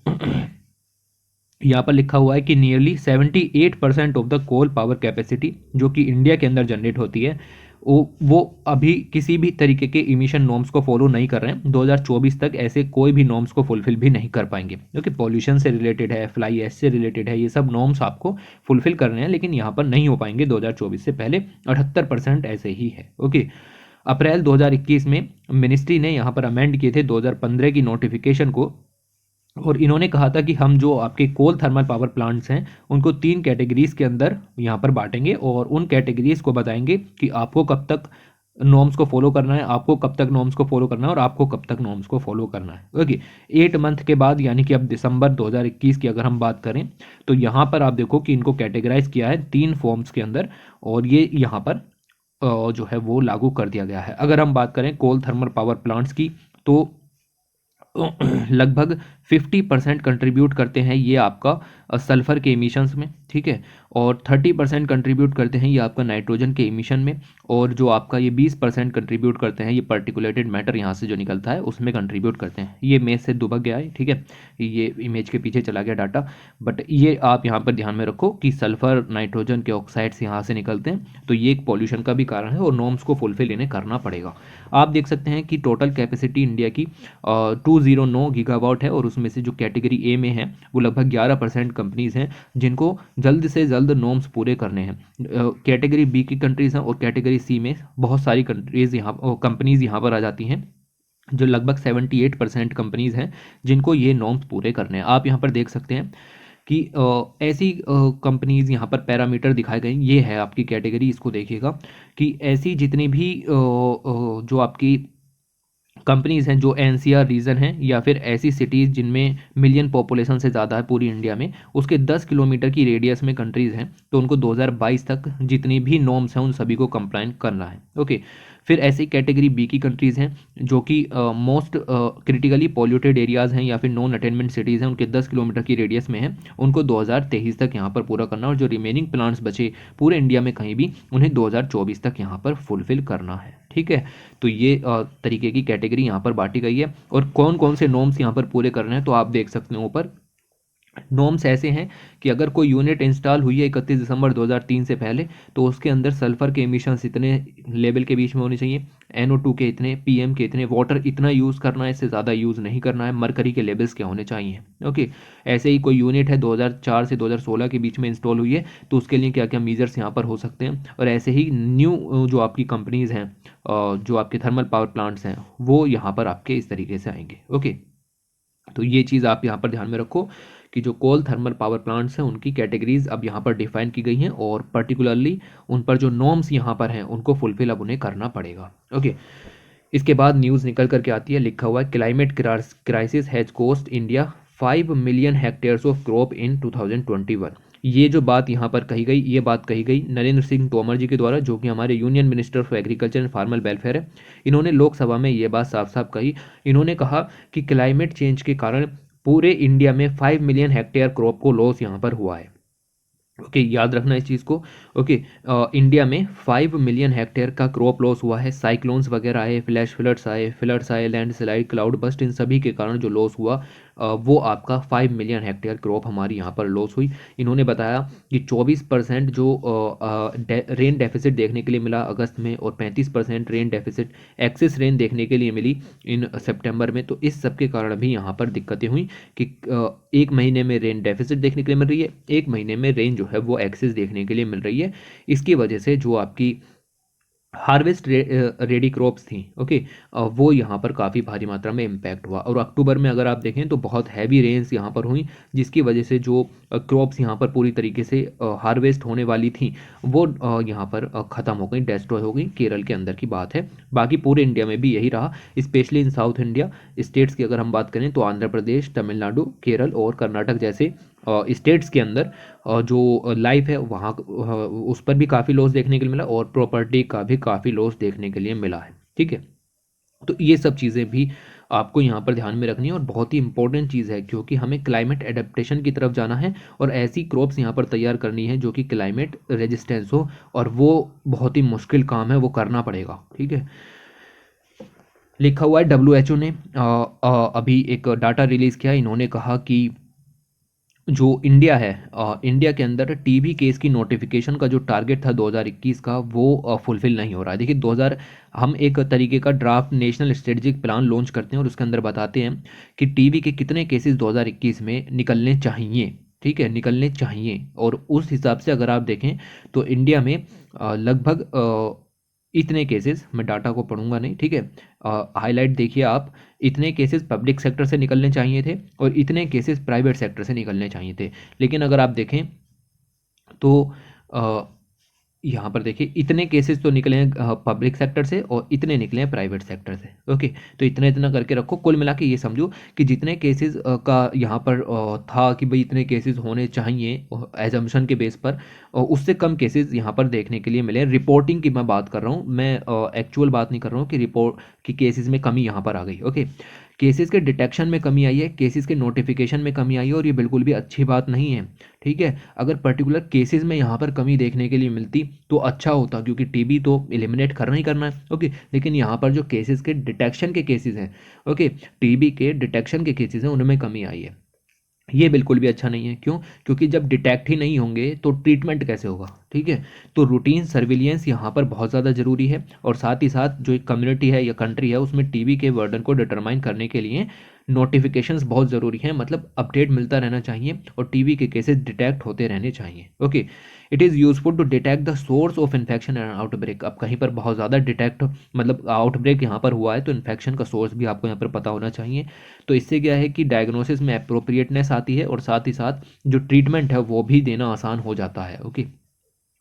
यहाँ पर लिखा हुआ है कि nearly 78% of the coal power capacity जो कि इंडिया के अंदर जनरेट होती है वो अभी किसी भी तरीके के इमिशन नॉर्म्स को फॉलो नहीं कर रहे हैं। 2024 तक ऐसे कोई भी नॉर्म्स को फुलफिल भी नहीं कर पाएंगे, क्योंकि पॉल्यूशन से रिलेटेड है, फ्लाई एश से रिलेटेड है, ये सब नॉर्म्स आपको फुलफिल करने हैं, लेकिन यहाँ पर नहीं हो पाएंगे 2024 से पहले। 78% ऐसे ही है। ओके, अप्रैल 2021 में मिनिस्ट्री ने यहाँ पर अमेंड किए थे 2015 की नोटिफिकेशन को, और इन्होंने कहा था कि हम जो आपके कोल थर्मल पावर प्लांट्स हैं उनको 3 कैटेगरीज के अंदर यहाँ पर बांटेंगे, और उन कैटेगरीज को बताएंगे कि आपको कब तक नॉर्म्स को फॉलो करना है, आपको कब तक नॉर्म्स को फॉलो करना है, और आपको कब तक नॉर्म्स को फॉलो करना है। ओके, 8 मंथ के बाद यानी कि अब दिसंबर 2021 की अगर हम बात करें तो यहाँ पर आप देखो कि इनको कैटेगराइज किया है 3 फॉर्म्स के अंदर, और ये यहाँ पर जो है वो लागू कर दिया गया है। अगर हम बात करें कोल थर्मल पावर प्लांट्स की तो लगभग 50% कंट्रीब्यूट करते हैं ये आपका सल्फर के इमिशंस में। ठीक है, और 30% कंट्रीब्यूट करते हैं ये आपका नाइट्रोजन के इमिशन में, और जो आपका ये 20% कंट्रीब्यूट करते हैं ये पर्टिकुलेटेड मैटर यहाँ से जो निकलता है उसमें कंट्रीब्यूट करते हैं। ये इमेज से दुबक गया है, ठीक है, ये इमेज के पीछे चला गया डाटा, बट ये आप यहाँ पर ध्यान में रखो कि सल्फर नाइट्रोजन के ऑक्साइड्स यहाँ से निकलते हैं, तो ये एक पॉल्यूशन का भी कारण है और नॉर्म्स को फुलफिल इन्हें करना पड़ेगा। आप देख सकते हैं कि टोटल कैपेसिटी इंडिया की 209 गीगावाट है, और उसमें से जो कैटेगरी ए में है वो लगभग 11% कंपनीज हैं जिनको जल्द से जल्द नॉर्म्स पूरे करने हैं। कैटेगरी बी की कंट्रीज हैं, और कैटेगरी सी में बहुत सारी कंट्रीज यहाँ कंपनीज यहाँ पर आ जाती हैं, जो लगभग 78% कंपनीज हैं जिनको ये नॉर्म्स पूरे करने हैं। आप यहाँ पर देख सकते हैं कि ऐसी कंपनीज यहाँ पर पैरामीटर दिखाए गए, ये है आपकी कैटेगरी, इसको देखिएगा कि ऐसी जितनी भी जो आपकी कंपनीज हैं जो एनसीआर रीजन हैं या फिर ऐसी सिटीज़ जिनमें मिलियन पॉपुलेशन से ज़्यादा है पूरी इंडिया में, उसके 10 किलोमीटर की रेडियस में कंट्रीज़ हैं, तो उनको 2022 तक जितनी भी नॉर्म्स हैं उन सभी को कंप्लाइंट करना है। ओके, फिर ऐसी कैटेगरी बी की कंट्रीज़ हैं जो कि मोस्ट क्रिटिकली पॉल्यूटेड एरियाज़ हैं या फिर नॉन अटेनमेंट सिटीज़ हैं, उनके 10 किलोमीटर की रेडियस में है, उनको 2023 तक यहाँ पर पूरा करना, और जो रिमेनिंग प्लान्स बचे पूरे इंडिया में कहीं भी उन्हें 2024 तक यहाँ पर फुलफिल करना है। ठीक है, तो ये तरीके की कैटेगरी यहाँ पर बांटी गई है, और कौन कौन से नॉर्म्स यहाँ पर पूरे करने हैं तो आप देख सकते हैं ऊपर नॉर्म्स ऐसे हैं कि अगर कोई यूनिट इंस्टॉल हुई है 31 दिसंबर 2003 से पहले तो उसके अंदर सल्फर के एमिशंस इतने लेवल के बीच में होने चाहिए, NO2 के इतने, PM के इतने, वाटर इतना यूज़ करना है, इससे ज़्यादा यूज़ नहीं करना है, मरकरी के लेवल्स क्या होने चाहिए। ओके, ऐसे ही कोई यूनिट है 2004 से 2016 के बीच में इंस्टॉल हुई है तो उसके लिए क्या क्या मीजर्स यहाँ पर हो सकते हैं। और ऐसे ही न्यू जो आपकी कंपनीज़ हैं जो आपके थर्मल पावर प्लांट्स हैं वो यहाँ पर आपके इस तरीके से आएंगे। ओके, तो ये चीज़ आप यहाँ पर ध्यान में रखो कि जो कोल थर्मल पावर प्लांट्स हैं उनकी कैटेगरीज अब यहाँ पर डिफाइन की गई हैं और पर्टिकुलरली उन पर जो नॉर्म्स यहाँ पर हैं उनको फुलफिल अब उन्हें करना पड़ेगा। ओके, इसके बाद न्यूज़ निकल करके आती है, लिखा हुआ है climate crisis has cost India 5 million hectares of crop in 2021। ये जो बात यहाँ पर कही गई, ये बात कही गई नरेंद्र सिंह तोमर जी के द्वारा, जो कि हमारे union minister of agriculture and farmer welfare है। इन्होंने लोकसभा में ये बात साफ साफ कही। इन्होंने कहा कि क्लाइमेट चेंज के कारण पूरे इंडिया में 5 मिलियन हेक्टेयर क्रॉप को लॉस यहाँ पर हुआ है। ओके, याद रखना इस चीज़ को। ओके, इंडिया में 5 मिलियन हेक्टेयर का क्रॉप लॉस हुआ है। साइक्लोन्स वगैरह आए, फ्लैश फ्लड्स आए, लैंडस्लाइड, क्लाउड बस्ट, इन सभी के कारण जो लॉस हुआ वो आपका 5 मिलियन हेक्टेयर क्रॉप हमारी यहाँ पर लॉस हुई। इन्होंने बताया कि 24% जो रेन डेफिसिट देखने के लिए मिला अगस्त में, और 35% रेन डेफिसिट एक्सेस रेन देखने के लिए मिली इन सितंबर में। तो इस सब के कारण भी यहाँ पर दिक्कतें हुई कि एक महीने में रेन डेफिसिट देखने के लिए मिल रही है, एक महीने में रेन जो है वो एक्सेस देखने के लिए मिल रही है। इसकी वजह से जो आपकी हार्वेस्ट रेडी क्रॉप्स थी, ओके, वो यहाँ पर काफ़ी भारी मात्रा में इम्पैक्ट हुआ। और अक्टूबर में अगर आप देखें तो बहुत हैवी रेन्स यहाँ पर हुई, जिसकी वजह से जो क्रॉप्स यहाँ पर पूरी तरीके से हार्वेस्ट होने वाली थी वो यहाँ पर ख़त्म हो गई, डेस्ट्रॉय हो गई। केरल के अंदर की बात है, बाकी पूरे इंडिया में भी यही रहा, specially in south India states की अगर हम बात करें तो आंध्र प्रदेश, तमिलनाडु, केरल और कर्नाटक जैसे स्टेट्स के अंदर जो लाइफ है वहाँ उस पर भी काफ़ी लॉस देखने के लिए मिला, और प्रॉपर्टी का भी काफ़ी लॉस देखने के लिए मिला है। ठीक है, तो ये सब चीज़ें भी आपको यहाँ पर ध्यान में रखनी है और बहुत ही इंपॉर्टेंट चीज़ है, क्योंकि हमें क्लाइमेट एडेप्टेशन की तरफ जाना है और ऐसी क्रॉप्स यहाँ पर तैयार करनी है जो कि क्लाइमेट रेजिस्टेंस हो, और वो बहुत ही मुश्किल काम है, वो करना पड़ेगा। ठीक है, लिखा हुआ है WHO ने अभी एक डाटा रिलीज़ किया। इन्होंने कहा कि जो इंडिया है, इंडिया के अंदर टीबी केस की नोटिफिकेशन का जो टारगेट था 2021 का, वो फुलफिल नहीं हो रहा है। देखिए 2000 हम एक तरीके का draft national strategic plan launch करते हैं और उसके अंदर बताते हैं कि टीबी के कितने केसेस 2021 में निकलने चाहिए। ठीक है, निकलने चाहिए, और उस हिसाब से अगर आप देखें तो इंडिया में लगभग इतने केसेस, मैं डाटा को पढ़ूंगा नहीं, ठीक है, हाईलाइट देखिए आप, इतने केसेस पब्लिक सेक्टर से निकलने चाहिए थे और इतने केसेस प्राइवेट सेक्टर से निकलने चाहिए थे। लेकिन अगर आप देखें तो यहाँ पर देखिए इतने केसेस तो निकले हैं पब्लिक सेक्टर से और इतने निकले हैं प्राइवेट सेक्टर से। ओके, तो इतना इतना करके रखो, कुल मिला के ये समझो कि जितने केसेस का यहाँ पर था कि भाई इतने केसेस होने चाहिए एजम्पशन के बेस पर, उससे कम केसेस यहाँ पर देखने के लिए मिले। रिपोर्टिंग की मैं बात कर रहा हूँ, मैं एक्चुअल बात नहीं कर रहा हूँ कि रिपोर्ट की केसेस में कमी यहाँ पर आ गई। ओके, केसेस के डिटेक्शन में कमी आई है, केसेस के नोटिफिकेशन में कमी आई है, और ये बिल्कुल भी अच्छी बात नहीं है। ठीक है, अगर पर्टिकुलर केसेस में यहाँ पर कमी देखने के लिए मिलती तो अच्छा होता, क्योंकि टीबी तो एलिमिनेट करना ही करना है। ओके, लेकिन यहाँ पर जो केसेस के डिटेक्शन के केसेस हैं, ओके, टीबी के डिटेक्शन के केसेस हैं, उनमें कमी आई है। ये बिल्कुल भी अच्छा नहीं है। क्यों? क्योंकि जब डिटेक्ट ही नहीं होंगे तो ट्रीटमेंट कैसे होगा। ठीक है, तो रूटीन सर्विलियंस यहाँ पर बहुत ज़्यादा ज़रूरी है, और साथ ही साथ जो एक कम्युनिटी है या कंट्री है उसमें टीबी के बर्डन को डिटरमाइन करने के लिए नोटिफिकेशंस बहुत ज़रूरी हैं, मतलब अपडेट मिलता रहना चाहिए और टीबी के केसेस डिटेक्ट होते रहने चाहिए। Okay, it is useful to detect the source of infection and outbreak. अब कहीं पर बहुत ज़्यादा डिटेक्ट मतलब आउटब्रेक यहाँ पर हुआ है तो इन्फेक्शन का सोर्स भी आपको यहाँ पर पता होना चाहिए। तो इससे क्या है कि डायग्नोसिस में अप्रोप्रिएटनेस आती है, और साथ ही साथ जो ट्रीटमेंट है वो भी देना आसान हो जाता है। ओके,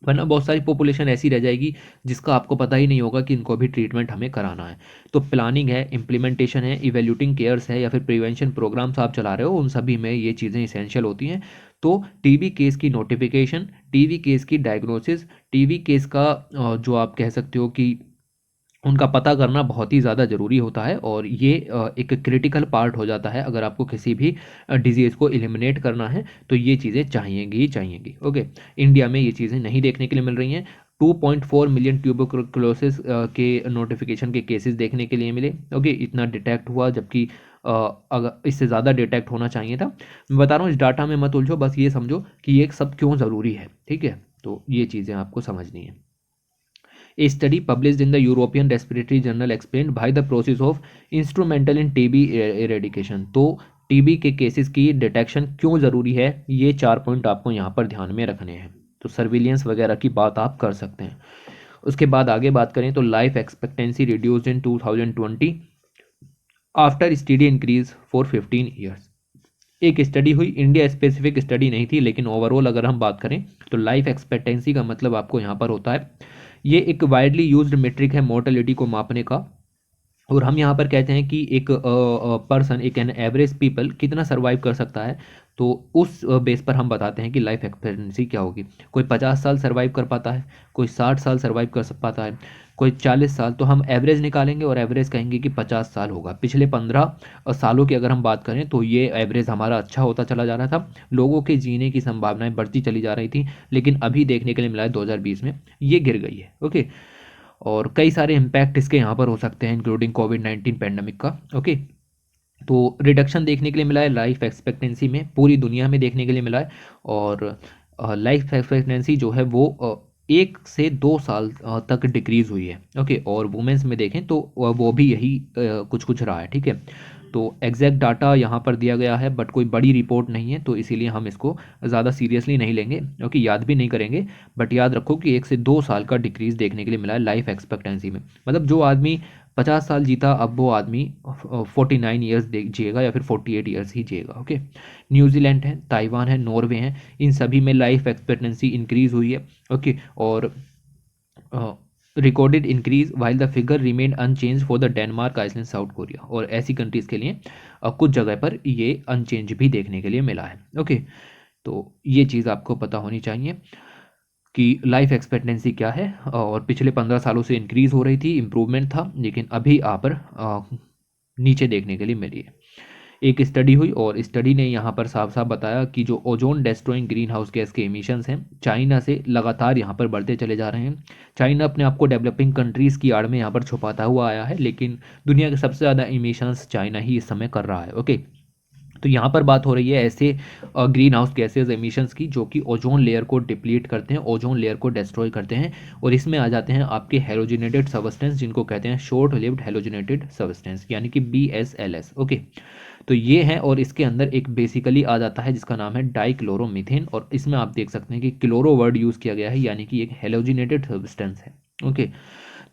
वरना बहुत सारी पॉपुलेशन ऐसी रह जाएगी जिसका आपको पता ही नहीं होगा कि इनको भी ट्रीटमेंट हमें कराना है। तो प्लानिंग है, इम्प्लीमेंटेशन है, इवेल्यूटिंग केयर्स है, या फिर प्रिवेंशन प्रोग्राम्स आप चला रहे हो, उन सभी में ये चीज़ें इसेंशियल होती हैं। तो टीबी केस की नोटिफिकेशन, टीबी केस की डायग्नोसिस, टीबी केस का जो आप कह सकते हो कि उनका पता करना बहुत ही ज़्यादा ज़रूरी होता है, और ये एक क्रिटिकल पार्ट हो जाता है। अगर आपको किसी भी डिजीज़ को एलिमिनेट करना है तो ये चीज़ें चाहिएंगी ही चाहिएंगी। ओके, इंडिया में ये चीज़ें नहीं देखने के लिए मिल रही हैं। 2.4 मिलियन ट्यूबरक्लोसिस के नोटिफिकेशन के केसेस देखने के लिए मिले। ओके, इतना डिटेक्ट हुआ, जबकि अगर इससे ज़्यादा डिटेक्ट होना चाहिए था। मैं बता रहा हूँ, इस डाटा में मत उलझो, बस ये समझो कि ये सब क्यों ज़रूरी है। ठीक है, तो ये चीज़ें आपको समझनी है। A study published in the European Respiratory Journal explained by the process of instrumental in TB eradication। तो टीबी के केसेस की डिटेक्शन क्यों ज़रूरी है, ये 4 पॉइंट आपको यहाँ पर ध्यान में रखने हैं। तो सर्विलियंस वगैरह की बात आप कर सकते हैं। उसके बाद आगे बात करें तो life expectancy reduced in 2020 after study increase for 15 years. एक स्टडी हुई, इंडिया स्पेसिफिक स्टडी नहीं थी, लेकिन ओवरऑल अगर हम बात करें तो लाइफ एक्सपेक्टेंसी का मतलब आपको यहाँ पर होता है, ये एक वाइडली यूज्ड मेट्रिक है मोर्टेलिटी को मापने का। और हम यहाँ पर कहते हैं कि एक पर्सन, एक एन एवरेज पीपल कितना सर्वाइव कर सकता है, तो उस बेस पर हम बताते हैं कि लाइफ एक्सपेक्टेंसी क्या होगी। कोई 50 साल सर्वाइव कर पाता है, कोई 60 साल सर्वाइव कर पाता है, कोई 40 साल, तो हम एवरेज निकालेंगे और एवरेज कहेंगे कि 50 साल होगा। पिछले 15 सालों की अगर हम बात करें तो ये एवरेज हमारा अच्छा होता चला जा रहा था, लोगों के जीने की संभावनाएं बढ़ती चली जा रही थी, लेकिन अभी देखने के लिए मिला है 2020 में ये गिर गई है। ओके, और कई सारे इम्पैक्ट इसके यहाँ पर हो सकते हैं, इंक्लूडिंग कोविड-19 पैंडमिक का। ओके, तो रिडक्शन देखने के लिए मिला है लाइफ एक्सपेक्टेंसी में, पूरी दुनिया में देखने के लिए मिला है। और लाइफ एक्सपेक्टेंसी जो है वो 1 से 2 साल तक डिक्रीज हुई है। ओके, और वुमेन्स में देखें तो वो भी यही कुछ कुछ रहा है। ठीक है, तो एग्जैक्ट डाटा यहाँ पर दिया गया है, बट कोई बड़ी रिपोर्ट नहीं है, तो इसीलिए हम इसको ज़्यादा सीरियसली नहीं लेंगे, क्योंकि याद भी नहीं करेंगे। बट याद रखो कि 1 से 2 साल का डिक्रीज देखने के लिए मिला है लाइफ एक्सपेक्टेंसी में। मतलब जो आदमी 50 साल जीता, अब वो आदमी 49 ईयर्स जिएगा या फिर 48 ईयर्स ही जिएगा। ओके, न्यूजीलैंड है, ताइवान है, नॉर्वे है, इन सभी में लाइफ एक्सपेक्टेंसी इंक्रीज हुई है। ओके, और recorded increase while the figure remain unchange for the Denmark, Iceland, South Korea, और ऐसी कंट्रीज़ के लिए कुछ जगह पर ये अनचेंज भी देखने के लिए मिला है। ओके, तो ये चीज़ आपको पता होनी चाहिए कि लाइफ एक्सपेक्टेंसी क्या है, और पिछले 15 सालों से इंक्रीज हो रही थी, इम्प्रूवमेंट था, लेकिन अभी यहाँ पर नीचे देखने के लिए मिली है। एक स्टडी हुई और स्टडी ने यहाँ पर साफ साफ बताया कि जो ओजोन डेस्ट्रॉइंग ग्रीन हाउस गैस के एमिशंस हैं चाइना से लगातार यहाँ पर बढ़ते चले जा रहे हैं। चाइना अपने आप को डेवलपिंग कंट्रीज़ की आड़ में यहाँ पर छुपाता हुआ आया है, लेकिन दुनिया के सबसे ज़्यादा एमिशंस चाइना ही इस समय कर रहा है। ओके, तो यहाँ पर बात हो रही है ऐसे ग्रीन हाउस गैसेज एमिशंस की जो कि ओजोन लेयर को डिप्लीट करते हैं, ओजोन लेयर को डिस्ट्रॉय करते हैं, और इसमें आ जाते हैं आपके हेलोजिनेटेड सब्सटेंस, जिनको कहते हैं शॉर्ट लिव्ड हेलोजिनेटेड सब्सटेंस, यानी कि BSLS। ओके, तो ये है, और इसके अंदर एक बेसिकली आ जाता है जिसका नाम है डाइक्लोरोमीथेन, और इसमें आप देख सकते हैं कि क्लोरो वर्ड यूज़ किया गया है, यानी कि एक हेलोजिनेटेड सब्सटेंस है। ओके,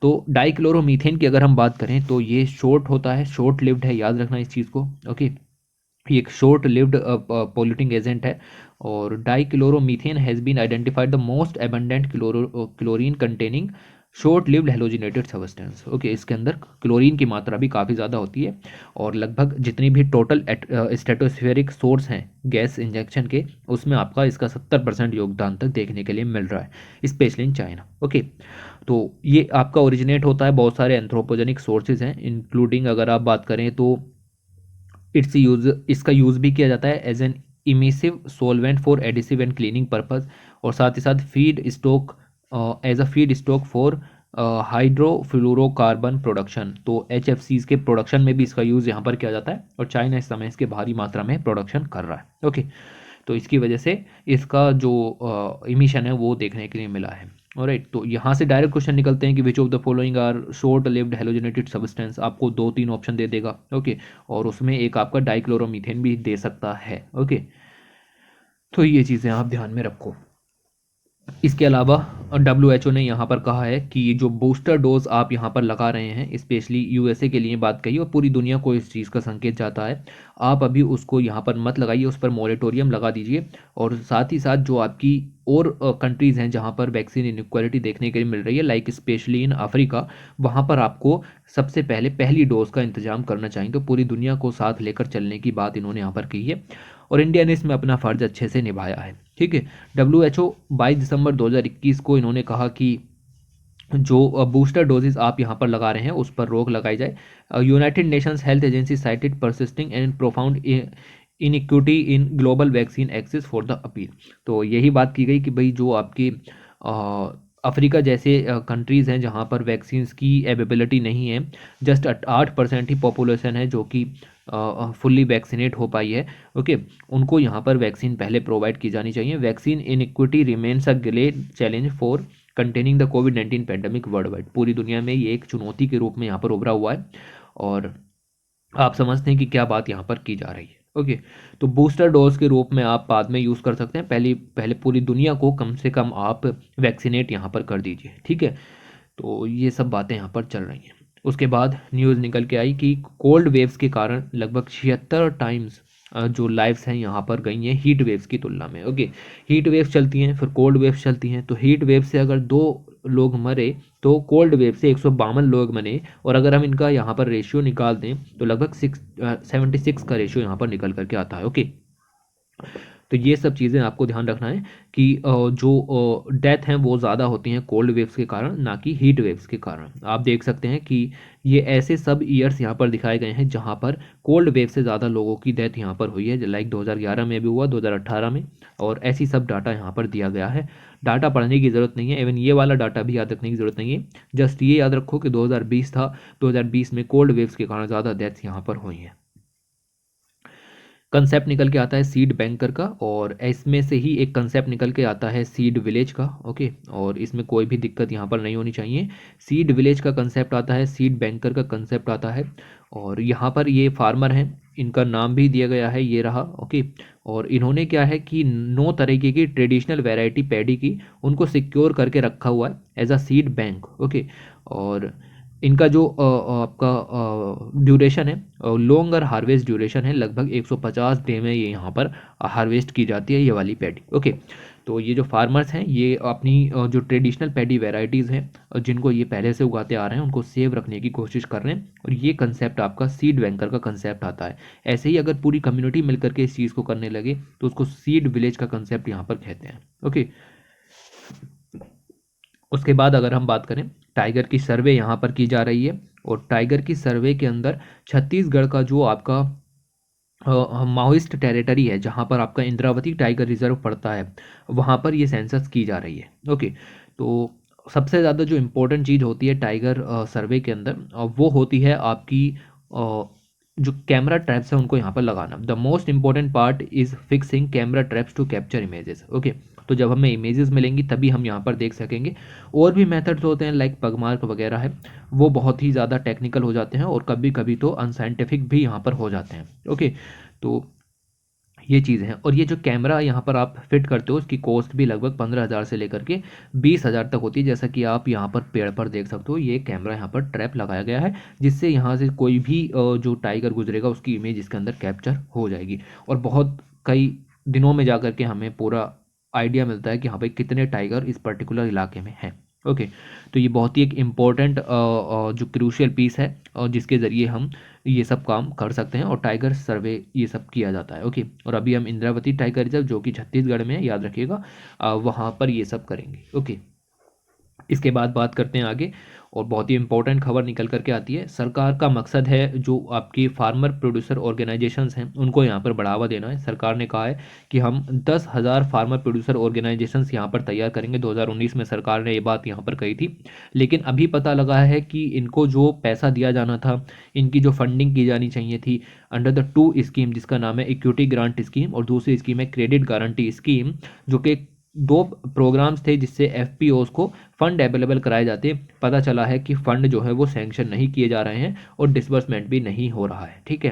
तो डाइक्लोरोमीथेन की अगर हम बात करें तो ये शॉर्ट होता है, शॉर्ट लिव्ड है, याद रखना इस चीज़ को। ओके, ये एक शॉर्ट लिव्ड पॉल्यूटिंग एजेंट है, और dichloromethane has been identified the most abundant chlorine containing short lived halogenated substance. Okay, इसके अंदर क्लोरीन की मात्रा भी काफ़ी ज़्यादा होती है, और लगभग जितनी भी टोटल स्ट्रेटोस्फेरिक सोर्स हैं गैस इंजेक्शन के, उसमें आपका इसका 70% योगदान तक देखने के लिए मिल रहा है, स्पेशली इन चाइना। ओके, तो ये आपका ओरिजिनेट होता है, बहुत सारे एंथ्रोपोजेनिक सोर्सेज हैं, इंक्लूडिंग अगर आप बात करें तो इसका यूज़ भी किया जाता है as an emissive solvent for adhesive and cleaning purpose, और साथ ही साथ feed stock as a feed stock for hydrofluorocarbon production. तो HFCs के प्रोडक्शन में भी इसका यूज़ यहाँ पर किया जाता है, और चाइना इस समय इसके भारी मात्रा में प्रोडक्शन कर रहा है। ओके, तो इसकी वजह से इसका जो इमिशन है वो देखने के लिए मिला है। ऑलराइट, तो यहाँ से डायरेक्ट क्वेश्चन निकलते हैं कि which of the following are short lived halogenated substance, आपको 2-3 ऑप्शन दे देगा। ओके, और उसमें एक आपका डाइक्लोरोमीथेन भी दे सकता है। ओके, तो ये चीज़ें आप ध्यान में रखो। इसके अलावा WHO ने यहाँ पर कहा है कि जो बूस्टर डोज आप यहाँ पर लगा रहे हैं, स्पेशली USA के लिए बात कही, और पूरी दुनिया को इस चीज़ का संकेत जाता है, आप अभी उसको यहाँ पर मत लगाइए, उस पर मॉरेटोरियम लगा दीजिए। और साथ ही साथ जो आपकी और कंट्रीज़ हैं जहाँ पर वैक्सीन इनइक्वालिटी देखने के लिए मिल रही है, लाइक स्पेशली इन अफ्रीका, वहाँ पर आपको सबसे पहले पहली डोज का इंतजाम करना चाहिए। तो पूरी दुनिया को साथ लेकर चलने की बात इन्होंने यहाँ पर की है, और इंडिया ने इसमें अपना फ़र्ज अच्छे से निभाया है। ठीक है, WHO 22 दिसंबर 2021 को इन्होंने कहा कि जो बूस्टर डोजेस आप यहाँ पर लगा रहे हैं उस पर रोक लगाई जाए। United nations health agency cited persisting and profound inequity in global vaccine access for the appeal. तो यही बात की गई कि भाई जो आपकी अफ्रीका जैसे कंट्रीज़ हैं जहाँ पर वैक्सीन्स की अवेलेबिलिटी नहीं है, जस्ट 8% ही पॉपुलेशन है जो कि फुल्ली वैक्सीनेट हो पाई है। ओके, उनको यहाँ पर वैक्सीन पहले प्रोवाइड की जानी चाहिए। Vaccine iniquity remains a great challenge for containing the covid pandemic world wide. पूरी दुनिया में ये एक चुनौती के रूप में यहाँ पर उभरा हुआ है, और आप समझते हैं कि क्या बात यहाँ पर की जा रही है। ओके, तो बूस्टर डोज के रूप में आप बाद में यूज़ कर सकते हैं, पहले पूरी दुनिया को कम से कम आप वैक्सीनेट यहाँ पर कर दीजिए। ठीक है, तो ये सब बातें यहाँ पर चल रही हैं। उसके बाद न्यूज़ निकल के आई कि कोल्ड वेव्स के कारण लगभग 76 टाइम्स जो लाइव्स हैं यहाँ पर गई हैं हीट वेव्स की तुलना में। ओके, हीट वेव्स चलती हैं, फिर कोल्ड वेव्स चलती हैं। तो हीट वेव से अगर 2 लोग मरे तो कोल्ड वेव से 152 लोग मरे, और अगर हम इनका यहाँ पर रेशियो निकाल दें तो लगभग 76 का रेशियो यहाँ पर निकल करके आता है। ओके, तो ये सब चीज़ें आपको ध्यान रखना है कि जो डेथ हैं वो ज़्यादा होती हैं कोल्ड वेव्स के कारण, ना कि हीट वेव्स के कारण। आप देख सकते हैं कि ये ऐसे सब ईयर्स यहाँ पर दिखाए गए हैं जहाँ पर कोल्ड वेव से ज़्यादा लोगों की डेथ यहाँ पर हुई है, लाइक 2011 में भी हुआ, 2018 में, और ऐसी सब डाटा यहाँ पर दिया गया है। डाटा पढ़ने की ज़रूरत नहीं है, इवन ये वाला डाटा भी याद रखने की ज़रूरत नहीं है। जस्ट ये याद रखो कि 2020 था, 2020 में कोल्ड वेव्स के कारण ज़्यादा डेथ्स यहाँ पर हुई हैं। कंसेप्ट निकल के आता है सीड बैंकर का, और इसमें से ही एक कंसेप्ट निकल के आता है सीड विलेज का। ओके, और इसमें कोई भी दिक्कत यहाँ पर नहीं होनी चाहिए। सीड विलेज का कंसेप्ट आता है, सीड बैंकर का कंसेप्ट आता है, और यहाँ पर ये फार्मर हैं, इनका नाम भी दिया गया है, ये रहा। ओके, और इन्होंने क्या है कि 9 तरीके की ट्रेडिशनल वैरायटी पैडी की उनको सिक्योर करके रखा हुआ है as a seed bank. Okay, और इनका जो आपका ड्यूरेशन है, लॉन्गर हार्वेस्ट ड्यूरेशन है, लगभग 150 डे में ये यहाँ पर हार्वेस्ट की जाती है ये वाली पैडी। ओके, तो ये जो फार्मर्स हैं ये अपनी जो ट्रेडिशनल पैडी वेराइटीज़ हैं जिनको ये पहले से उगाते आ रहे हैं उनको सेव रखने की कोशिश कर रहे हैं, और ये कंसेप्ट आपका सीड बैंकर का कंसेप्ट आता है। ऐसे ही अगर पूरी कम्युनिटी मिलकर के इस चीज़ को करने लगे तो उसको सीड विलेज का कंसेप्ट यहाँ पर कहते हैं। ओके, उसके बाद अगर हम बात करें टाइगर की सर्वे यहाँ पर की जा रही है, और टाइगर की सर्वे के अंदर छत्तीसगढ़ का जो आपका माओइस्ट टेरिटरी है जहाँ पर आपका इंद्रावती टाइगर रिजर्व पड़ता है, वहाँ पर ये सेंसस की जा रही है। ओके, तो सबसे ज़्यादा जो इम्पोर्टेंट चीज़ होती है टाइगर सर्वे के अंदर वो होती है आपकी जो कैमरा ट्रैप्स है उनको यहाँ पर लगाना। The most important part is fixing camera traps to capture images. Okay, तो जब हमें इमेजेस मिलेंगी तभी हम यहाँ पर देख सकेंगे। और भी मेथड्स होते हैं लाइक पगमार्क वगैरह है, वो बहुत ही ज़्यादा टेक्निकल हो जाते हैं और कभी कभी तो अनसाइंटिफिक भी यहाँ पर हो जाते हैं। ओके, तो ये चीज़ है। और ये जो कैमरा यहाँ पर आप फिट करते हो उसकी कॉस्ट भी लगभग 15,000 से लेकर के 20,000 तक होती है। जैसा कि आप यहाँ पर पेड़ पर देख सकते हो, ये कैमरा यहाँ पर ट्रैप लगाया गया है जिससे यहाँ से कोई भी जो टाइगर गुजरेगा उसकी इमेज इसके अंदर कैप्चर हो जाएगी, और बहुत कई दिनों में जा कर के हमें पूरा आइडिया मिलता है कि हाँ भाई कितने टाइगर इस पर्टिकुलर इलाके में हैं। ओके, तो ये बहुत ही एक इम्पॉर्टेंट जो क्रूशियल पीस है और जिसके ज़रिए हम ये सब काम कर सकते हैं, और टाइगर सर्वे ये सब किया जाता है। ओके, और अभी हम इंद्रावती टाइगर रिजर्व जो कि छत्तीसगढ़ में है, याद रखिएगा, वहाँ पर ये सब करेंगे। ओके, इसके बाद बात करते हैं आगे, और बहुत ही इंपॉर्टेंट खबर निकल करके आती है। सरकार का मकसद है जो आपकी फार्मर प्रोड्यूसर ऑर्गेनाइजेशंस हैं उनको यहाँ पर बढ़ावा देना है। सरकार ने कहा है कि हम 10,000 फार्मर प्रोड्यूसर ऑर्गेनाइजेशंस यहाँ पर तैयार करेंगे। 2019 में सरकार ने ये बात यहाँ पर कही थी, लेकिन अभी पता लगा है कि इनको जो पैसा दिया जाना था, इनकी जो फंडिंग की जानी चाहिए थी अंडर द 2 स्कीम, जिसका नाम है इक्विटी ग्रांट स्कीम और दूसरी स्कीम है क्रेडिट गारंटी स्कीम, जो कि 2 प्रोग्राम्स थे जिससे एफपीओस को फंड अवेलेबल कराए जाते। पता चला है कि फंड जो है वो सैंक्शन नहीं किए जा रहे हैं और डिसबर्समेंट भी नहीं हो रहा है। ठीक है,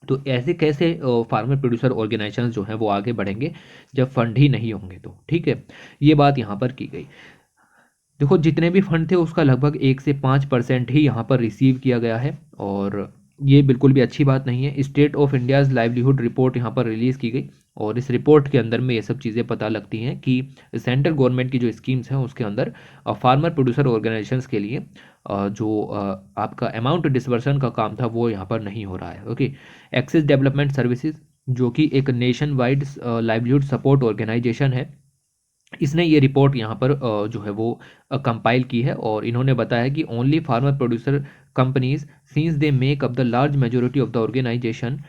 तो ऐसे कैसे फार्मर प्रोड्यूसर ऑर्गेनाइजेशन जो हैं वो आगे बढ़ेंगे जब फंड ही नहीं होंगे तो। ठीक है, ये बात यहाँ पर की गई। देखो, जितने भी फंड थे उसका लगभग 1 से 5% ही यहाँ पर रिसीव किया गया है, और ये बिल्कुल भी अच्छी बात नहीं है। State of India's livelihood report यहाँ पर रिलीज़ की गई, और इस रिपोर्ट के अंदर में ये सब चीज़ें पता लगती हैं कि सेंट्रल गवर्नमेंट की जो स्कीम्स हैं उसके अंदर फार्मर प्रोड्यूसर ऑर्गेनाइजेशंस के लिए जो आपका अमाउंट डिसबर्सन का काम था वो यहाँ पर नहीं हो रहा है। ओके, एक्सेस डेवलपमेंट सर्विसेज जो कि एक nationwide livelihood support organisation है, इसने ये रिपोर्ट यहाँ पर जो है वो कंपाइल की है, और इन्होंने बताया कि only farmer producer companies since they make up the large majority of the organisation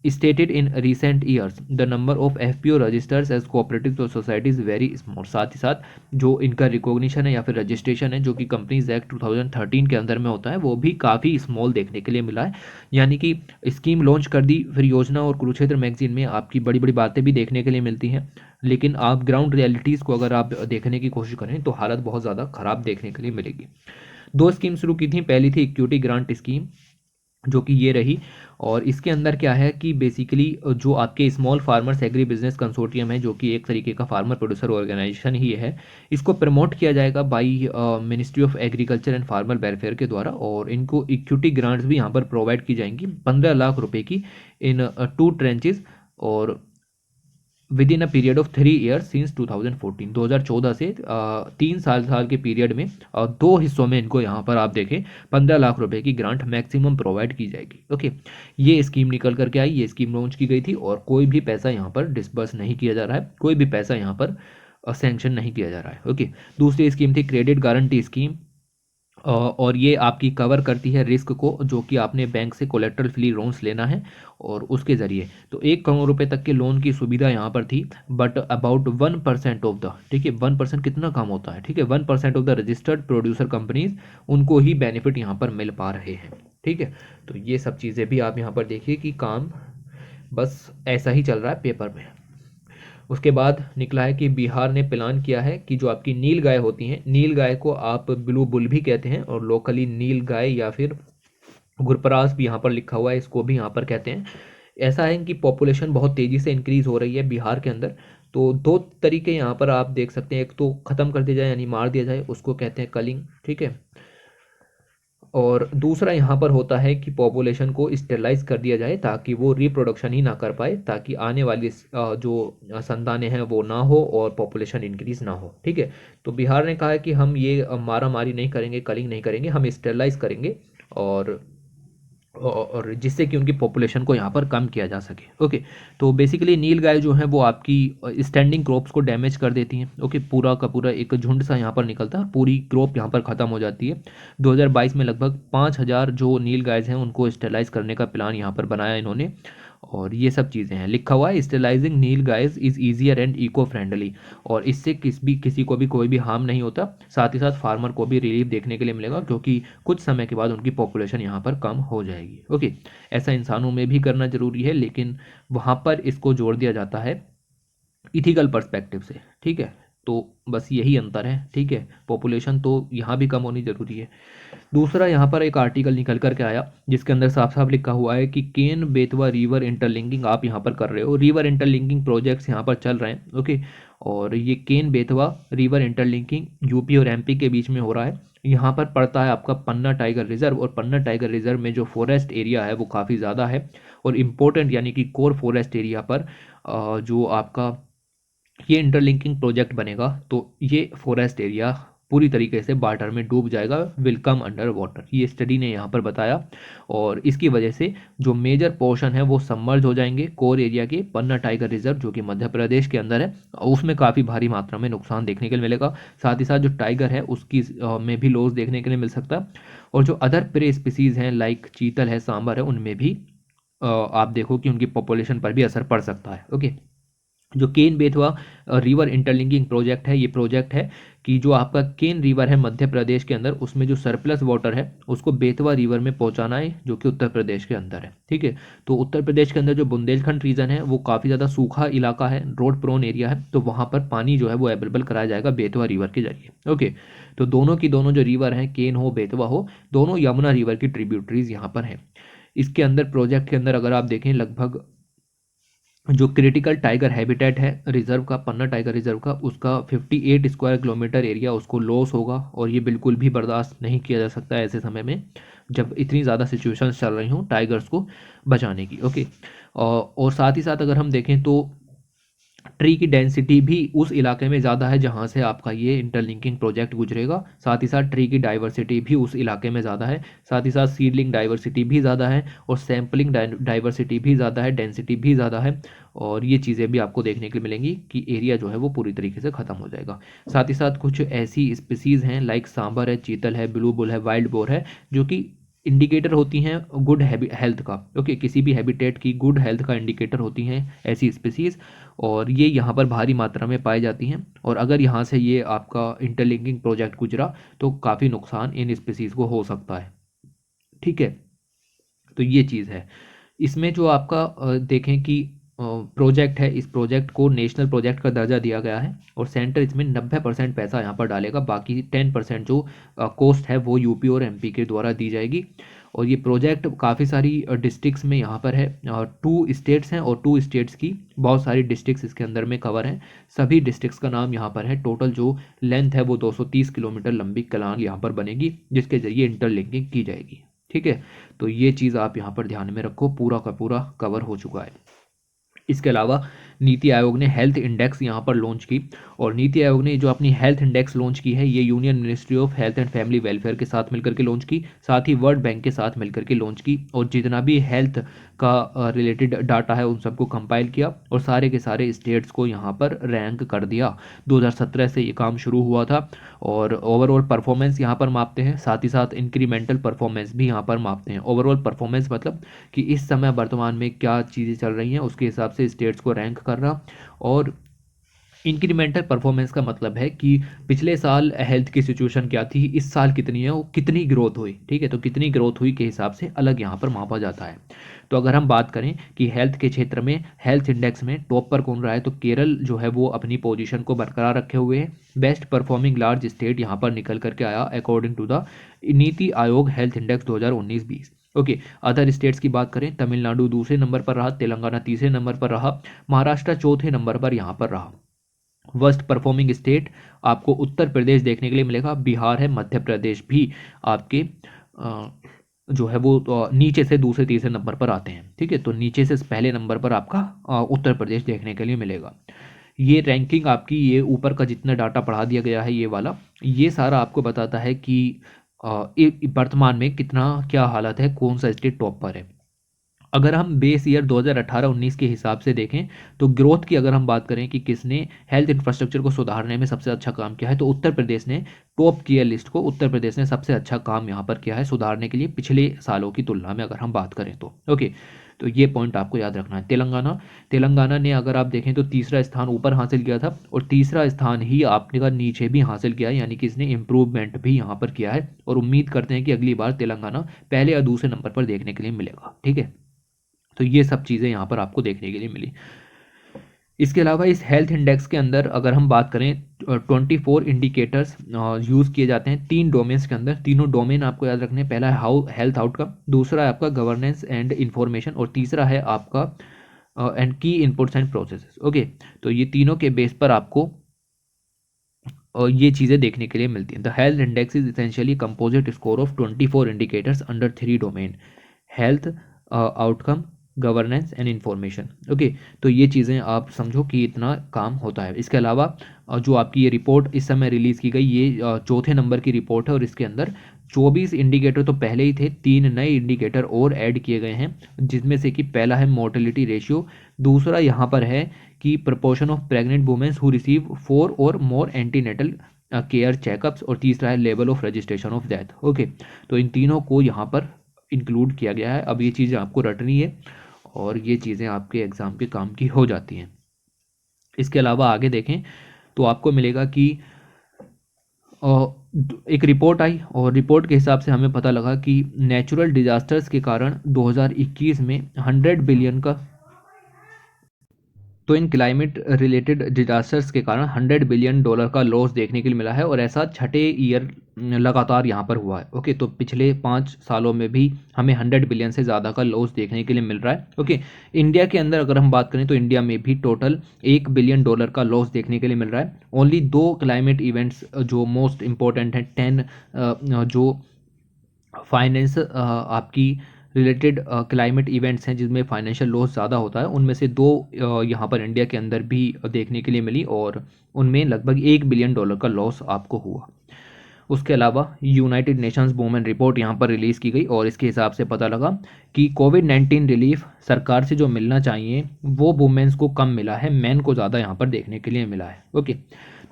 stated in recent years the number of FPO registers as cooperatives और सोसाइटीज़ वेरी स्मॉल। साथ ही साथ जो इनका रिकॉग्निशन है या फिर रजिस्ट्रेशन है जो कि कंपनीज एक्ट 2013 के अंदर में होता है वो भी काफ़ी स्मॉल देखने के लिए मिला है। यानी कि स्कीम लॉन्च कर दी, फिर योजना और कुरुक्षेत्र मैगजीन में आपकी बड़ी बड़ी बातें भी देखने के लिए मिलती हैं, लेकिन आप ग्राउंड रियलिटीज़ को अगर आप देखने की कोशिश करें तो हालत बहुत ज़्यादा ख़राब देखने के लिए मिलेगी। 2 स्कीम शुरू की थी, पहली थी इक्विटी ग्रांट स्कीम जो कि ये रही। और इसके अंदर क्या है कि बेसिकली जो आपके small farmers agri business consortium है, जो कि एक तरीके का फार्मर प्रोड्यूसर ऑर्गेनाइजेशन ही है, इसको प्रमोट किया जाएगा by ministry of agriculture and farmer welfare के द्वारा। और इनको इक्विटी ग्रांट्स भी यहाँ पर प्रोवाइड की जाएंगी 15 लाख रुपए की इन 2 ट्रेंचेस, और with in a period of 3 years since 2014, 2014 से 3 साल के पीरियड में 2 हिस्सों में इनको यहाँ पर आप देखें 15 लाख रुपए की ग्रांट मैक्सिमम प्रोवाइड की जाएगी। ओके, ये स्कीम निकल करके आई, ये स्कीम लॉन्च की गई थी, और कोई भी पैसा यहाँ पर डिसबर्स नहीं किया जा रहा है, कोई भी पैसा यहाँ पर सैंक्शन नहीं किया जा रहा है। ओके, दूसरी स्कीम थी क्रेडिट गारंटी स्कीम, और ये आपकी कवर करती है रिस्क को, जो कि आपने बैंक से कोलेट्रल फ्री लोन्स लेना है, और उसके ज़रिए तो 1 करोड़ रुपए तक के लोन की सुविधा यहाँ पर थी। बट अबाउट 1% ऑफ द, ठीक है, 1% कितना काम होता है, ठीक है, 1% of the registered producer companies, उनको ही बेनिफिट यहाँ पर मिल पा रहे हैं। ठीक है, तो ये सब चीज़ें भी आप यहाँ पर देखिए कि काम बस ऐसा ही चल रहा है पेपर में। उसके बाद निकला है कि बिहार ने प्लान किया है कि जो आपकी नील गाय होती हैं, नील गाय को आप ब्लू बुल भी कहते हैं, और लोकली नील गाय या फिर गुरपरास भी यहाँ पर लिखा हुआ है, इसको भी यहाँ पर कहते हैं। ऐसा है कि पॉपुलेशन बहुत तेज़ी से इंक्रीज़ हो रही है बिहार के अंदर। तो 2 तरीके यहाँ पर आप देख सकते हैं, एक तो ख़त्म कर दिया जाए यानी मार दिया जाए, उसको कहते हैं कलिंग, ठीक है, और दूसरा यहाँ पर होता है कि पॉपुलेशन को स्टेरलाइज कर दिया जाए ताकि वो रिप्रोडक्शन ही ना कर पाए, ताकि आने वाली जो संतानें हैं वो ना हो और पॉपुलेशन इंक्रीज ना हो। ठीक है, तो बिहार ने कहा है कि हम ये मारा मारी नहीं करेंगे, कलिंग नहीं करेंगे, हम स्टेरलाइज करेंगे, और जिससे कि उनकी पॉपुलेशन को यहाँ पर कम किया जा सके। ओके, तो बेसिकली नील गाय जो है वो आपकी स्टैंडिंग क्रॉप्स को डैमेज कर देती हैं। ओके, पूरा का पूरा एक झुंड सा यहाँ पर निकलता है, पूरी क्रॉप यहाँ पर ख़त्म हो जाती है। 2022 में लगभग 5,000 जो नील गायज हैं उनको स्टेलाइज करने का प्लान यहाँ पर बनाया इन्होंने, और ये सब चीज़ें हैं। लिखा हुआ है sterilising nilgais is easier and eco friendly, और इससे किसी को भी कोई भी हार्म नहीं होता, साथ ही साथ फार्मर को भी रिलीफ देखने के लिए मिलेगा, क्योंकि कुछ समय के बाद उनकी पॉपुलेशन यहाँ पर कम हो जाएगी। ओके, ऐसा इंसानों में भी करना जरूरी है, लेकिन वहाँ पर इसको जोड़ दिया जाता है इथिकल पर्सपेक्टिव से। ठीक है, तो बस यही अंतर है। ठीक है, पॉपुलेशन तो यहाँ भी कम होनी जरूरी है। दूसरा यहाँ पर एक आर्टिकल निकल करके आया जिसके अंदर साफ साफ लिखा हुआ है कि केन बेतवा रिवर इंटरलिंकिंग आप यहाँ पर कर रहे हो, रिवर इंटरलिंकिंग प्रोजेक्ट्स यहाँ पर चल रहे हैं। ओके, और ये Ken Betwa river interlinking UP और एमपी के बीच में हो रहा है। यहाँ पर पड़ता है आपका पन्ना टाइगर रिजर्व, और पन्ना टाइगर रिजर्व में जो फॉरेस्ट एरिया है वो काफ़ी ज़्यादा है, और इम्पोर्टेंट यानी कि कोर फॉरेस्ट एरिया पर जो आपका ये इंटरलिंकिंग प्रोजेक्ट बनेगा, तो ये फॉरेस्ट एरिया पूरी तरीके से वाटर में डूब जाएगा, विल कम अंडर वाटर, ये स्टडी ने यहाँ पर बताया। और इसकी वजह से जो मेजर पोर्शन है वो सबमर्ज हो जाएंगे कोर एरिया के। पन्ना टाइगर रिजर्व जो कि मध्य प्रदेश के अंदर है, उसमें काफ़ी भारी मात्रा में नुकसान देखने के लिए मिलेगा। साथ ही साथ जो टाइगर है उसकी में भी लॉस देखने के लिए मिल सकता है, और जो अदर प्रे स्पीसीज हैं लाइक चीतल है, सांबर है, उनमें भी आप देखो कि उनकी पॉपुलेशन पर भी असर पड़ सकता है। ओके, जो Ken Betwa river interlinking project है, ये प्रोजेक्ट है कि जो आपका केन रिवर है मध्य प्रदेश के अंदर, उसमें जो सरप्लस वाटर है उसको बेतवा रिवर में पहुंचाना है, जो कि उत्तर प्रदेश के अंदर है। ठीक है, तो उत्तर प्रदेश के अंदर जो बुंदेलखंड रीजन है वो काफ़ी ज़्यादा सूखा इलाका है, रोड प्रोन एरिया है, तो वहाँ पर पानी जो है वो अवेलेबल कराया जाएगा बेतवा रिवर के जरिए। ओके, तो दोनों की दोनों जो रिवर हैं, केन हो बेतवा हो, दोनों यमुना रिवर की ट्रिब्यूटरीज यहाँ पर हैं। इसके अंदर प्रोजेक्ट के अंदर अगर आप देखें, लगभग जो क्रिटिकल टाइगर हैबिटेट है रिजर्व का, पन्ना टाइगर रिजर्व का, उसका 58 स्क्वायर किलोमीटर एरिया उसको लॉस होगा, और ये बिल्कुल भी बर्दाश्त नहीं किया जा सकता है ऐसे समय में जब इतनी ज़्यादा सिचुएशंस चल रही हों टाइगर्स को बचाने की। ओके, और साथ ही साथ अगर हम देखें तो ट्री की डेंसिटी भी उस इलाके में ज़्यादा है जहाँ से आपका ये इंटरलिंकिंग प्रोजेक्ट गुजरेगा। साथ ही साथ ट्री की डाइवर्सिटी भी उस इलाके में ज़्यादा है, साथ ही साथ सीडलिंग डाइवर्सिटी भी ज़्यादा है, और सैम्पलिंग डाइवर्सिटी भी ज़्यादा है, डेंसिटी भी ज़्यादा है, और ये चीज़ें भी आपको देखने के लिए मिलेंगी कि एरिया जो है वो पूरी तरीके से ख़त्म हो जाएगा। साथ ही साथ कुछ ऐसी स्पीसीज़ हैं लाइक सांबर है, चीतल है, ब्लू बुल है, वाइल्ड बोर है, जो कि इंडिकेटर होती हैं गुड हेल्थ का। ओके, किसी भी हैबिटेट की गुड हेल्थ का इंडिकेटर होती हैं ऐसी स्पीसीज़, और ये यहाँ पर भारी मात्रा में पाई जाती हैं, और अगर यहाँ से ये आपका इंटरलिंकिंग प्रोजेक्ट गुजरा तो काफ़ी नुकसान इन स्पीसीज़ को हो सकता है। ठीक है, तो ये चीज़ है। इसमें जो आपका देखें कि प्रोजेक्ट है, इस प्रोजेक्ट को नेशनल प्रोजेक्ट का दर्जा दिया गया है और सेंटर इसमें 90% पैसा यहाँ पर डालेगा, बाकी 10% जो कॉस्ट है वो यूपी और एमपी के द्वारा दी जाएगी। और ये प्रोजेक्ट काफ़ी सारी डिस्ट्रिक्ट्स में यहाँ पर है, 2 स्टेट्स हैं और 2 स्टेट्स की बहुत सारी डिस्ट्रिक्ट्स इसके अंदर में कवर हैं। सभी डिस्ट्रिक्ट्स का नाम यहाँ पर है। टोटल जो लेंथ है वो 230 किलोमीटर लंबी कलान यहाँ पर बनेगी, जिसके जरिए इंटरलिंकिंग की जाएगी। ठीक है, तो ये चीज़ आप यहाँ पर ध्यान में रखो, पूरा का पूरा कवर हो चुका है। इसके अलावा नीति आयोग ने हेल्थ इंडेक्स यहाँ पर लॉन्च की, और नीति आयोग ने जो अपनी हेल्थ इंडेक्स लॉन्च की है ये union ministry of health and family welfare के साथ मिलकर के लॉन्च की, साथ ही वर्ल्ड बैंक के साथ मिलकर के लॉन्च की, और जितना भी हेल्थ का रिलेटेड डाटा है उन सबको कंपाइल किया और सारे के सारे स्टेट्स को यहाँ पर रैंक कर दिया। 2017 से ये काम शुरू हुआ था और ओवरऑल परफॉर्मेंस यहाँ पर मापते हैं, साथ ही साथ इंक्रीमेंटल परफॉर्मेंस भी यहाँ पर मापते हैं। ओवरऑल परफॉर्मेंस मतलब कि इस समय वर्तमान में क्या चीज़ें चल रही हैं उसके हिसाब से स्टेट्स को रैंक करना, और इंक्रीमेंटल परफॉर्मेंस का मतलब है कि पिछले साल हेल्थ की सिचुएशन क्या थी, इस साल कितनी है, वो कितनी ग्रोथ हुई। ठीक है, तो कितनी ग्रोथ हुई के हिसाब से अलग यहाँ पर मापा जाता है। तो अगर हम बात करें कि हेल्थ के क्षेत्र में हेल्थ इंडेक्स में टॉप पर कौन रहा है, तो केरल जो है वो अपनी पोजीशन को बरकरार रखे हुए है। बेस्ट परफॉर्मिंग लार्ज स्टेट यहाँ पर निकल करके आया according to the NITI Aayog health index 2019-20। Okay, other states की बात करें, तमिलनाडु दूसरे नंबर पर रहा, तेलंगाना तीसरे नंबर पर रहा, महाराष्ट्र चौथे नंबर पर यहाँ पर रहा। वर्स्ट परफॉर्मिंग स्टेट आपको उत्तर प्रदेश देखने के लिए मिलेगा, बिहार है, मध्य प्रदेश भी आपके जो है वो नीचे से दूसरे तीसरे नंबर पर आते हैं। ठीक है, तो नीचे से पहले नंबर पर आपका उत्तर प्रदेश देखने के लिए मिलेगा। ये रैंकिंग आपकी, ये ऊपर का जितना डाटा पढ़ा दिया गया है ये वाला, ये सारा आपको बताता है कि वर्तमान में कितना क्या हालत है, कौन सा स्टेट टॉप पर है। अगर हम बेस ईयर 2018-19 के हिसाब से देखें तो ग्रोथ की अगर हम बात करें कि किसने हेल्थ इंफ्रास्ट्रक्चर को सुधारने में सबसे अच्छा काम किया है, तो उत्तर प्रदेश ने टॉप किया लिस्ट को, उत्तर प्रदेश ने सबसे अच्छा काम यहाँ पर किया है सुधारने के लिए पिछले सालों की तुलना में अगर हम बात करें तो। ओके, तो ये पॉइंट आपको याद रखना है। तेलंगाना ने अगर आप देखें तो तीसरा स्थान ऊपर हासिल किया था और तीसरा स्थान ही आपने का नीचे भी हासिल किया है, यानी कि इसने इंप्रूवमेंट भी यहाँ पर किया है और उम्मीद करते हैं कि अगली बार तेलंगाना पहले या दूसरे नंबर पर देखने के लिए मिलेगा। ठीक है, तो ये सब चीज़ें यहाँ पर आपको देखने के लिए मिली। इसके अलावा इस हेल्थ इंडेक्स के अंदर अगर हम बात करें 24 इंडिकेटर्स यूज़ किए जाते हैं 3 डोमेन्स के अंदर। तीनों डोमेन आपको याद रखने हैं, पहला है हाउ हेल्थ आउटकम, दूसरा है आपका गवर्नेंस एंड इंफॉर्मेशन, और तीसरा है आपका एंड की इनपुट्स एंड प्रोसेसेस। ओके, तो ये तीनों के बेस पर आपको ये चीज़ें देखने के लिए मिलती हैं। The health index is essentially composite score of 24 indicators under 3 domain, health outcome, governance and information. Okay, तो ये चीज़ें आप समझो कि इतना काम होता है। इसके अलावा जो आपकी ये रिपोर्ट इस समय रिलीज़ की गई, ये चौथे नंबर की रिपोर्ट है और इसके अंदर 24 इंडिकेटर तो पहले ही थे, 3 नए इंडिकेटर और ऐड किए गए हैं, जिसमें से कि पहला है मोर्टेलिटी रेशियो, दूसरा यहाँ पर है कि proportion of pregnant women's who receive 4 और मोर एंटीनेटल केयर चेकअप्स, और तीसरा है level of registration of death. Okay, तो इन तीनों को यहाँ पर इंक्लूड किया गया है। अब ये चीज़ें आपको रटनी है और ये चीज़ें आपके एग्ज़ाम के काम की हो जाती हैं। इसके अलावा आगे देखें तो आपको मिलेगा कि एक रिपोर्ट आई और रिपोर्ट के हिसाब से हमें पता लगा कि नेचुरल डिजास्टर्स के कारण 2021 में 100 बिलियन का, तो इन क्लाइमेट रिलेटेड डिजास्टर्स के कारण $100 बिलियन का लॉस देखने के लिए मिला है, और ऐसा छठे ईयर लगातार यहाँ पर हुआ है। ओके, तो पिछले 5 सालों में भी हमें 100 बिलियन से ज़्यादा का लॉस देखने के लिए मिल रहा है। ओके, इंडिया के अंदर अगर हम बात करें तो इंडिया में भी टोटल $1 बिलियन का लॉस देखने के लिए मिल रहा है। ओनली 2 क्लाइमेट इवेंट्स जो मोस्ट इंपॉर्टेंट हैं, 10 जो फाइनेंस आपकी रिलेटेड क्लाइमेट इवेंट्स हैं जिसमें फाइनेंशियल लॉस ज़्यादा होता है, उनमें से 2 यहाँ पर इंडिया के अंदर भी देखने के लिए मिली और उनमें लगभग $1 बिलियन का लॉस आपको हुआ। उसके अलावा यूनाइटेड नेशंस वुमेन रिपोर्ट यहाँ पर रिलीज़ की गई और इसके हिसाब से पता लगा कि कोविड-19 रिलीफ सरकार से जो मिलना चाहिए वो वुमेन्स को कम मिला है, मैन को ज़्यादा यहाँ पर देखने के लिए मिला है। ओके,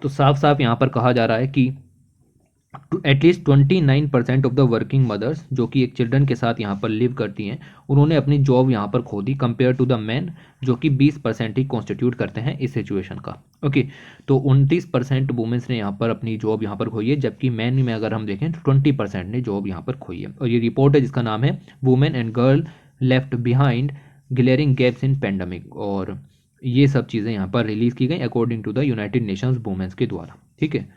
तो साफ साफ यहाँ पर कहा जा रहा है कि at least 29% of the working mothers जो कि एक चिल्ड्रन के साथ यहाँ पर लिव करती हैं, उन्होंने अपनी जॉब यहाँ पर खो दी कंपेयर टू द मैन जो कि 20% ही कॉन्स्टिट्यूट करते हैं इस सिचुएशन का। ओके, तो 29% वुमेन्स ने यहाँ पर अपनी जॉब यहाँ पर खोई है, जबकि मैन में अगर हम देखें तो 20% ने जॉब यहाँ पर खोई है। और ये रिपोर्ट है जिसका नाम है women and girl left behind glaring gaps in pandemic, और ये सब चीज़ें यहाँ पर रिलीज़ की गई according to the united nations women's के द्वारा। ठीक है,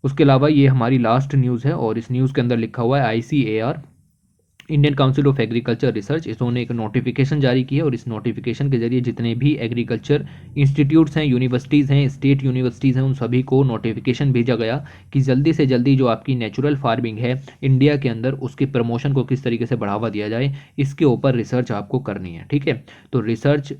उसके अलावा ये हमारी लास्ट न्यूज़ है, और इस न्यूज़ के अंदर लिखा हुआ है ICAR, Indian council of agriculture research, इन्होंने एक नोटिफिकेशन जारी की है, और इस नोटिफिकेशन के जरिए जितने भी एग्रीकल्चर इंस्टीट्यूट्स हैं, यूनिवर्सिटीज़ हैं, स्टेट यूनिवर्सिटीज़ हैं, उन सभी को नोटिफिकेशन भेजा गया कि जल्दी से जल्दी जो आपकी नेचुरल फार्मिंग है इंडिया के अंदर, उसके प्रमोशन को किस तरीके से बढ़ावा दिया जाए, इसके ऊपर रिसर्च आपको करनी है। ठीक है, तो research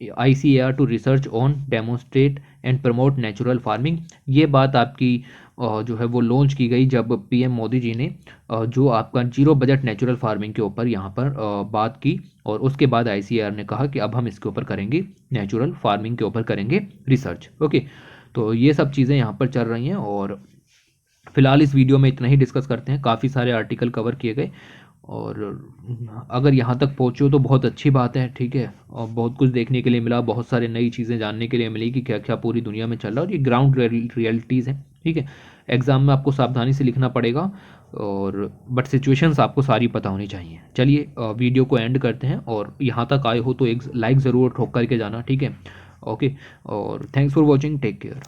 ICAR to research on demonstrate and promote natural farming, ये बात आपकी जो है वो लॉन्च की गई जब PM मोदी जी ने जो आपका जीरो बजट नेचुरल फार्मिंग के ऊपर यहाँ पर बात की, और उसके बाद ICAR ने कहा कि अब हम इसके ऊपर करेंगे, नेचुरल फार्मिंग के ऊपर करेंगे रिसर्च। ओके, तो ये सब चीज़ें यहाँ पर चल रही हैं, और फिलहाल इस वीडियो में इतना ही डिस्कस करते हैं। काफ़ी सारे आर्टिकल कवर किए गए, और अगर यहाँ तक पहुँचे हो तो बहुत अच्छी बात है। ठीक है, और बहुत कुछ देखने के लिए मिला, बहुत सारे नई चीज़ें जानने के लिए मिली कि क्या क्या पूरी दुनिया में चल रहा है, और ये ग्राउंड रियलिटीज़ हैं। ठीक है, एग्ज़ाम में आपको सावधानी से लिखना पड़ेगा, और बट सिचुएशंस आपको सारी पता होनी चाहिए। चलिए वीडियो को एंड करते हैं, और यहाँ तक आए हो तो एक लाइक ज़रूर ठोक करके जाना। ठीक है, ओके, और thanks for watching, take care.